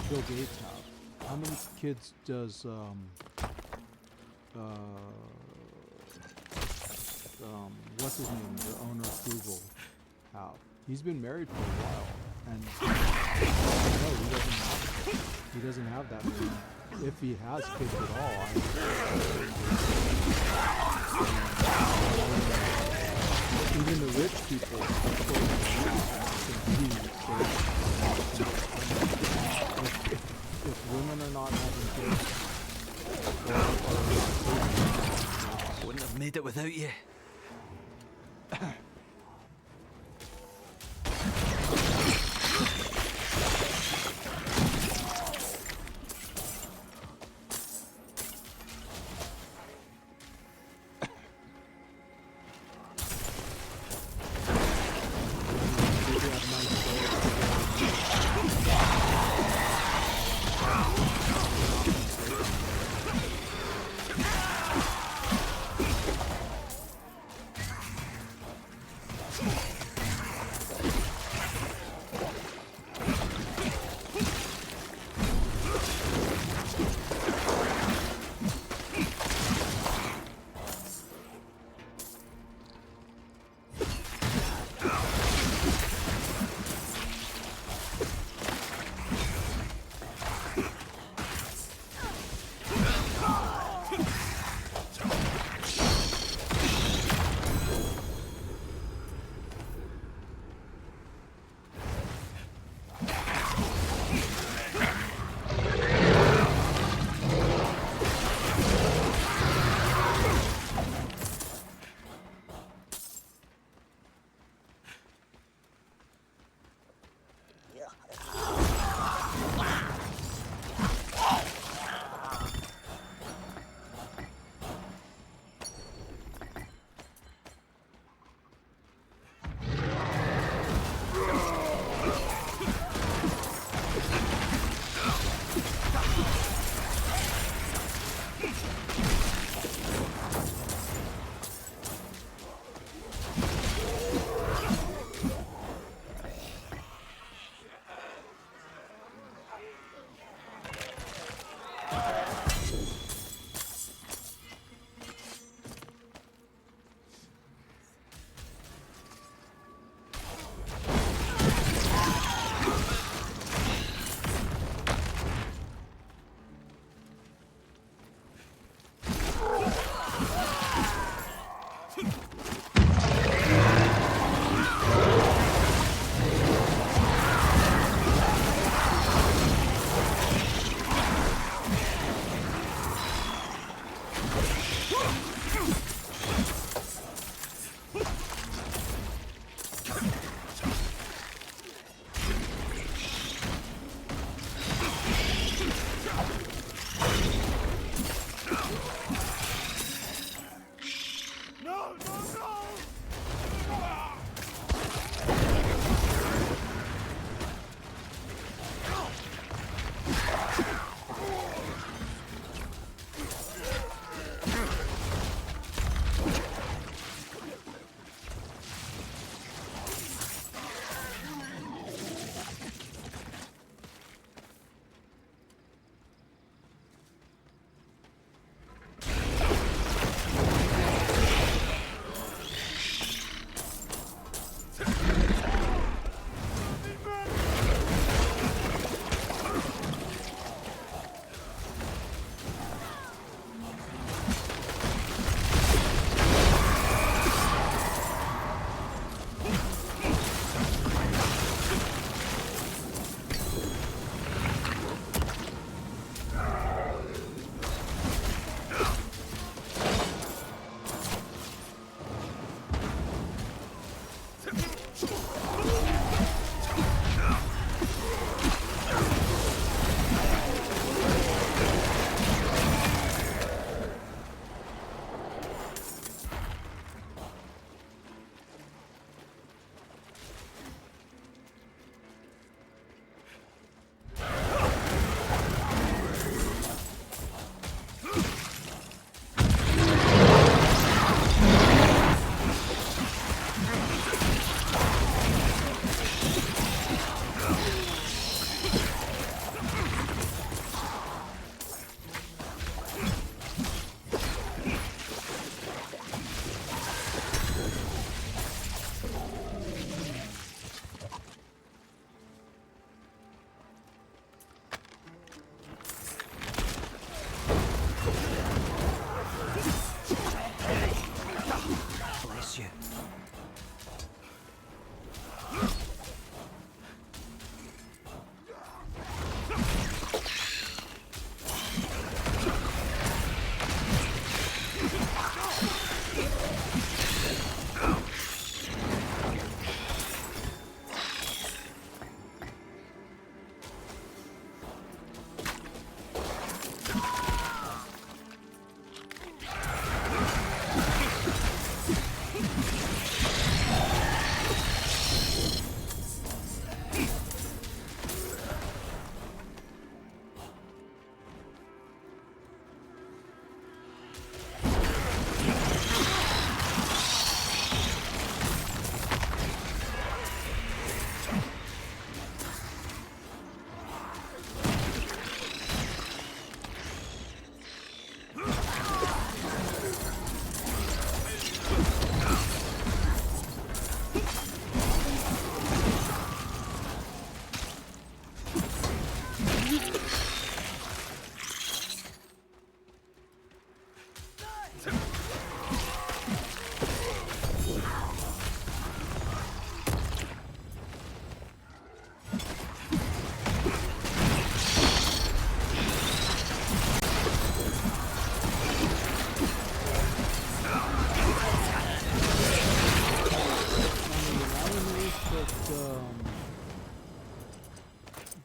Bill Gates have? How many kids does what's his name, the owner of Google, have? He's been married for a while, and no, he doesn't have that many. If he has kids at all, even the rich people, if women are not having kids, wouldn't have made it without you.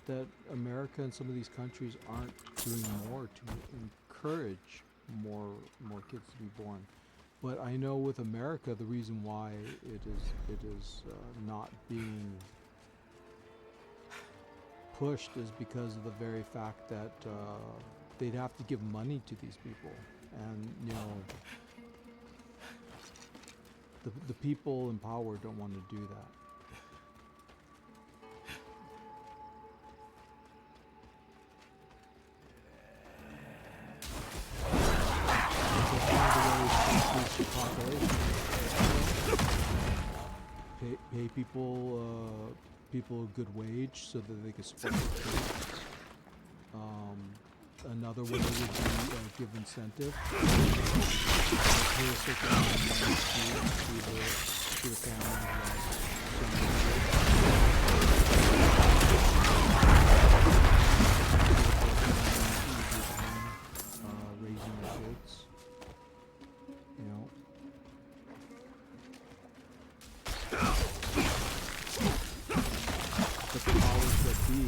that America and some of these countries aren't doing more to encourage more kids to be born. But I know with America, the reason why it is not being pushed is because of the very fact that they'd have to give money to these people, and you know, the people in power don't want to do that. Pay people a good wage so that they can support their kids. Another way would be give incentive. Pay a certain amount of money to the family. Raising their kids. You know. But the powers that be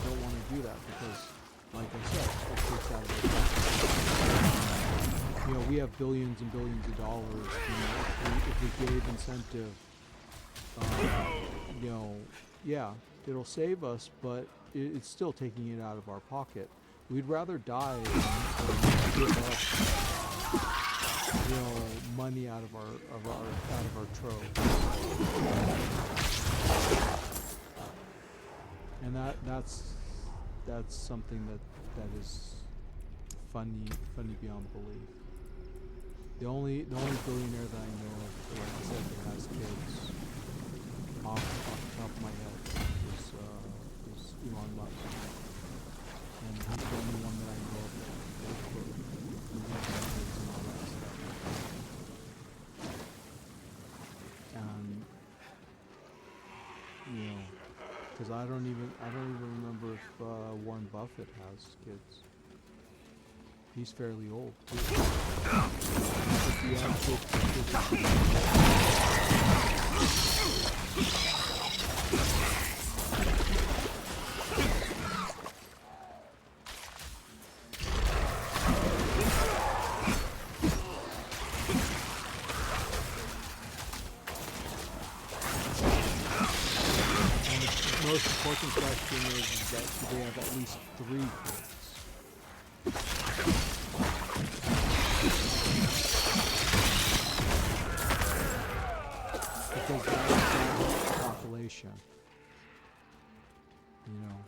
don't want to do that because, like I said, it takes out of their. You know, we have billions and billions of dollars. You know, if we gave incentive, you know, yeah, it'll save us, but it's still taking it out of our pocket. We'd rather die than give up, you know, money out of our trove. And that's something that is funny beyond belief. The only billionaire that I know of, like I said, that has kids off the top of my head is Elon Musk. And he's the only one that I know of that works for kids and all that stuff. And you know, because I don't even remember if Warren Buffett has kids. He's fairly old too. If you have kids, the most important question is that do they have at least 3 kids? Because that's the population, you know.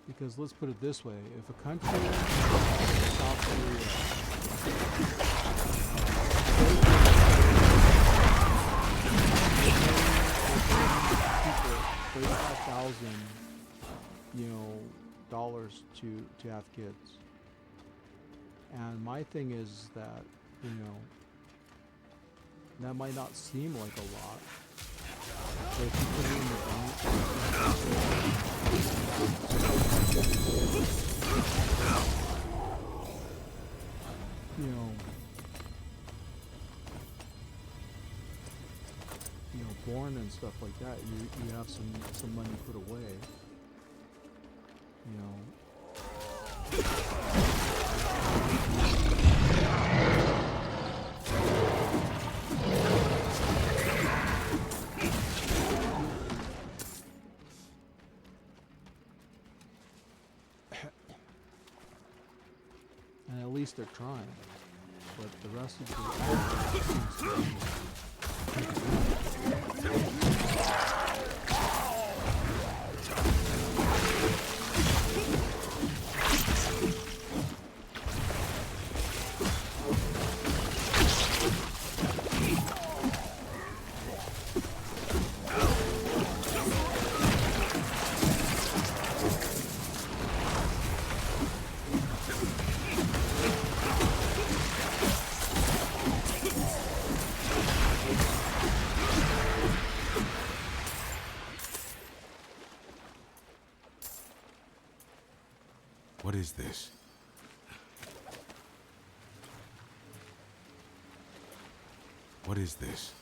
Because let's put it this way, if a country like South Korea 35,000, you know, dollars to have kids. And my thing is that, you know, that might not seem like a lot, but if you put it in the bank, you know, born and stuff like that, you have some money put away, you know. And at least they're trying, but the rest of the What is this? What is this?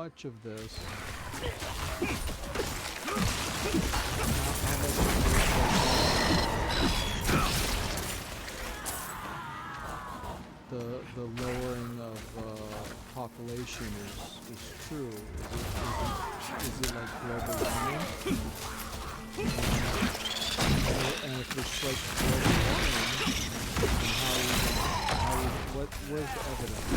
much of this. The lowering of population is true. Is it like global warming? And if it's like global warming, then where's the evidence?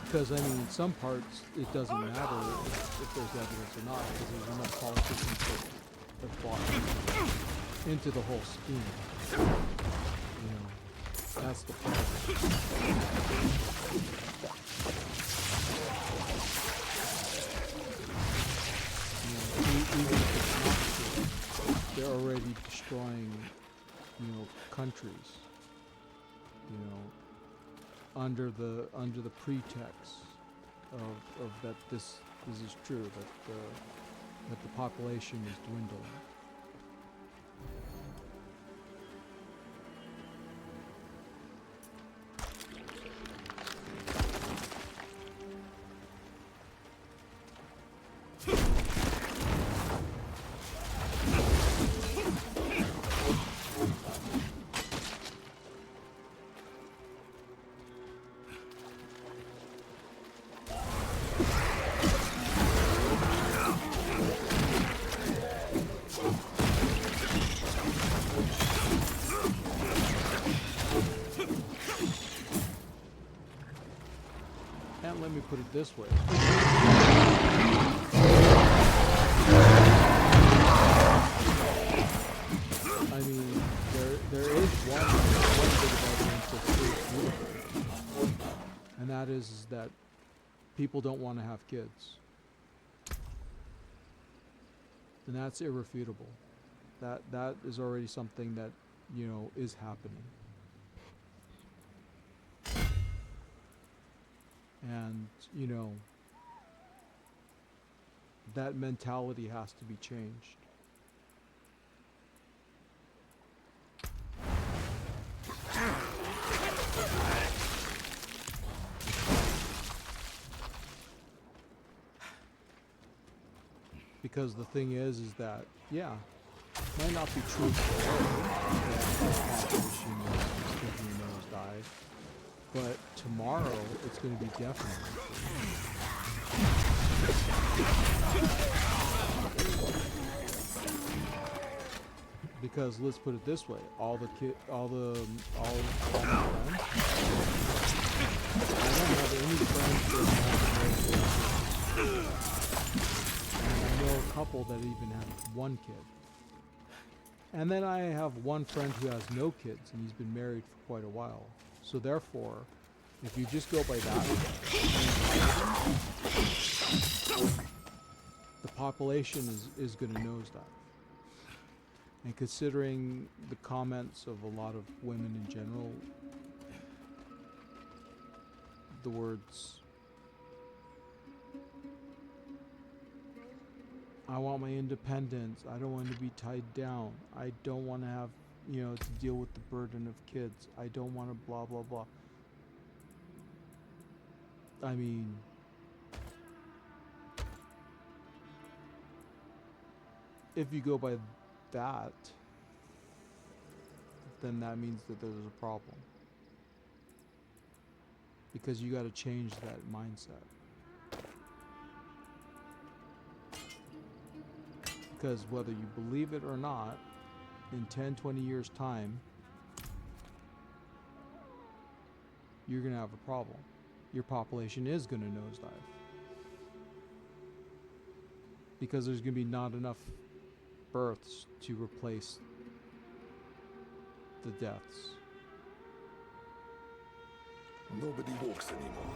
Because, I mean, in some parts, it doesn't matter if there's evidence or not, because there's enough politicians that bought into the whole scheme. You know, that's the problem. You know, even if it's not true, they're already destroying, you know, countries. You know, under the pretext of that this is true, that the population is dwindling. And let me put it this way. I mean, there is one bit of evidence that's beautiful, and that is that people don't want to have kids, and that's irrefutable. That is already something that, you know, is happening. And, you know, that mentality has to be changed. Because the thing is that, yeah, it might not be true today that the population is taking a nosedive, but tomorrow it's going to be definitely true. Because let's put it this way: all my friends, I don't have any friends that have no kids. And I know a couple that even have one kid. And then I have one friend who has no kids, and he's been married for quite a while. So therefore, if you just go by that, the population is going to nosedive. And considering the comments of a lot of women in general, the words, I want my independence, I don't want to be tied down, I don't want to have, you know, to deal with the burden of kids, I don't want to blah blah blah. I mean, if you go by that, then that means that there's a problem. Because you got to change that mindset. Because whether you believe it or not, in 10-20 years time, you're going to have a problem. Your population is going to nosedive. Because there's going to be not enough births to replace the deaths. Nobody walks anymore.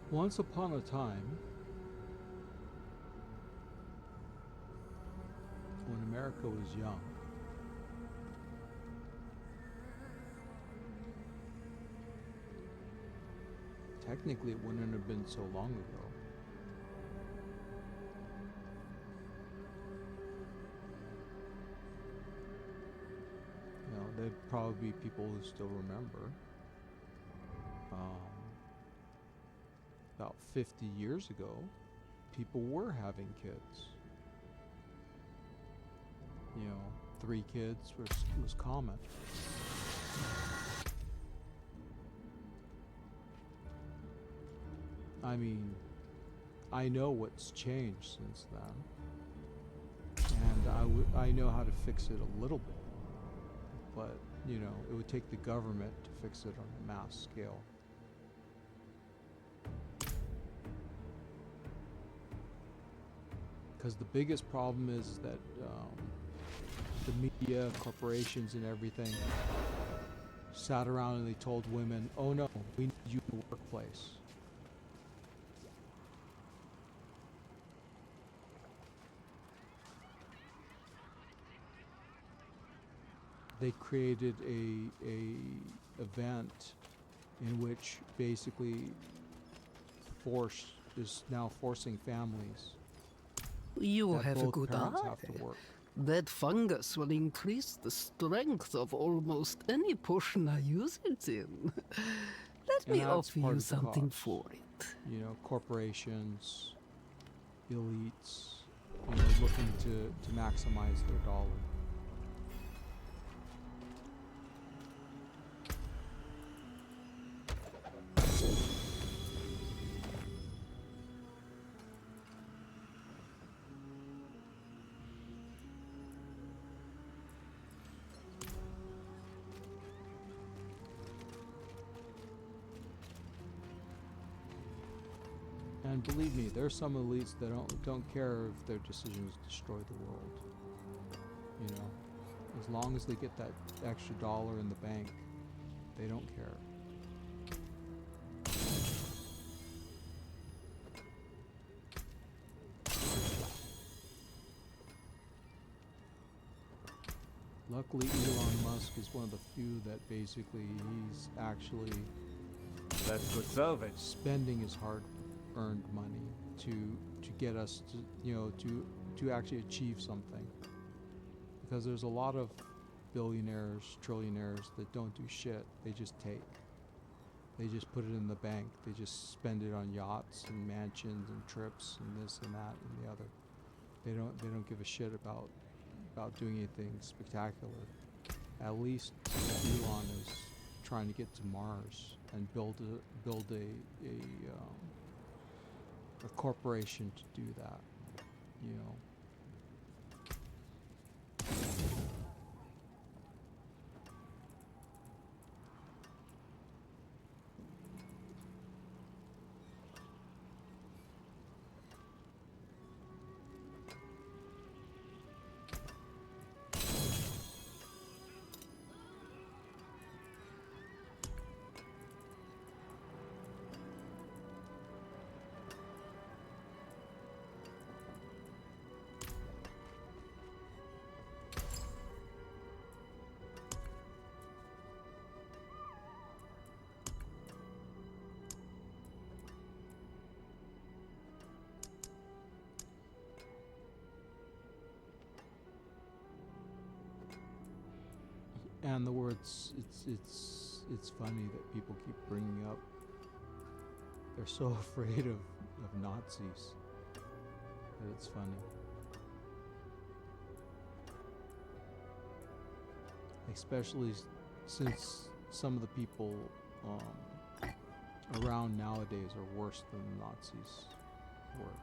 Once upon a time, when America was young, technically it wouldn't have been so long ago. You know, there'd probably be people who still remember. About 50 years ago, people were having kids. You know, 3 kids was common. I mean, I know what's changed since then, and I know how to fix it a little bit, but you know, it would take the government to fix it on a mass scale. Because the biggest problem is that the media, corporations, and everything sat around and they told women, "Oh no, we need you in the workplace." They created a event in which basically force is now forcing families. You that have a both good parents eye. have to work. That fungus will increase the strength of almost any potion I use it in. Let And me that's offer part you of the something cost. for it. You know, corporations, elites, you know, looking to maximize their dollar. And believe me, there's some elites that don't care if their decisions destroy the world. You know, as long as they get that extra dollar in the bank, they don't care. Luckily, Elon Musk is one of the few that basically he's actually That's good salvage. spending his hard-earned money to get us to, you know, to actually achieve something. Because there's a lot of billionaires, trillionaires that don't do shit. They just take. They just put it in the bank. They just spend it on yachts and mansions and trips and this and that and the other. They don't give a shit about doing anything spectacular. At least Elon is trying to get to Mars and build a corporation to do that. You know. And the words, it's funny that people keep bringing up. They're so afraid of Nazis that it's funny. Especially since some of the people around nowadays are worse than the Nazis were.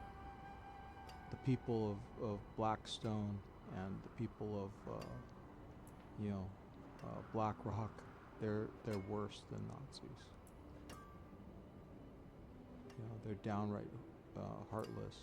The people of Blackstone and the people of Black Rock, they're worse than Nazis. They're downright heartless.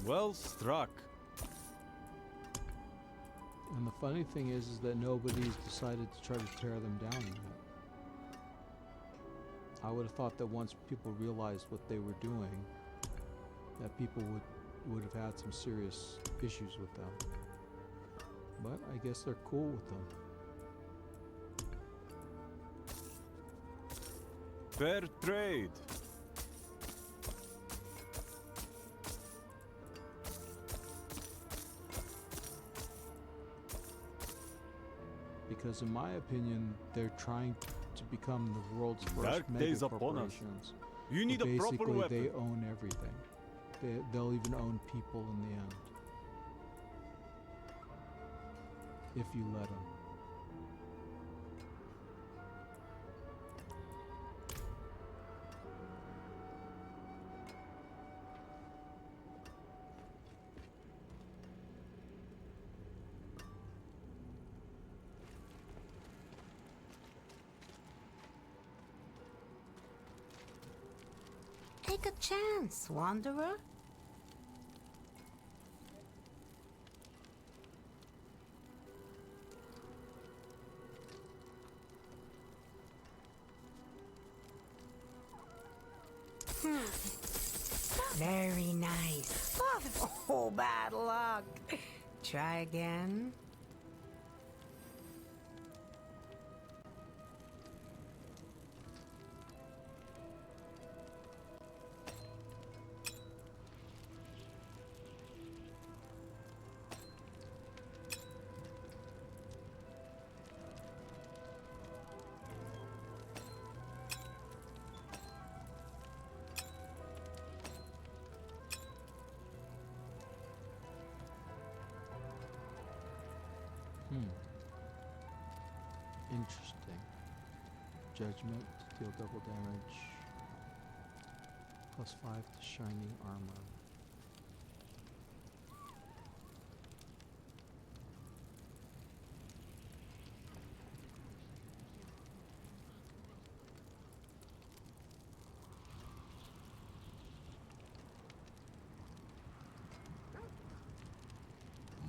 Well struck. And the funny thing is that nobody's decided to try to tear them down yet. I would have thought that once people realized what they were doing, that people would have had some serious issues with them. But I guess they're cool with them. Fair trade. Because in my opinion, they're trying to become the world's first Dark mega days upon us. corporations. You need But a proper basically, weapon. they own everything. They'll even own people in the end. If you let them. Take a chance, wanderer. Very nice. Oh, bad luck. Try again. Interesting. Judgment, deal double damage. +5 to shining armor.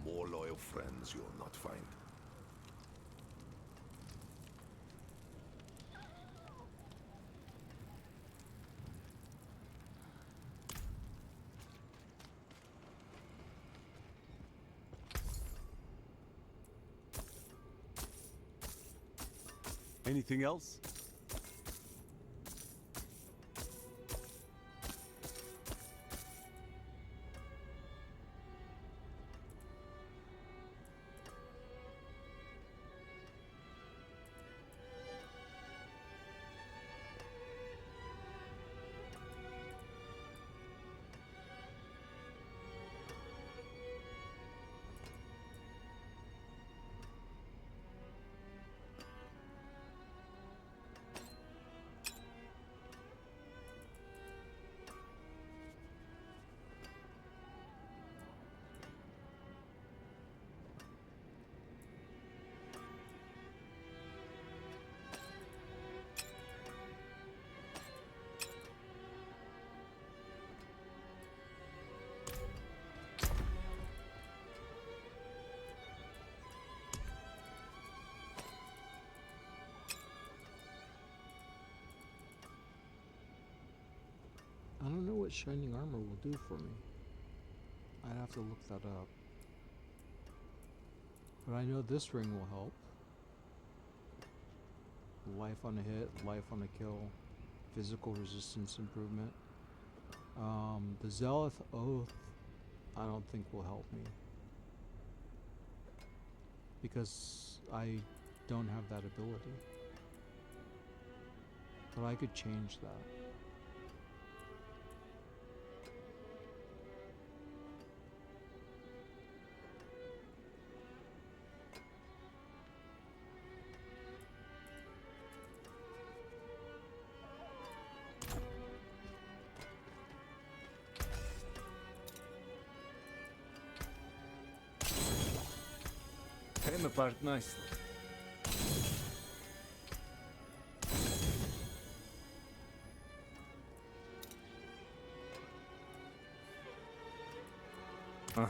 More loyal friends you'll not find. Anything else? what shining armor will do for me. I'd have to look that up. But I know this ring will help. Life on a hit, life on a kill, physical resistance improvement. The Zealous Oath, I don't think will help me. Because I don't have that ability. But I could change that. Came apart nicely. Huh.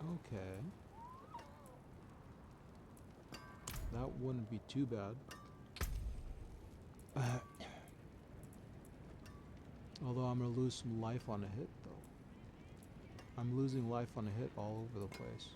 Okay. That wouldn't be too bad. Although I'm gonna lose some life on a hit, though. I'm losing life on a hit all over the place.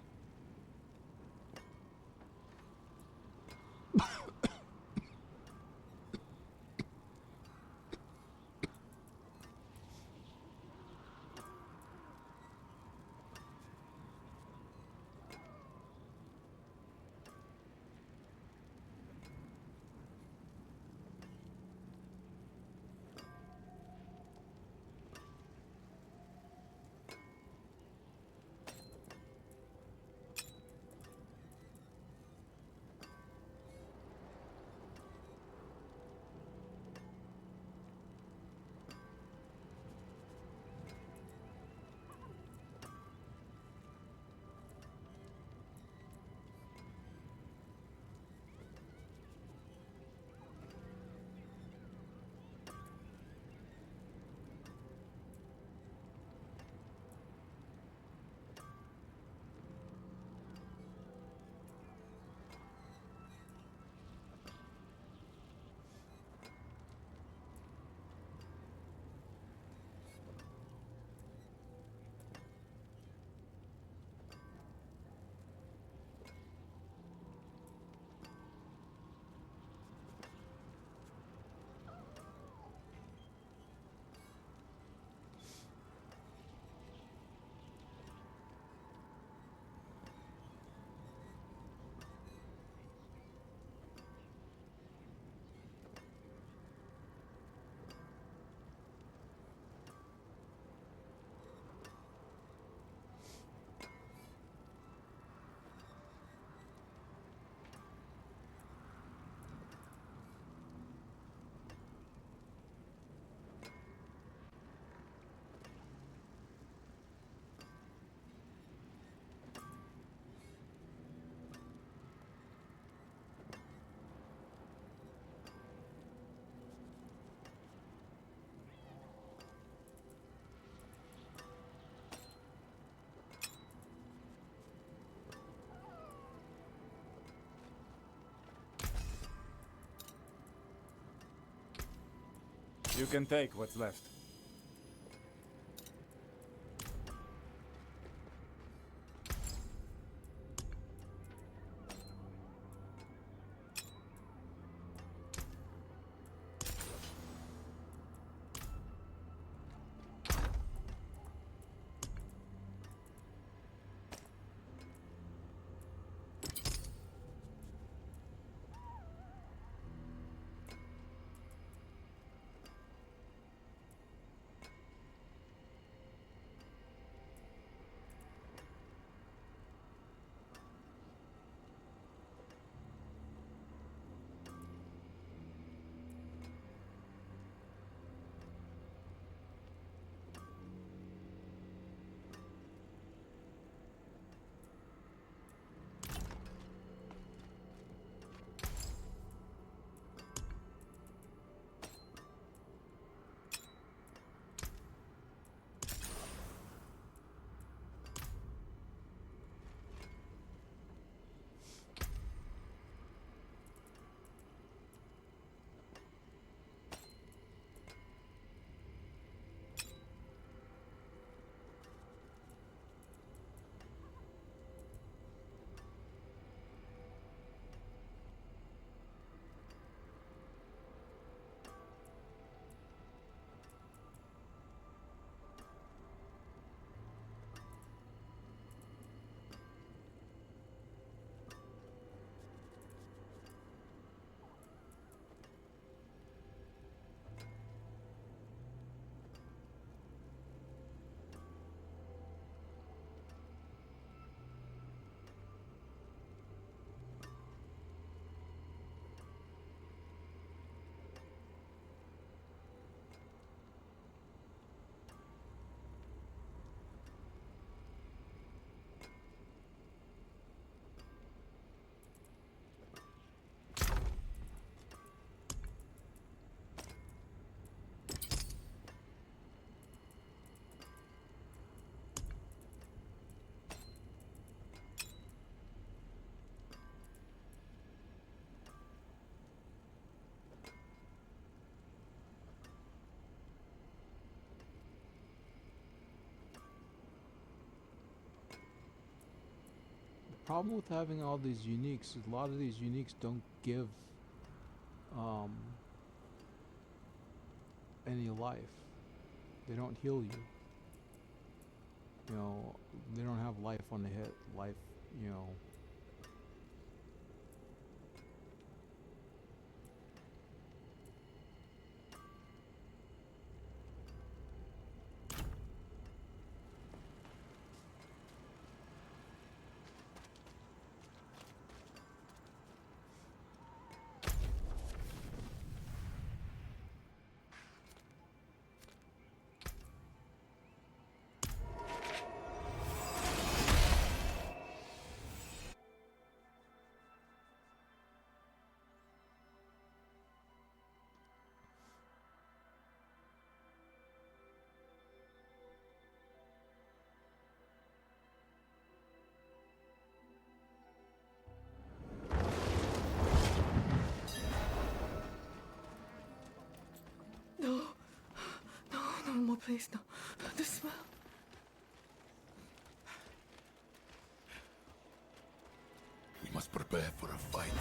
You can take what's left. Problem with having all these uniques is a lot of these uniques don't give any life. They don't heal you. You know, they don't have life on the hit. Life, you know. No more, please, no. The smell. We must prepare for a fight.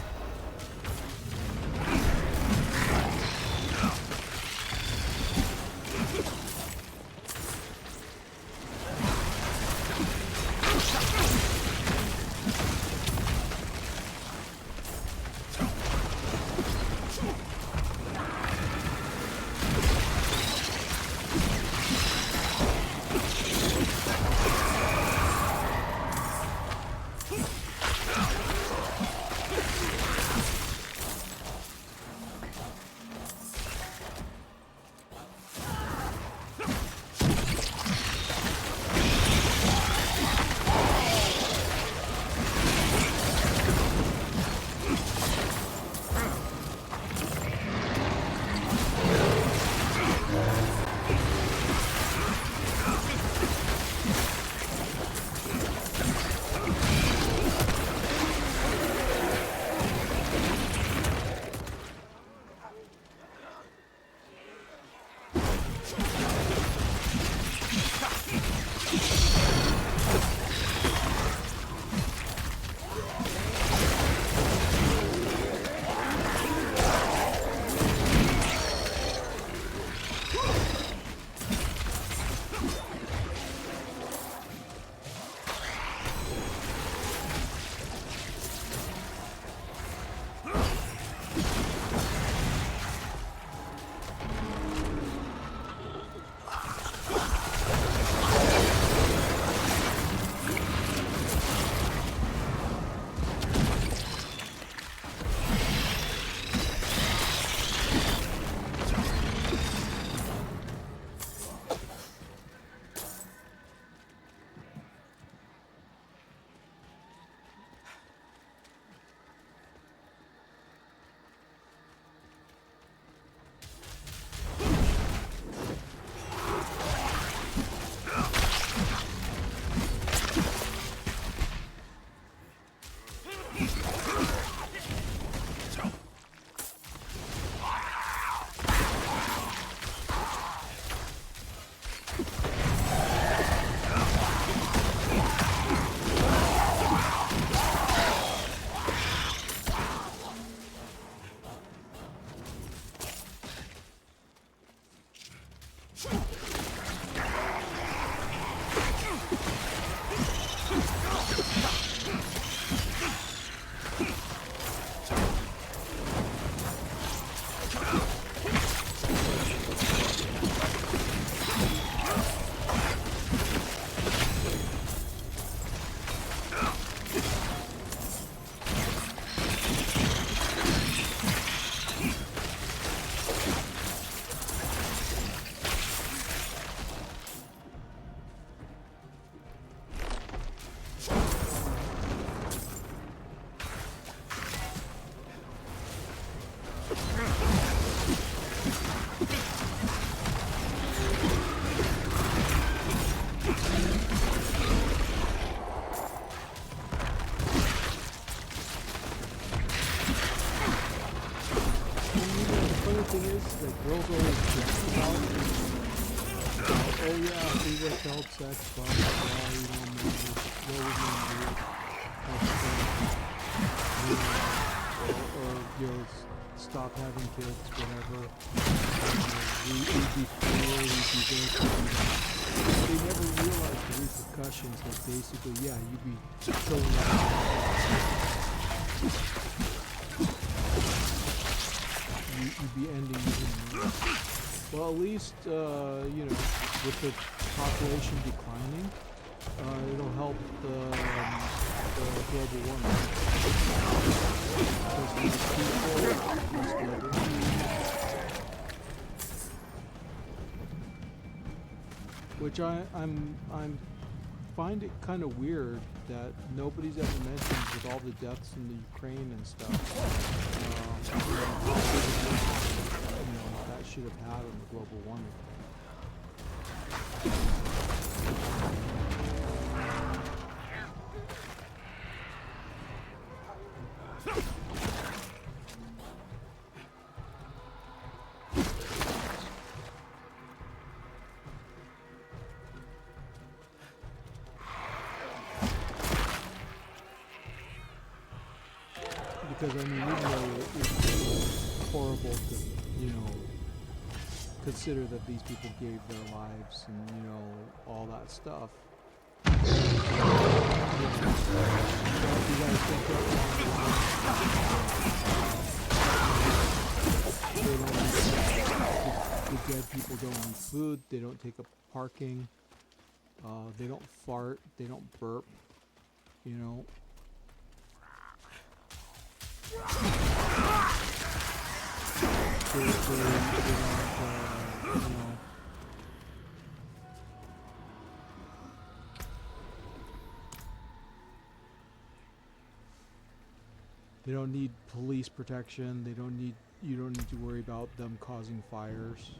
Girls always joke about, oh yeah, we were child sex, blah blah blah, you know, man, what we're gonna do, or you know, stop having kids, whatever, we'd be poor, we'd be this, we'd be that. They never realize the repercussions that basically, yeah, you'd be killing you'd be ending even more. Well, at least, you know, with the population declining, it'll help the global warming. Because these people, these global which I'm find it kind of weird that nobody's ever mentioned with all the deaths in the Ukraine and stuff. You know, that should have had on the global warming. Because I mean, even though it's horrible to, you know, consider that these people gave their lives and, you know, all that stuff. You guys think that the dead people don't need food, they don't take up parking, they don't fart, they don't burp, you know. They don't need police protection. They don't need. You don't need to worry about them causing fires.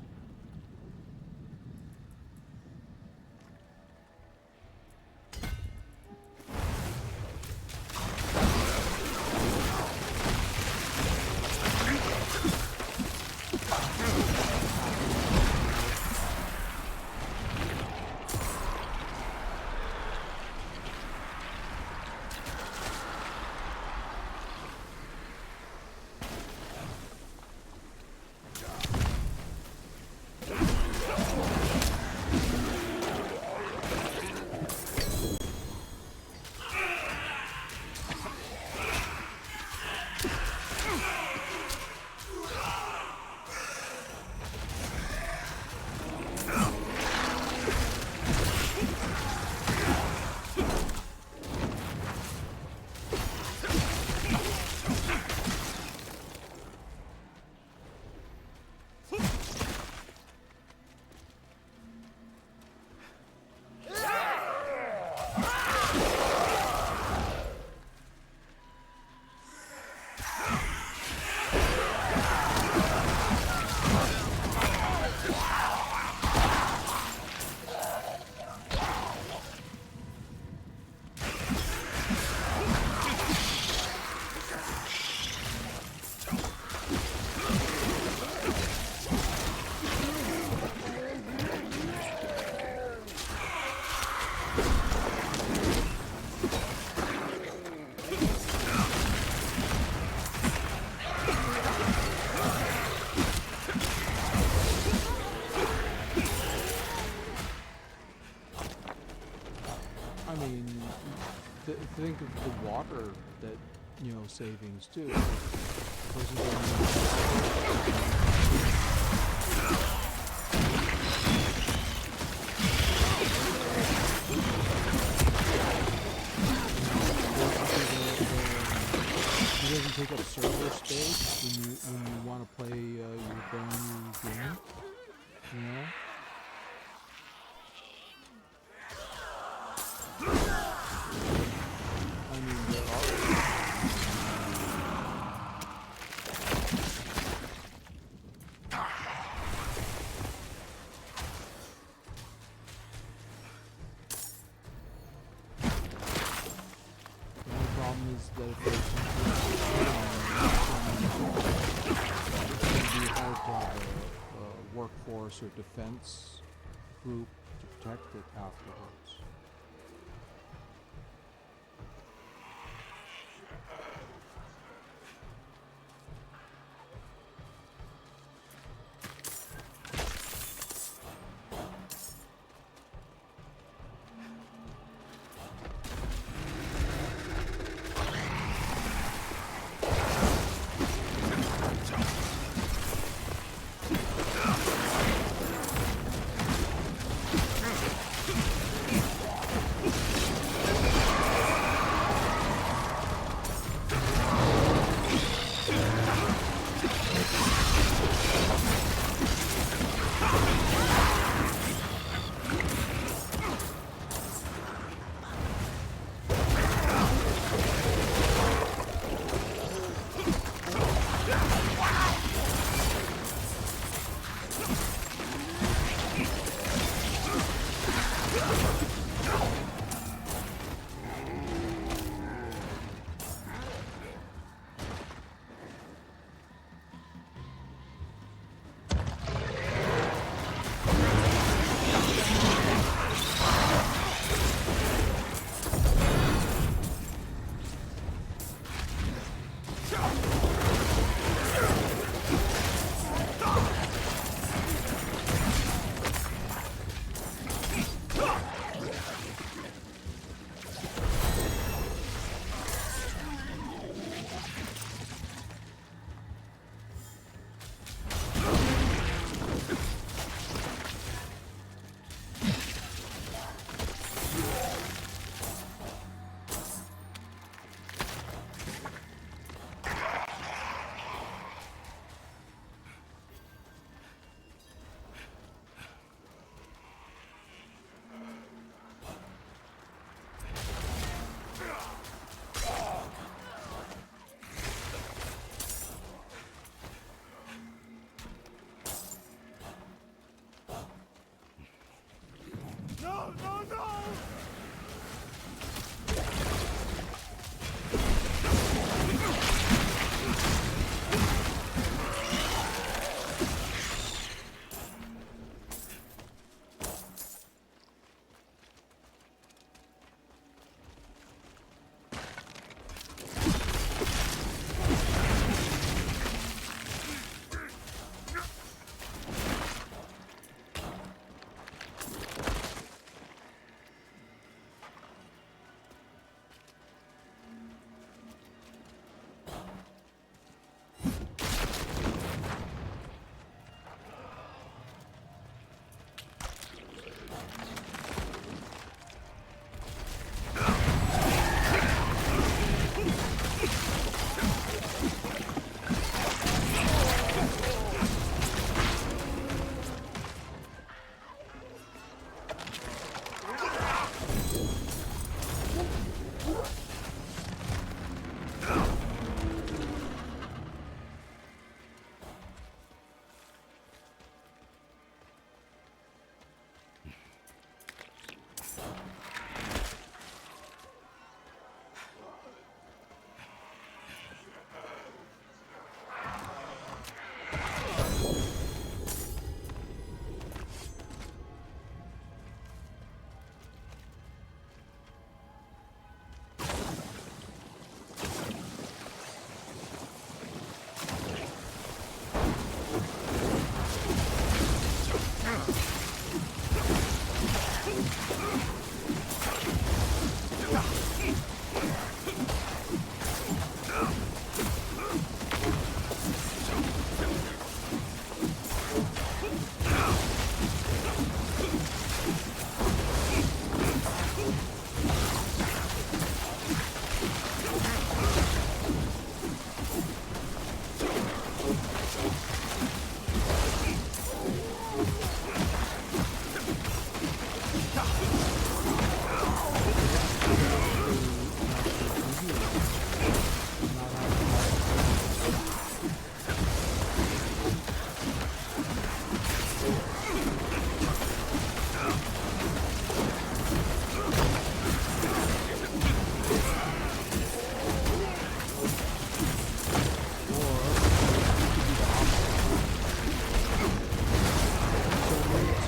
think of the water that, you know, savings too. Person going it doesn't take up server space when you want to play your brand new game, you know? I mean, there are... The only problem is that if there's something it's going to be hard to have a workforce or defense group to protect it afterwards.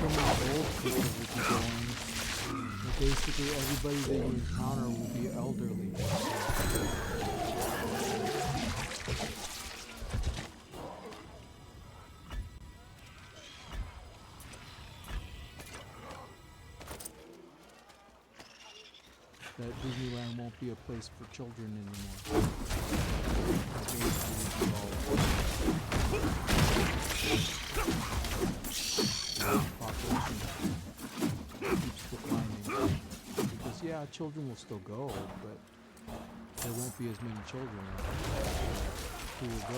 many old people will be going. But basically, everybody that you encounter will be elderly. That Disneyland won't be a place for children anymore. Population keeps declining. Because yeah, children will still go, but there won't be as many children who will go.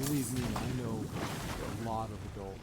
Believe me, I know a lot of adults.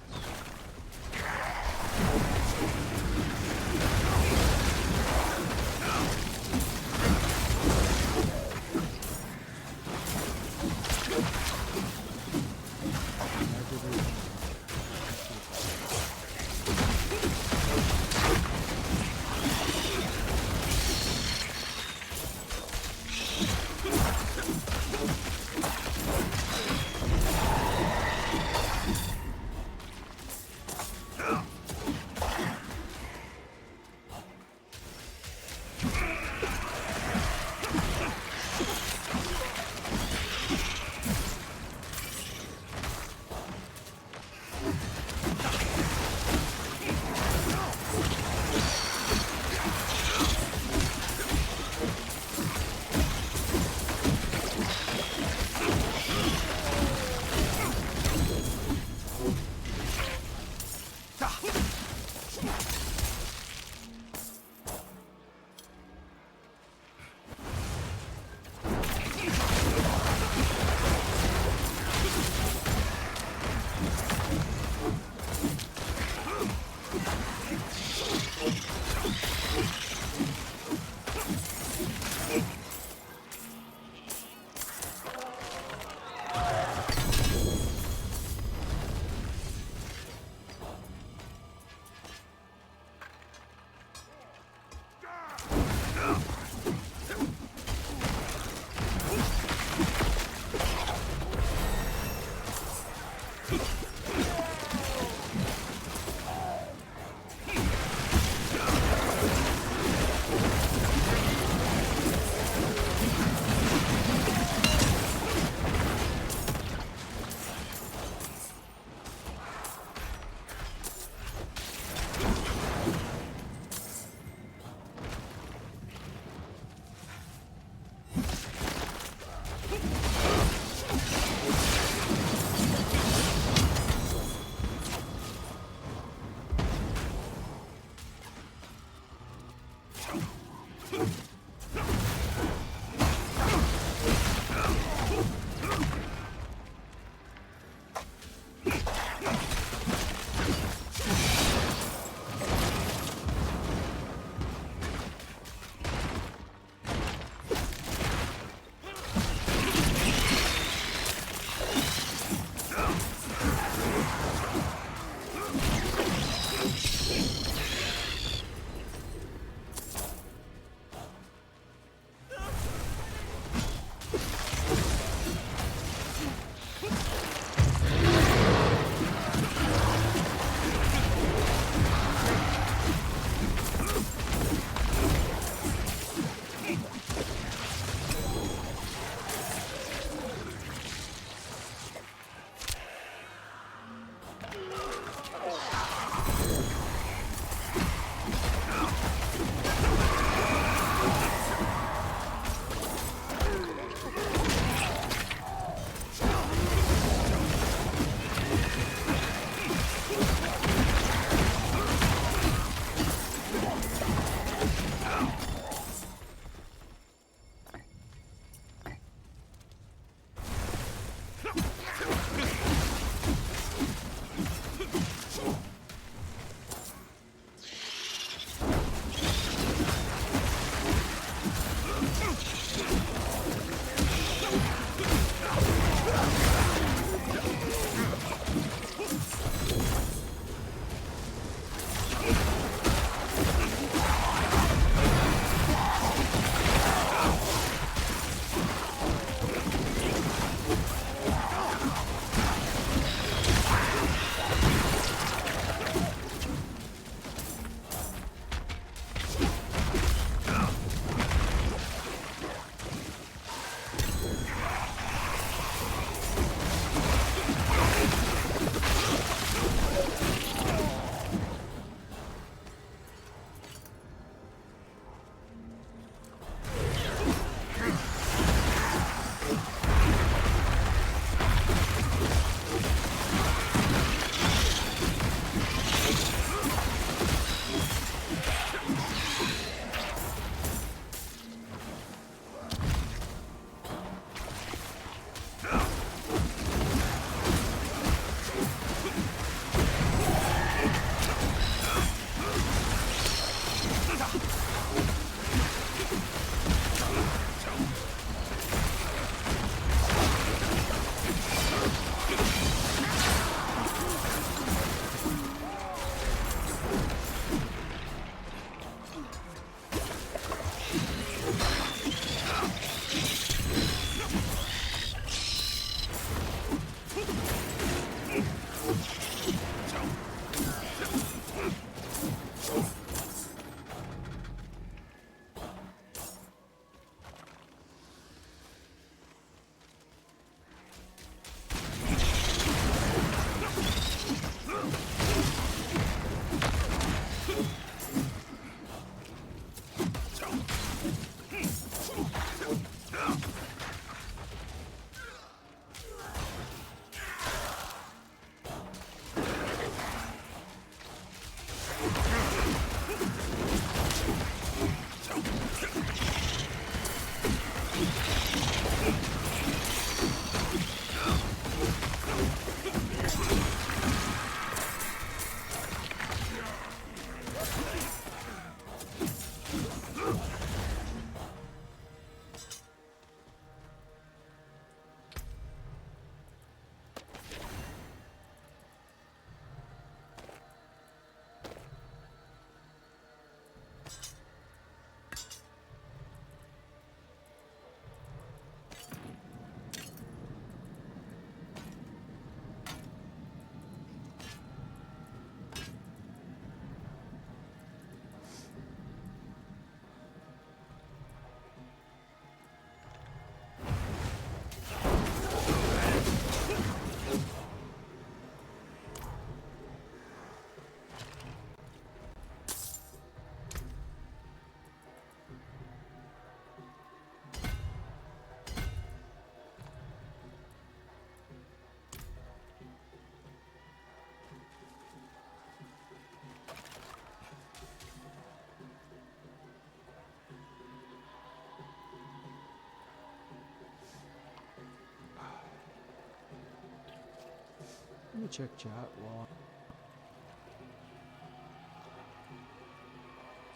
Let me check chat while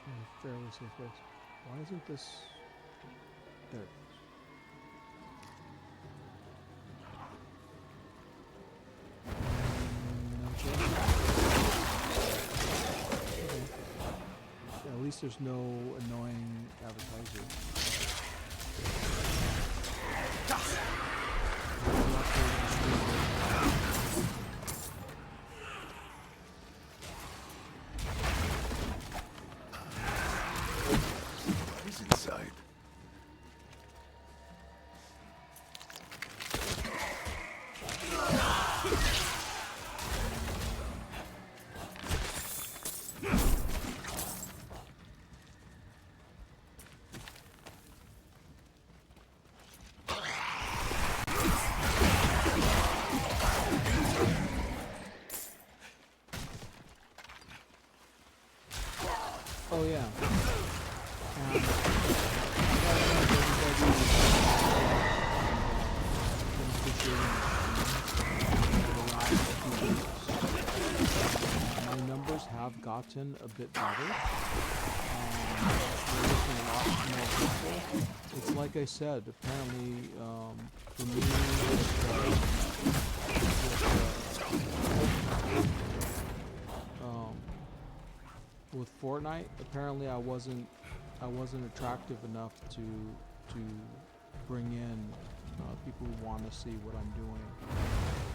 I'm in a fairly safe place. Why isn't this... There it is. No chat. Okay. Yeah, at least there's no annoying advertiser. He's inside. Oh yeah. My numbers have gotten a bit better. They're looking a lot more helpful. It's like I said, apparently for me with Fortnite, apparently I wasn't attractive enough to bring in people who want to see what I'm doing.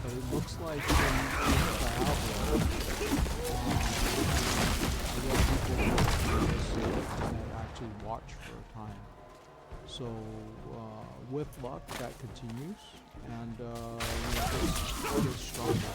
But it looks like in Diablo, I get people that actually watch for a time. So with luck, that continues, and get stronger.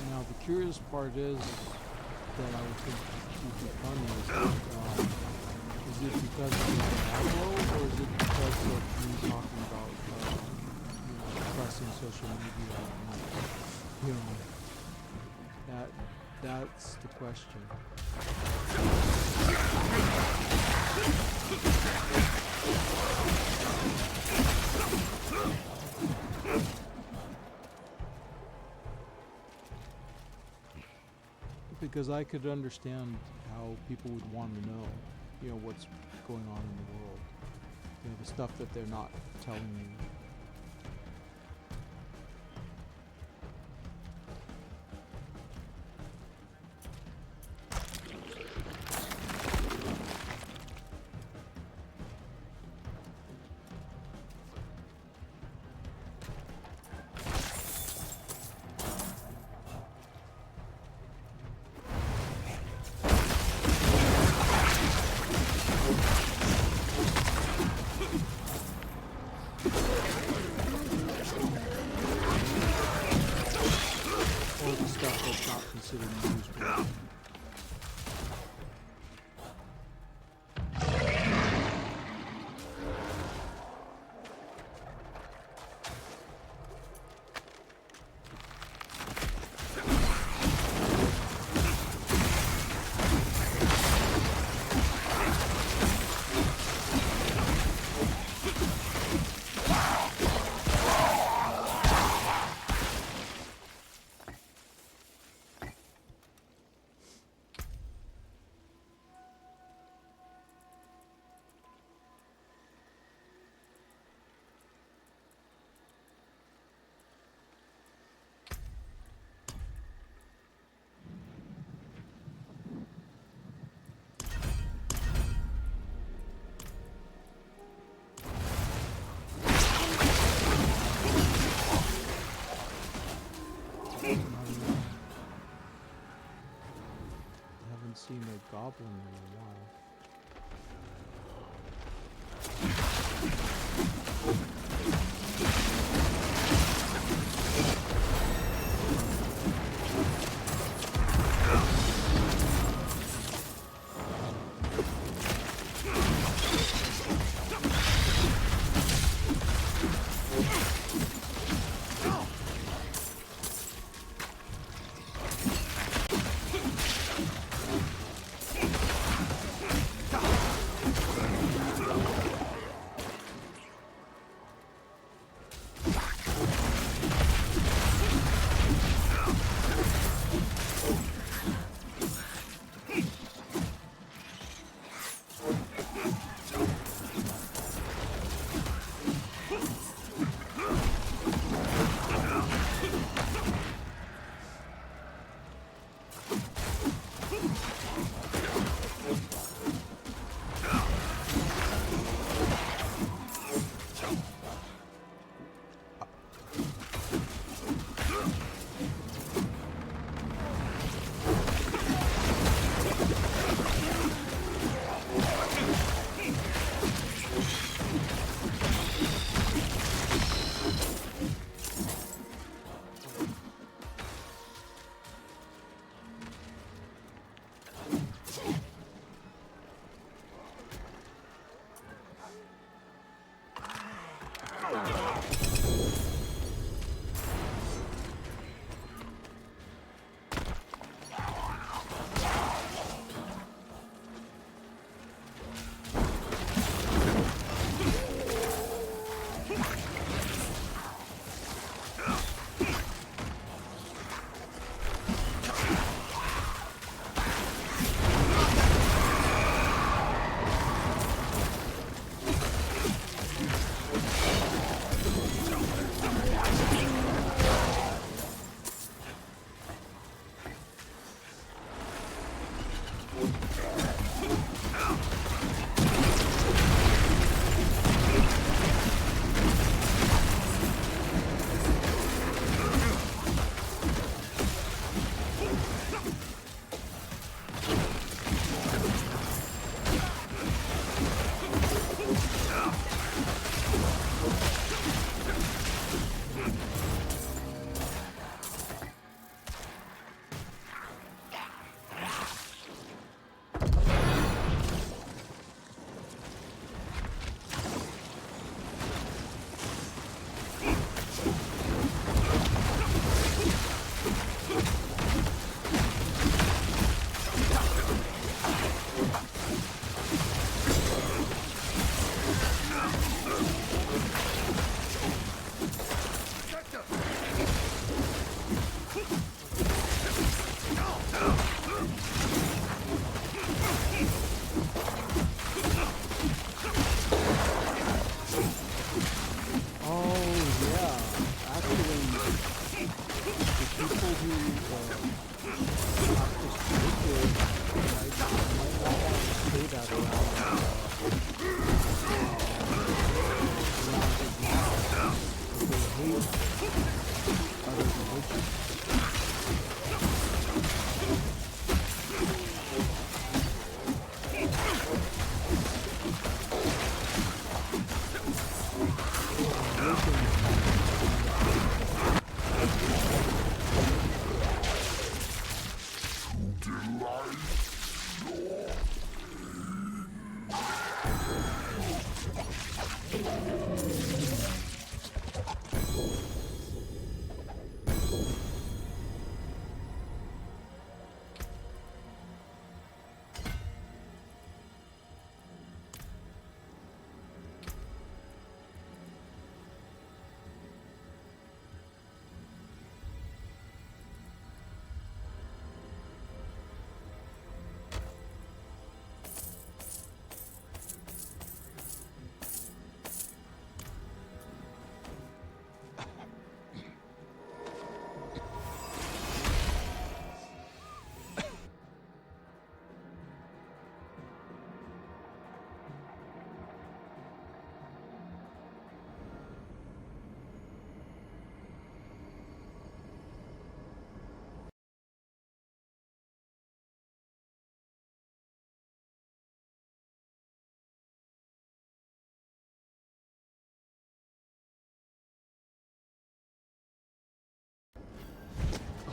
Now the curious part is that I would think would be funny is it because of the Diablo, or is it because of me talking about pressing social media at night? That's the question. Because I could understand how people would want to know, what's going on in the world. The stuff that they're not telling you. Considered newsworthy. Seen a goblin in a while.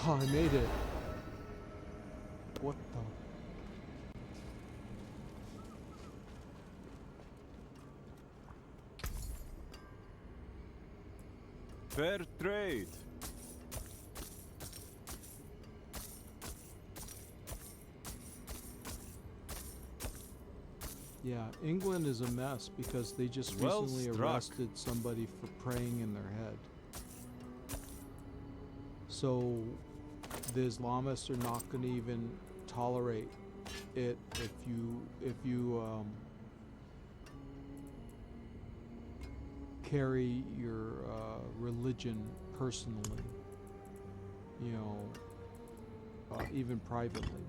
Oh, I made it. What the? Fair trade. Yeah, England is a mess because they just Well recently struck. arrested somebody for praying in their head. So the Islamists are not going to even tolerate it if you carry your religion personally, you know, even privately.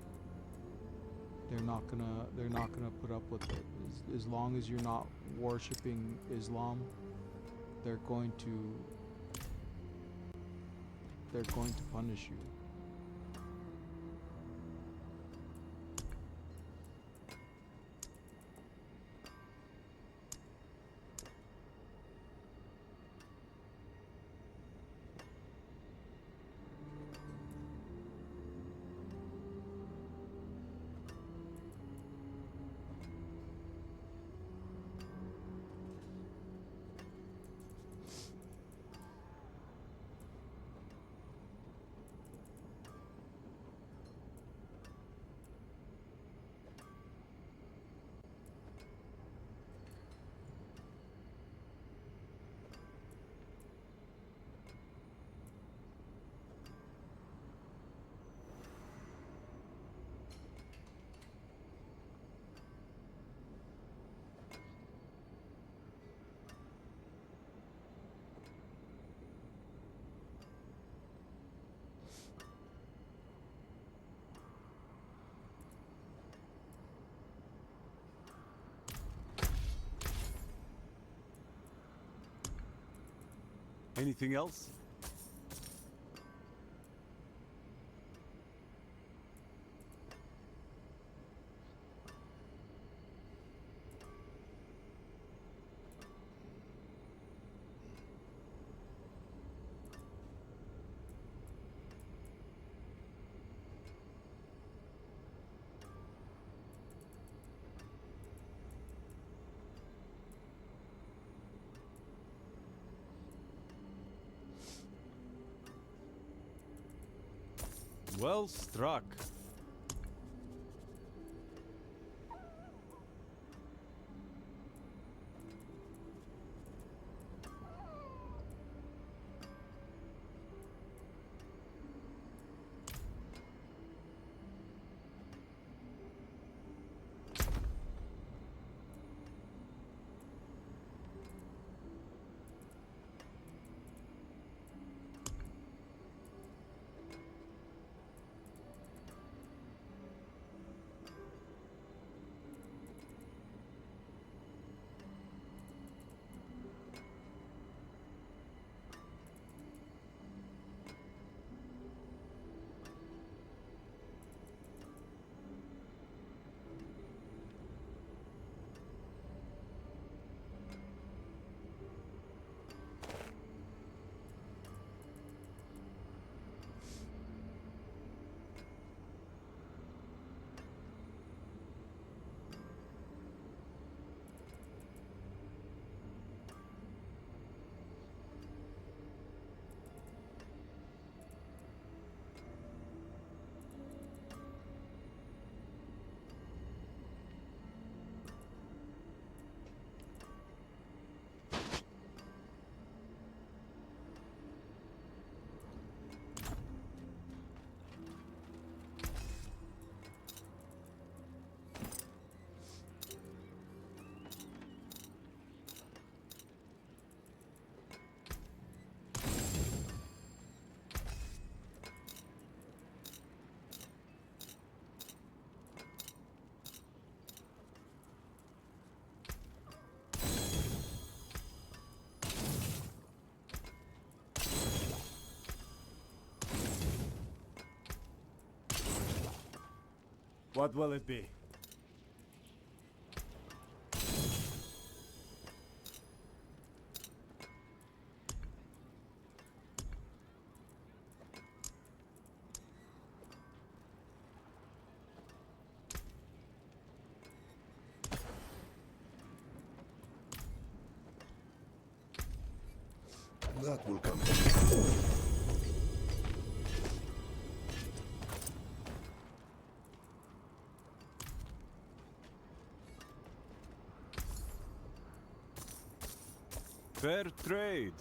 They're not gonna put up with it. As long as you're not worshiping Islam, they're going to punish you. Anything else? Well struck. What will it be? That will come. Fair trade.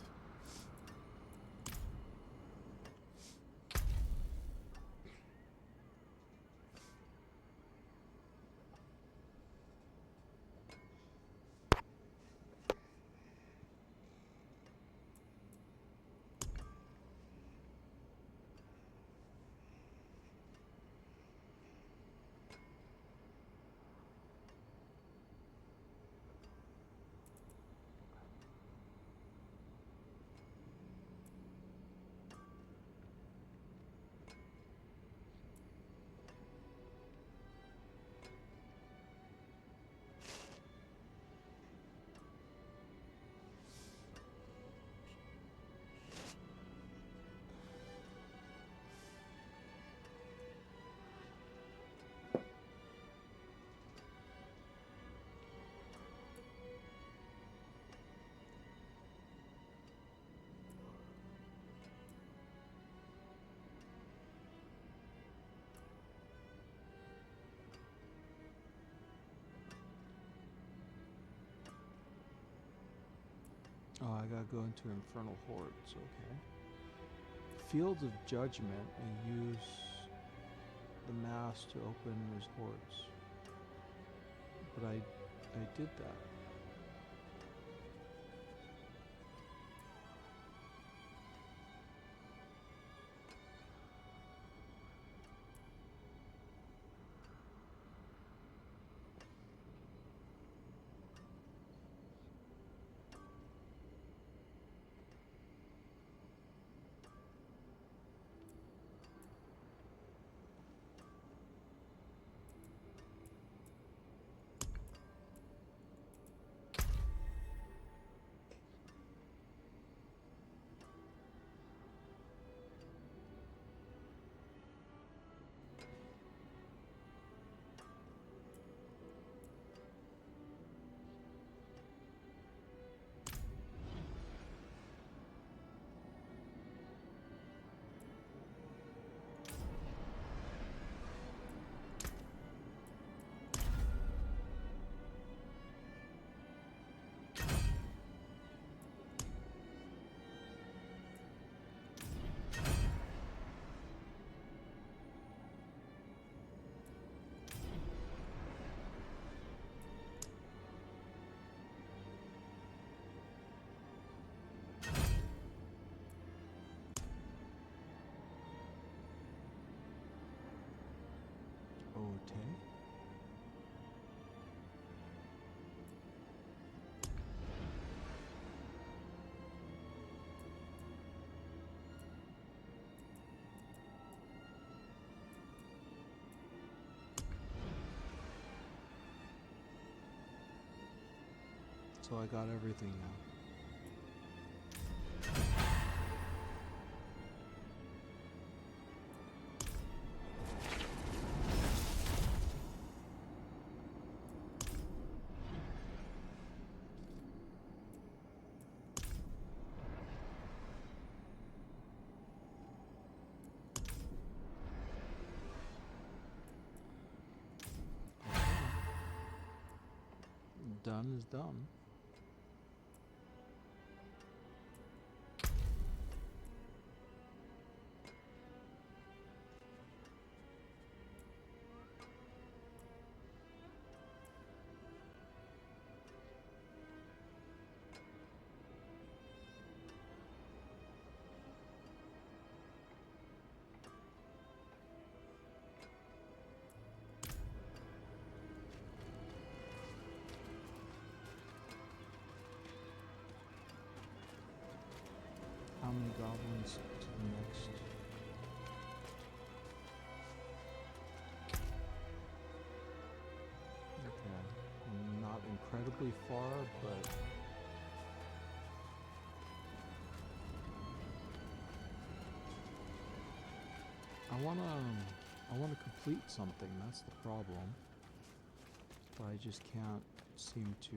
Oh, I gotta go into Infernal Hordes, okay. Fields of Judgment, and use the mass to open his hordes. But I did that. Okay. So I got everything now. Done is done. How many goblins to the next? Okay, not incredibly far, but I wanna complete something. That's the problem. But I just can't seem to.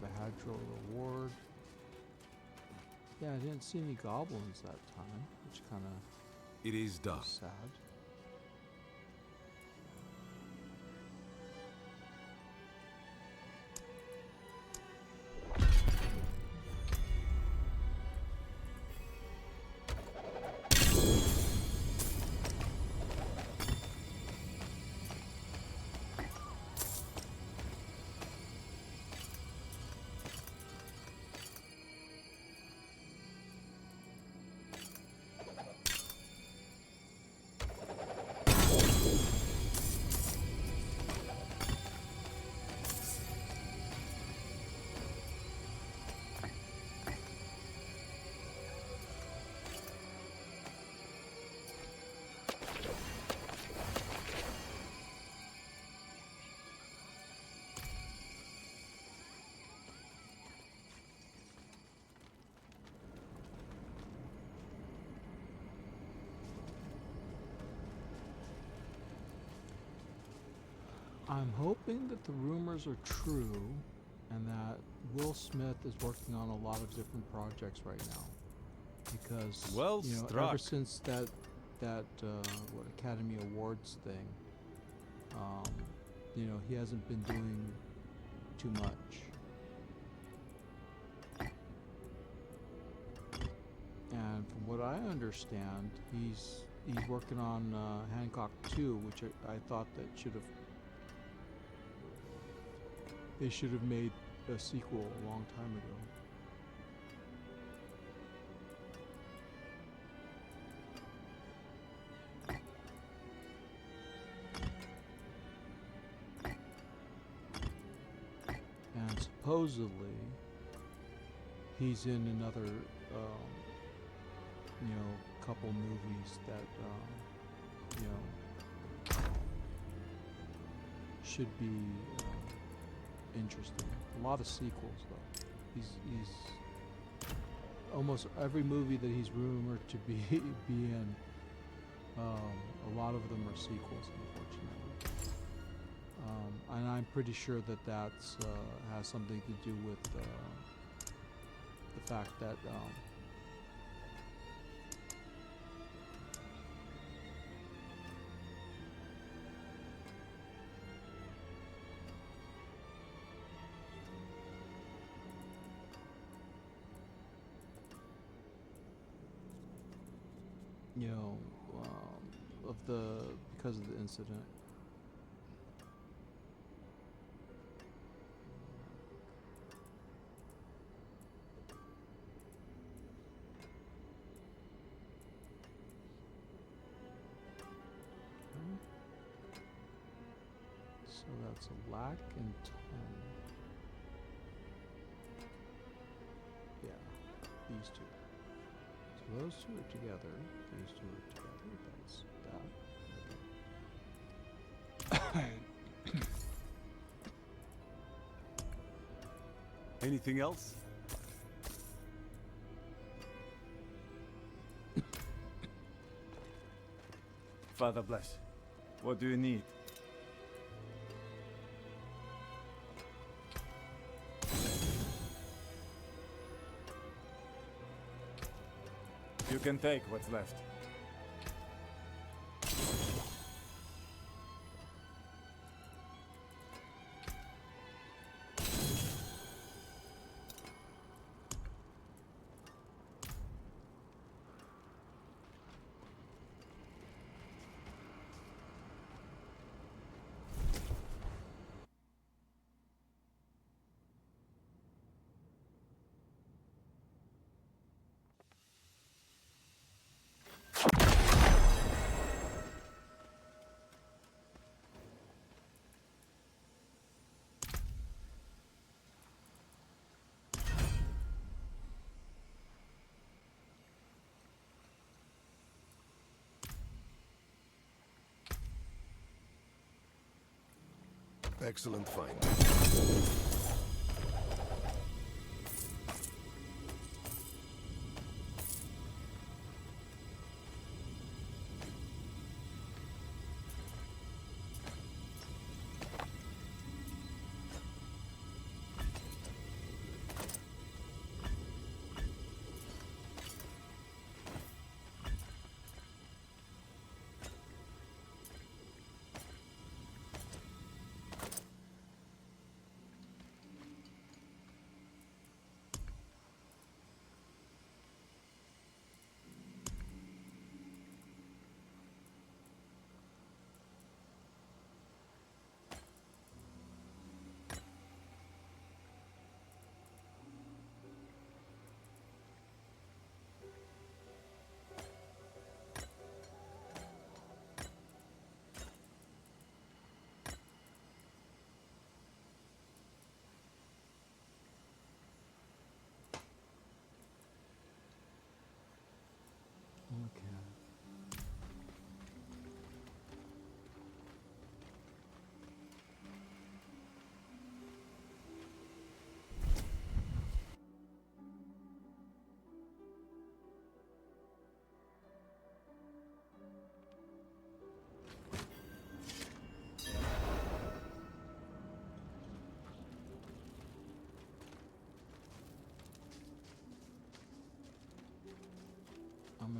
have a Hadro reward. Yeah, I didn't see any goblins that time, which kind of It is done. sad. I'm hoping that the rumors are true and that Will Smith is working on a lot of different projects right now. Because Well you know, struck. ever since that what Academy Awards thing, you know, he hasn't been doing too much. And from what I understand, he's working on Hancock 2, which I thought that they should have made a sequel a long time ago. And supposedly, he's in another, you know, couple movies that, you know, should be interesting. A lot of sequels, though. He's almost every movie that he's rumored to be in. A lot of them are sequels, unfortunately. And I'm pretty sure that that's has something to do with the fact that you know, because of the incident. So that's a lack and 10. Yeah, these two. So those two are together. These two are together. That's that. Anything else? Father bless. What do you need? You can take what's left. Excellent find.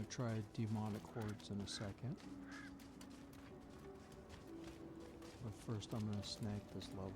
try demonic hordes in a second. But first I'm gonna snag this level.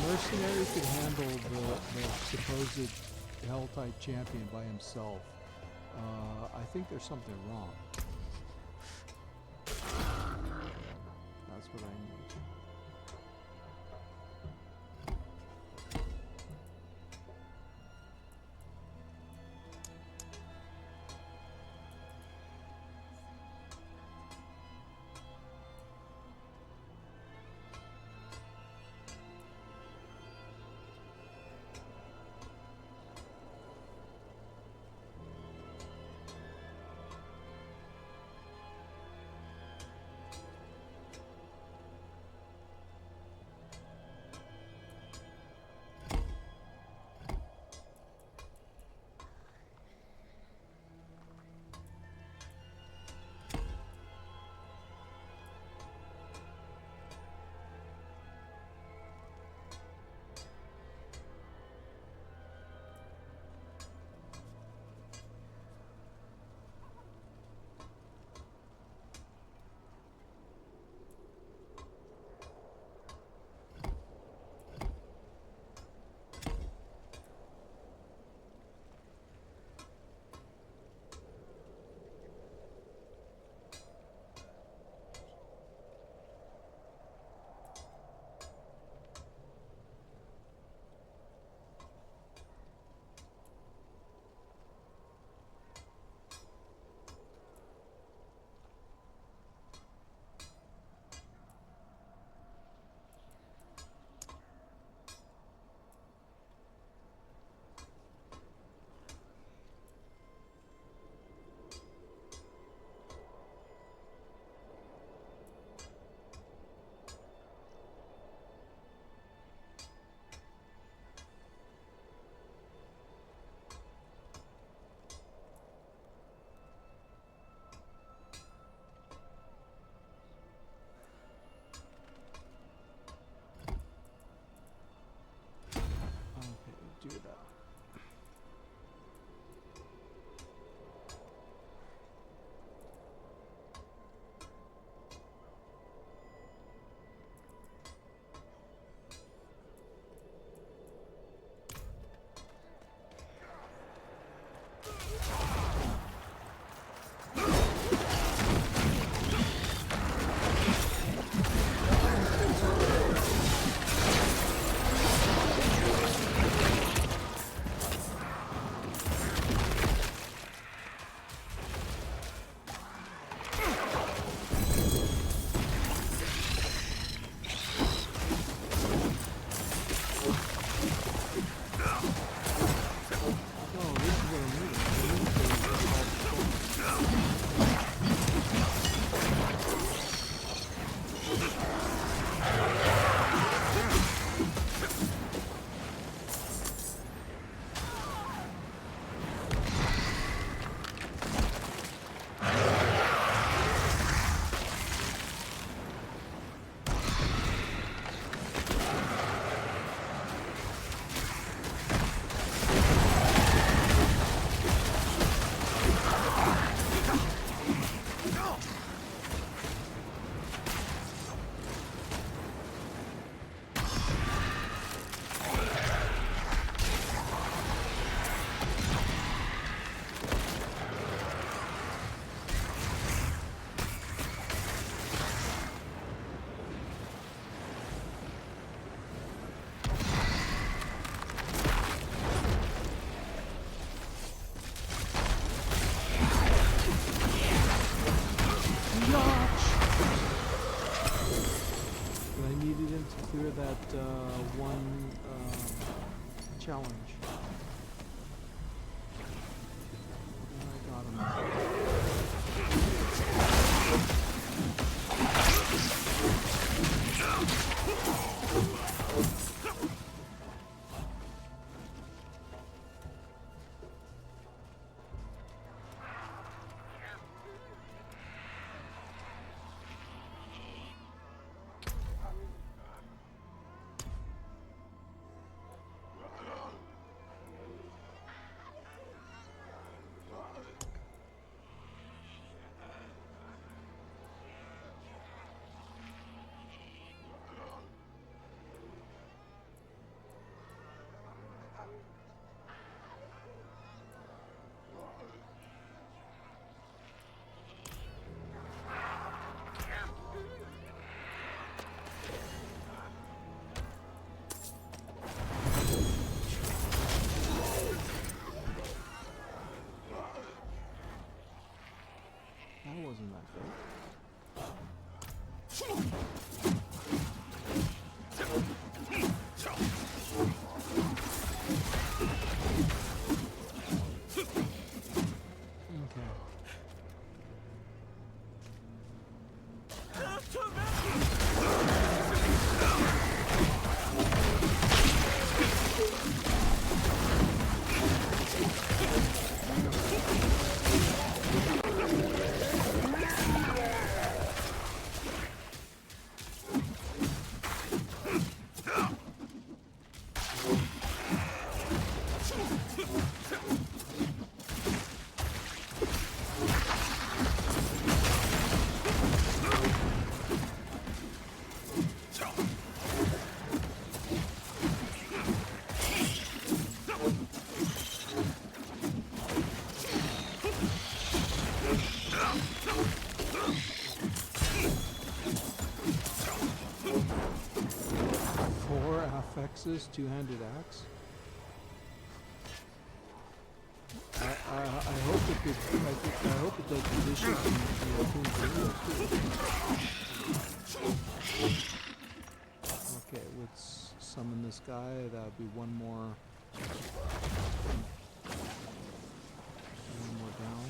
Mercenary could handle the supposed Hell-type champion by himself. I think there's something wrong. That's what I need. one challenge. I got him. That wasn't that great. Affixes, two-handed axe. I hope it could. I hope it does the dishes in the Toon video too. Okay, let's summon this guy. That would be one more down.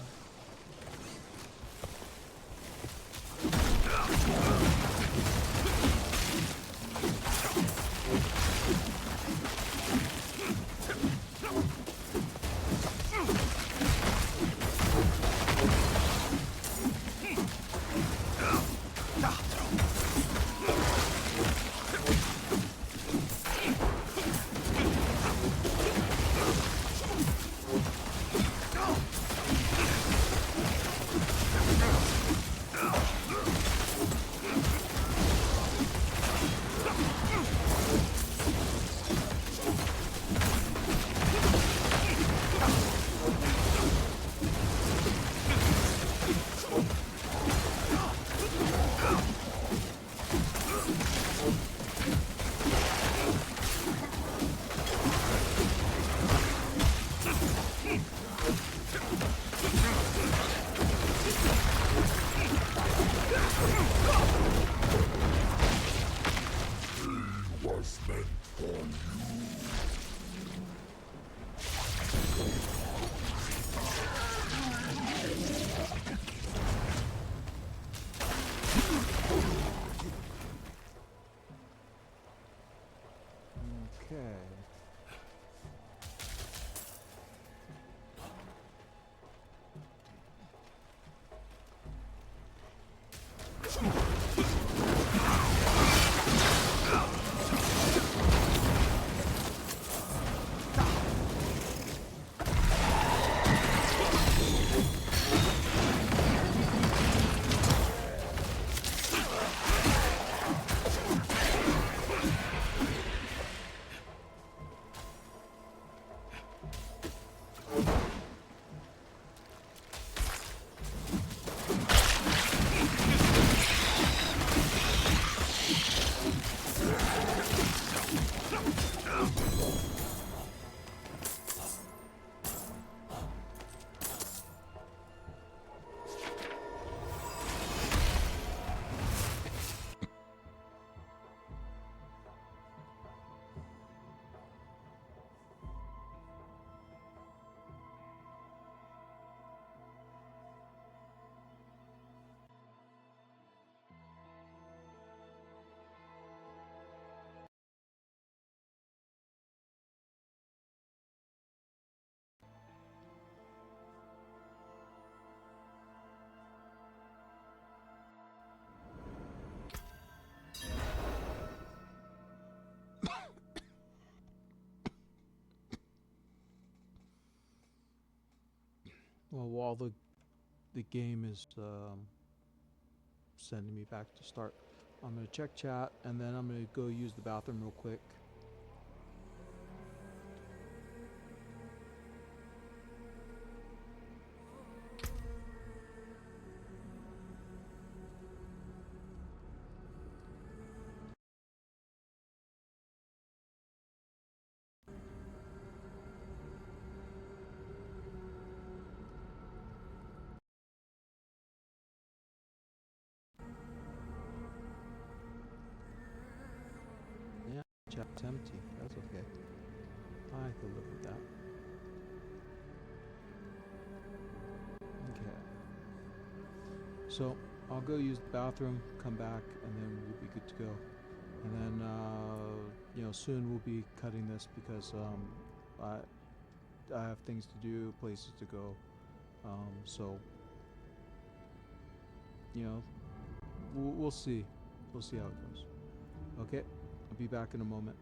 Well, while the game is sending me back to start, I'm gonna check chat and then I'm gonna go use the bathroom real quick. Yeah, chat's empty. That's okay. I could live with that. Okay. So I'll go use the bathroom, come back, and then we'll be good to go. And then, you know, soon we'll be cutting this because I have things to do, places to go. So, you know, we'll see. We'll see how it goes. Okay, I'll be back in a moment.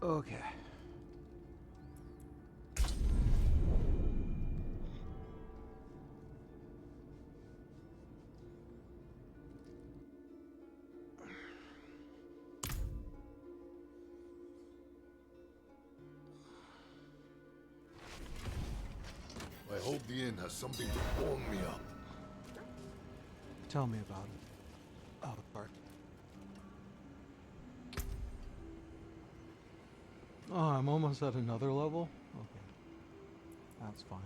Okay. I hope the inn has something to warm me up. Tell me about it. Oh, sorry. Oh, I'm almost at another level? Okay. That's fine.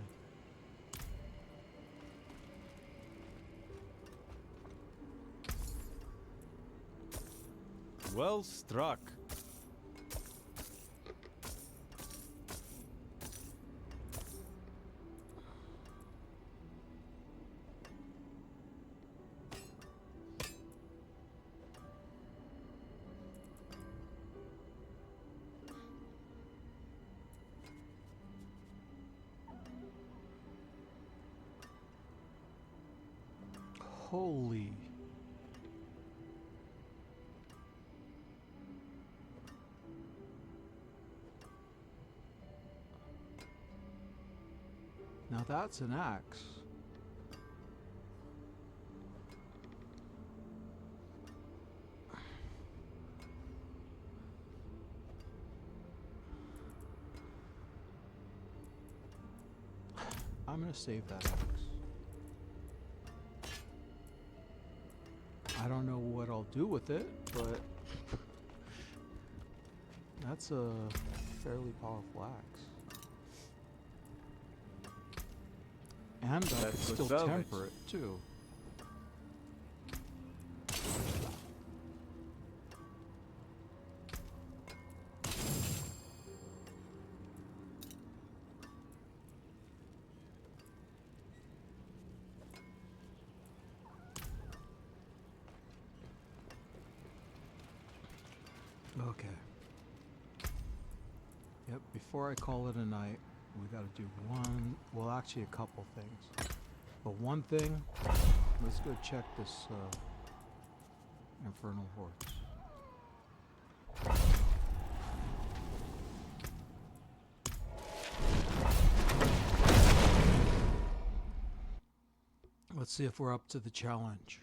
Well struck. Holy. Now that's an axe. I'm gonna save that axe. I don't know what I'll do with it, but that's a fairly powerful axe. And I could still temper it too. Okay. Yep, before I call it a night, we gotta do one, well actually a couple things. But one thing, let's go check this Infernal Hordes. Let's see if we're up to the challenge.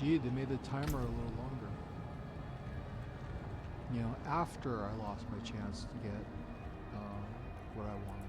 Gee, they made the timer a little longer. You know, after I lost my chance to get what I wanted.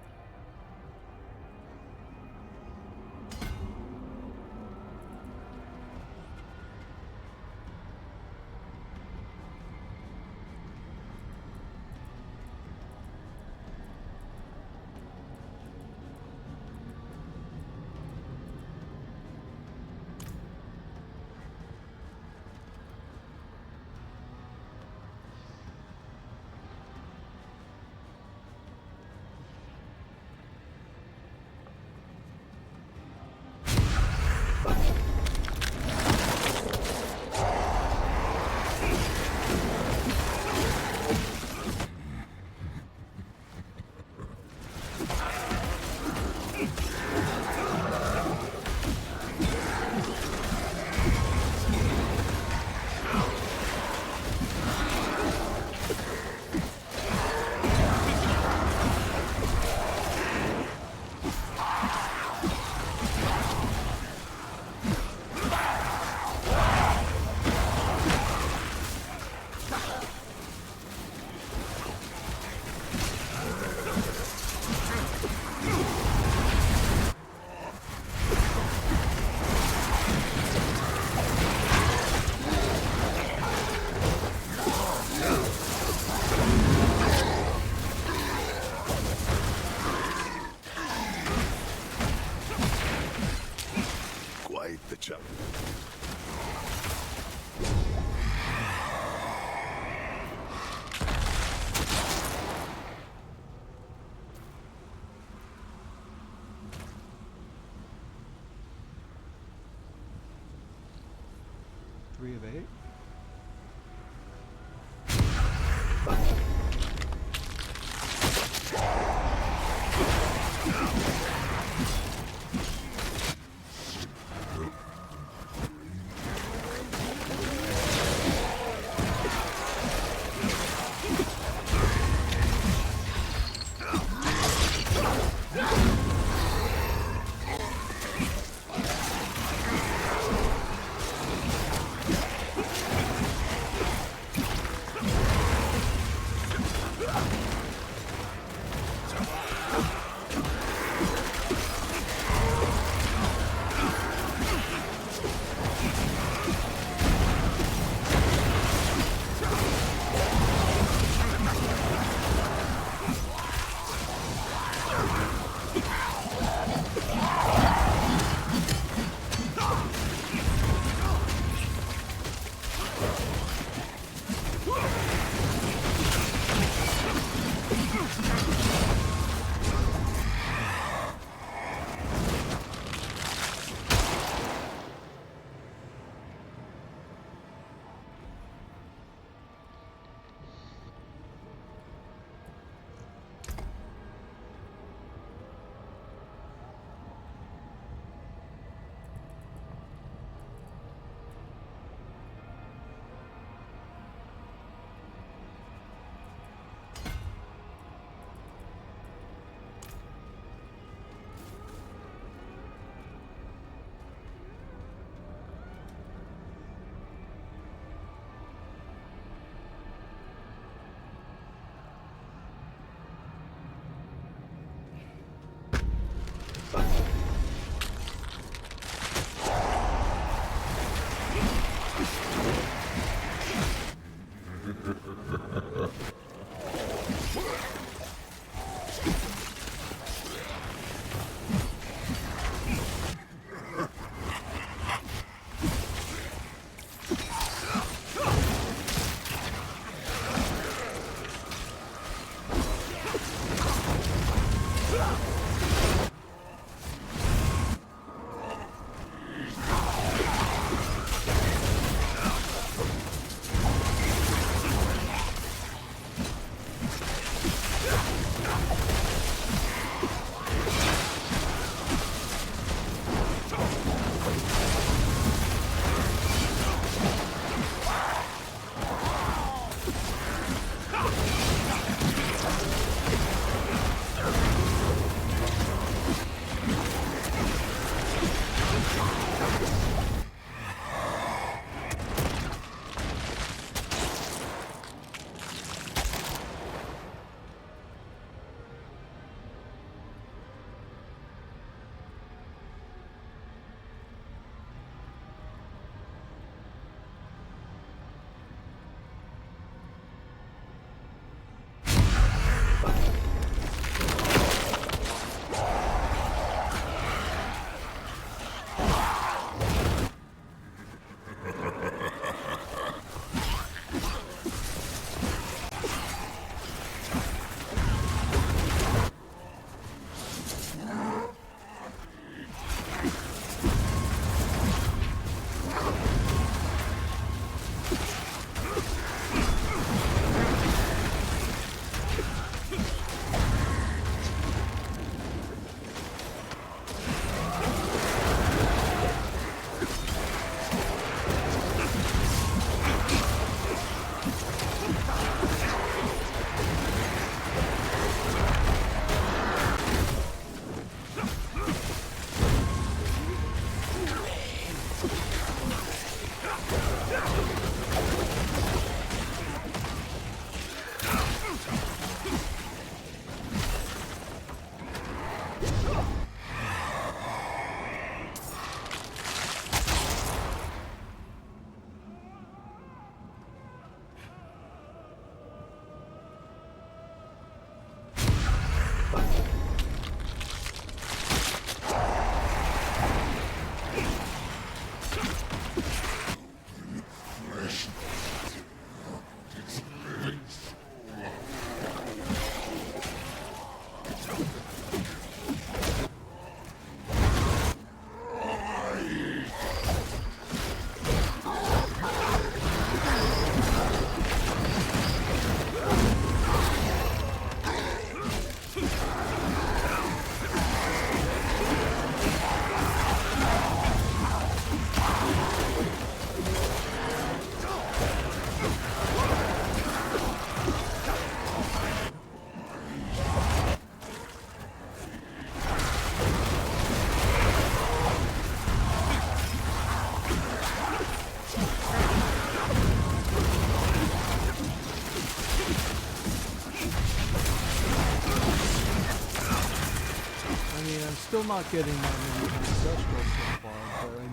still not getting that many ancestral so far, but I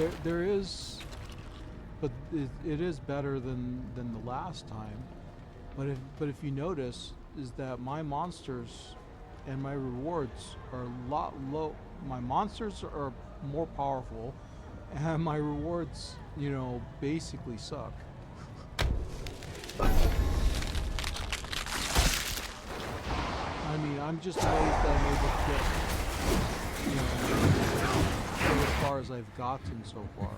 mean, there is, but it is better than the last time. But if you notice, is that my monsters and my rewards are a lot low. My monsters are more powerful, and my rewards, you know, basically suck. I mean, I'm just amazed that I'm able to get, you know, go as far as I've gotten so far.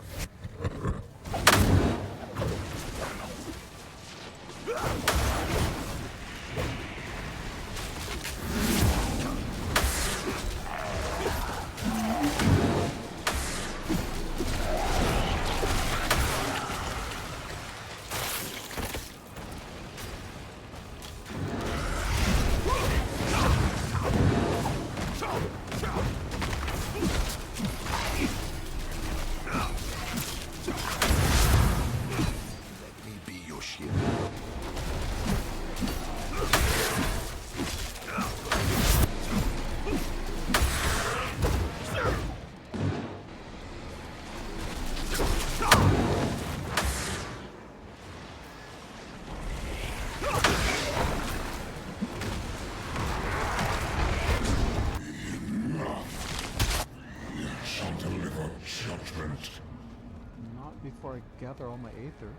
Not before I gather all my aether.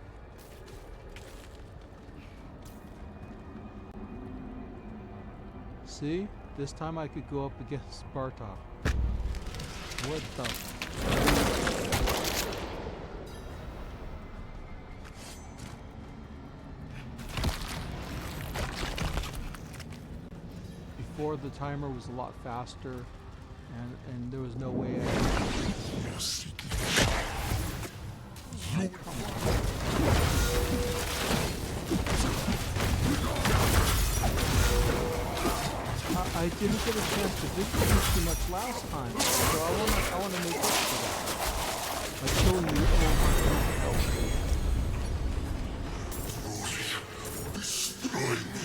See? This time I could go up against Bartok. What the? Before the timer was a lot faster, and there was no way I I didn't get a chance to victory too much last time, so I wanna make up for that by killing you over and over. Destroy me.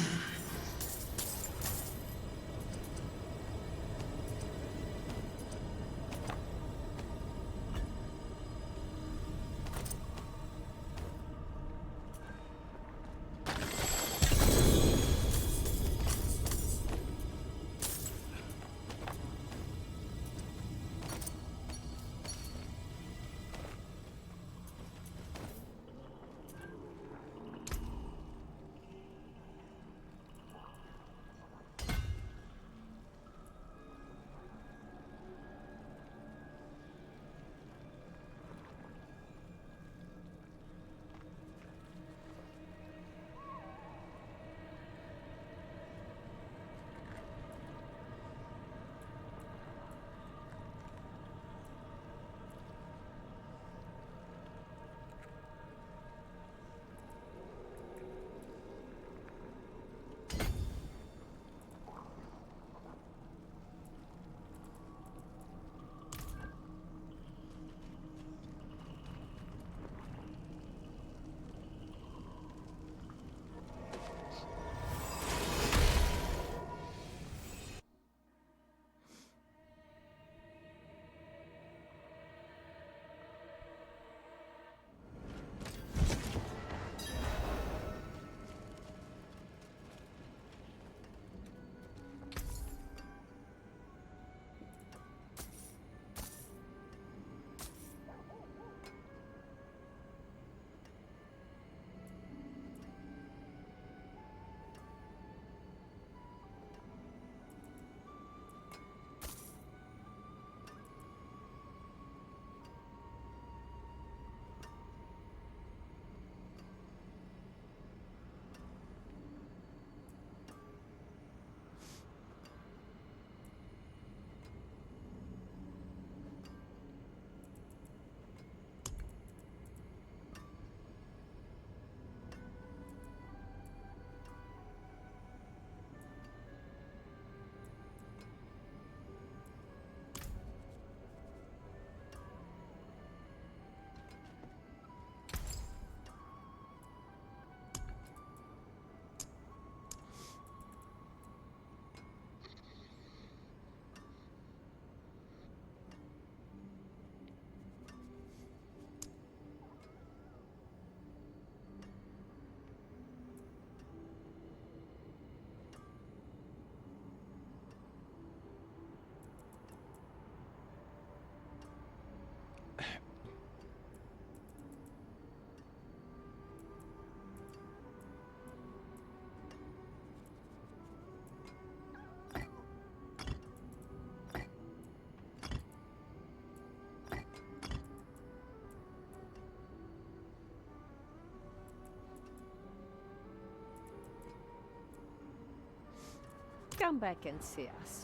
Come back and see us.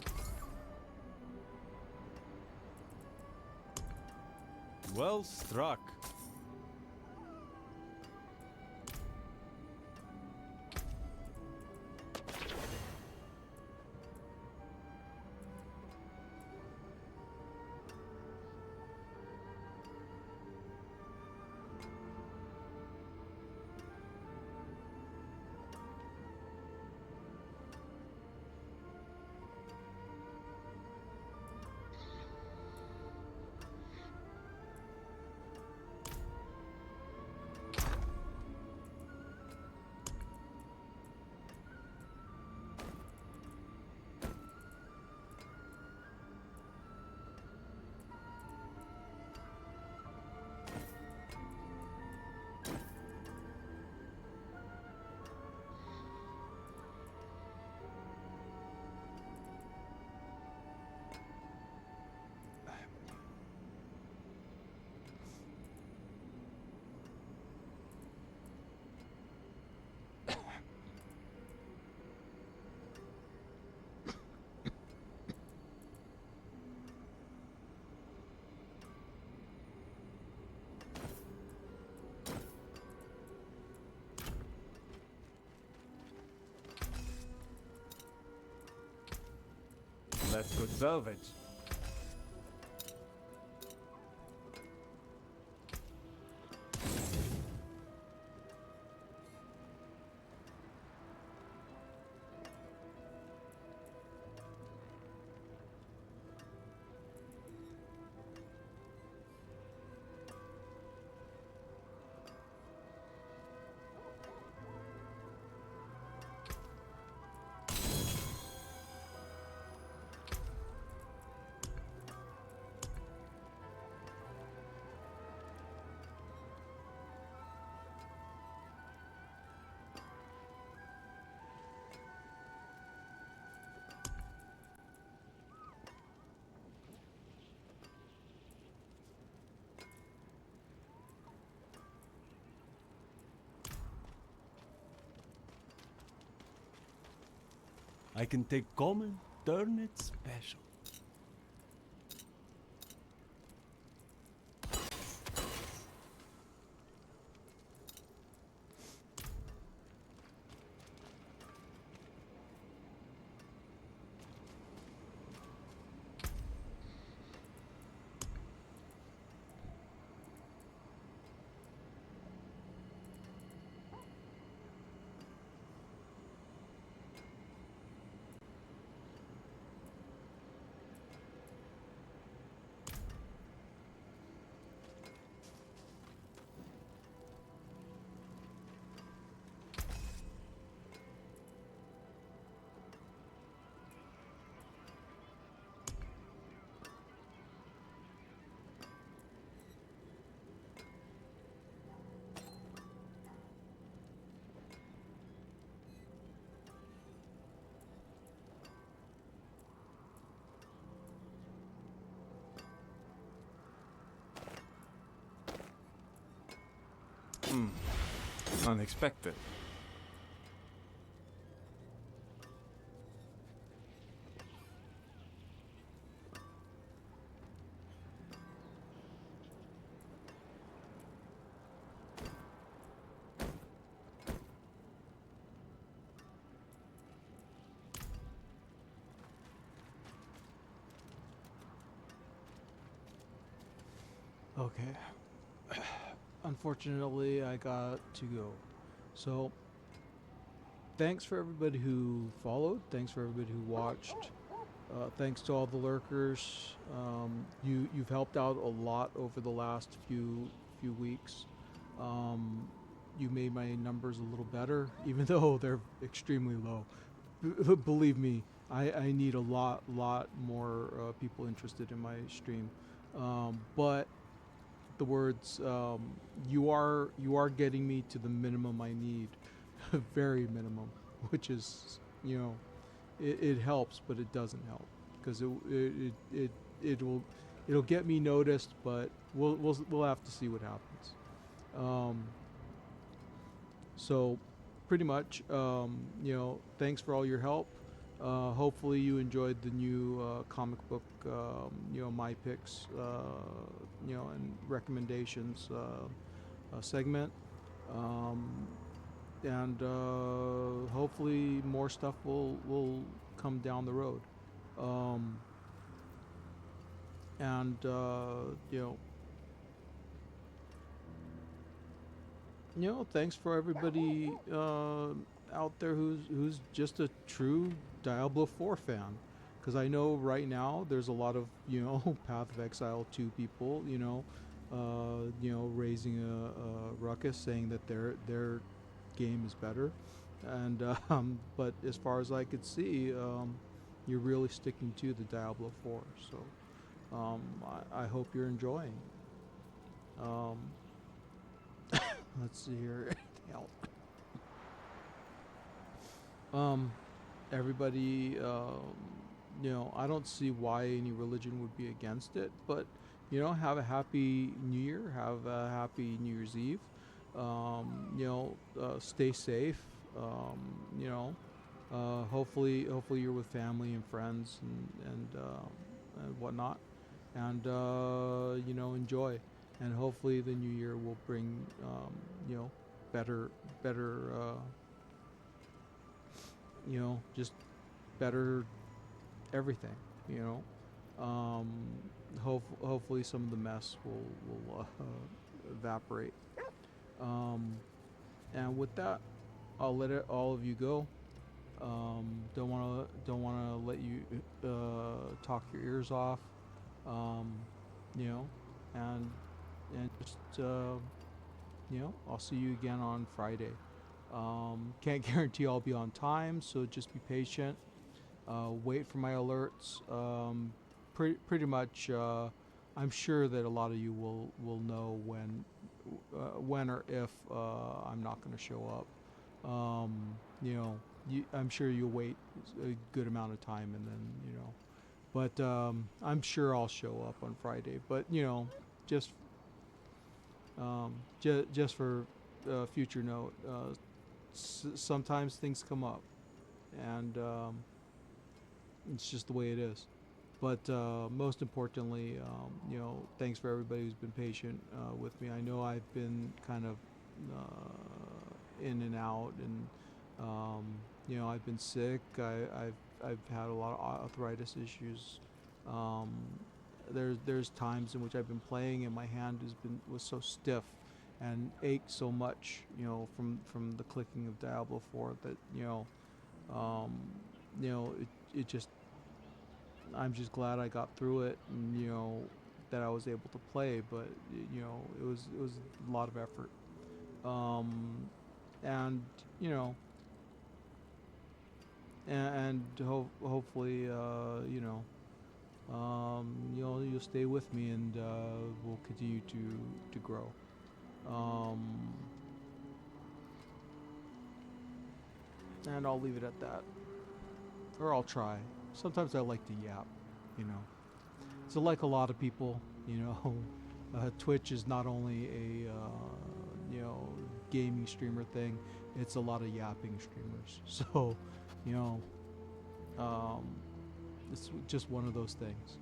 Well struck. That's good salvage. I can take common, turn it special. Unexpected. Okay. Unfortunately, I got to go. So, thanks for everybody who followed. Thanks for everybody who watched. Thanks to all the lurkers. You've helped out a lot over the last few weeks. You made my numbers a little better, even though they're extremely low. Believe me, I need a lot more people interested in my stream. But the words, you are getting me to the minimum I need, very minimum, which is, you know, it helps, but it doesn't help, because it'll get me noticed, but we'll have to see what happens. So pretty much, you know, thanks for all your help. Hopefully you enjoyed the new comic book, my picks, and recommendations segment. And hopefully more stuff will come down the road. And thanks for everybody out there who's just a true Diablo 4 fan, because I know right now there's a lot of Path of Exile 2 people raising a ruckus saying that their game is better, and but as far as I could see, you're really sticking to the Diablo 4, so I hope you're enjoying. Let's see here. Everybody, I don't see why any religion would be against it, but have a happy New Year, have a happy New Year's Eve. Stay safe. Hopefully you're with family and friends and whatnot, and enjoy. And hopefully the new year will bring better just better everything. Hopefully some of the mess will evaporate. And with that, I'll let all of you go. Don't want to let you talk your ears off. And just I'll see you again on Friday. Can't guarantee I'll be on time, so just be patient. Wait for my alerts. Pretty much, I'm sure that a lot of you will know when or if I'm not going to show up. I'm sure you'll wait a good amount of time, and then but I'm sure I'll show up on Friday. But just for future note, sometimes things come up, and it's just the way it is. But most importantly, thanks for everybody who's been patient with me. I know I've been kind of in and out, and I've been sick. I've had a lot of arthritis issues. There's times in which I've been playing and my hand was so stiff and ached so much, from the clicking of Diablo 4 that it just, I'm just glad I got through it, and that I was able to play. But it was a lot of effort, and hopefully you'll stay with me, and we'll continue to grow. And I'll leave it at that, or I'll try. Sometimes I like to yap, So like a lot of people, Twitch is not only a gaming streamer thing, it's a lot of yapping streamers. So, it's just one of those things.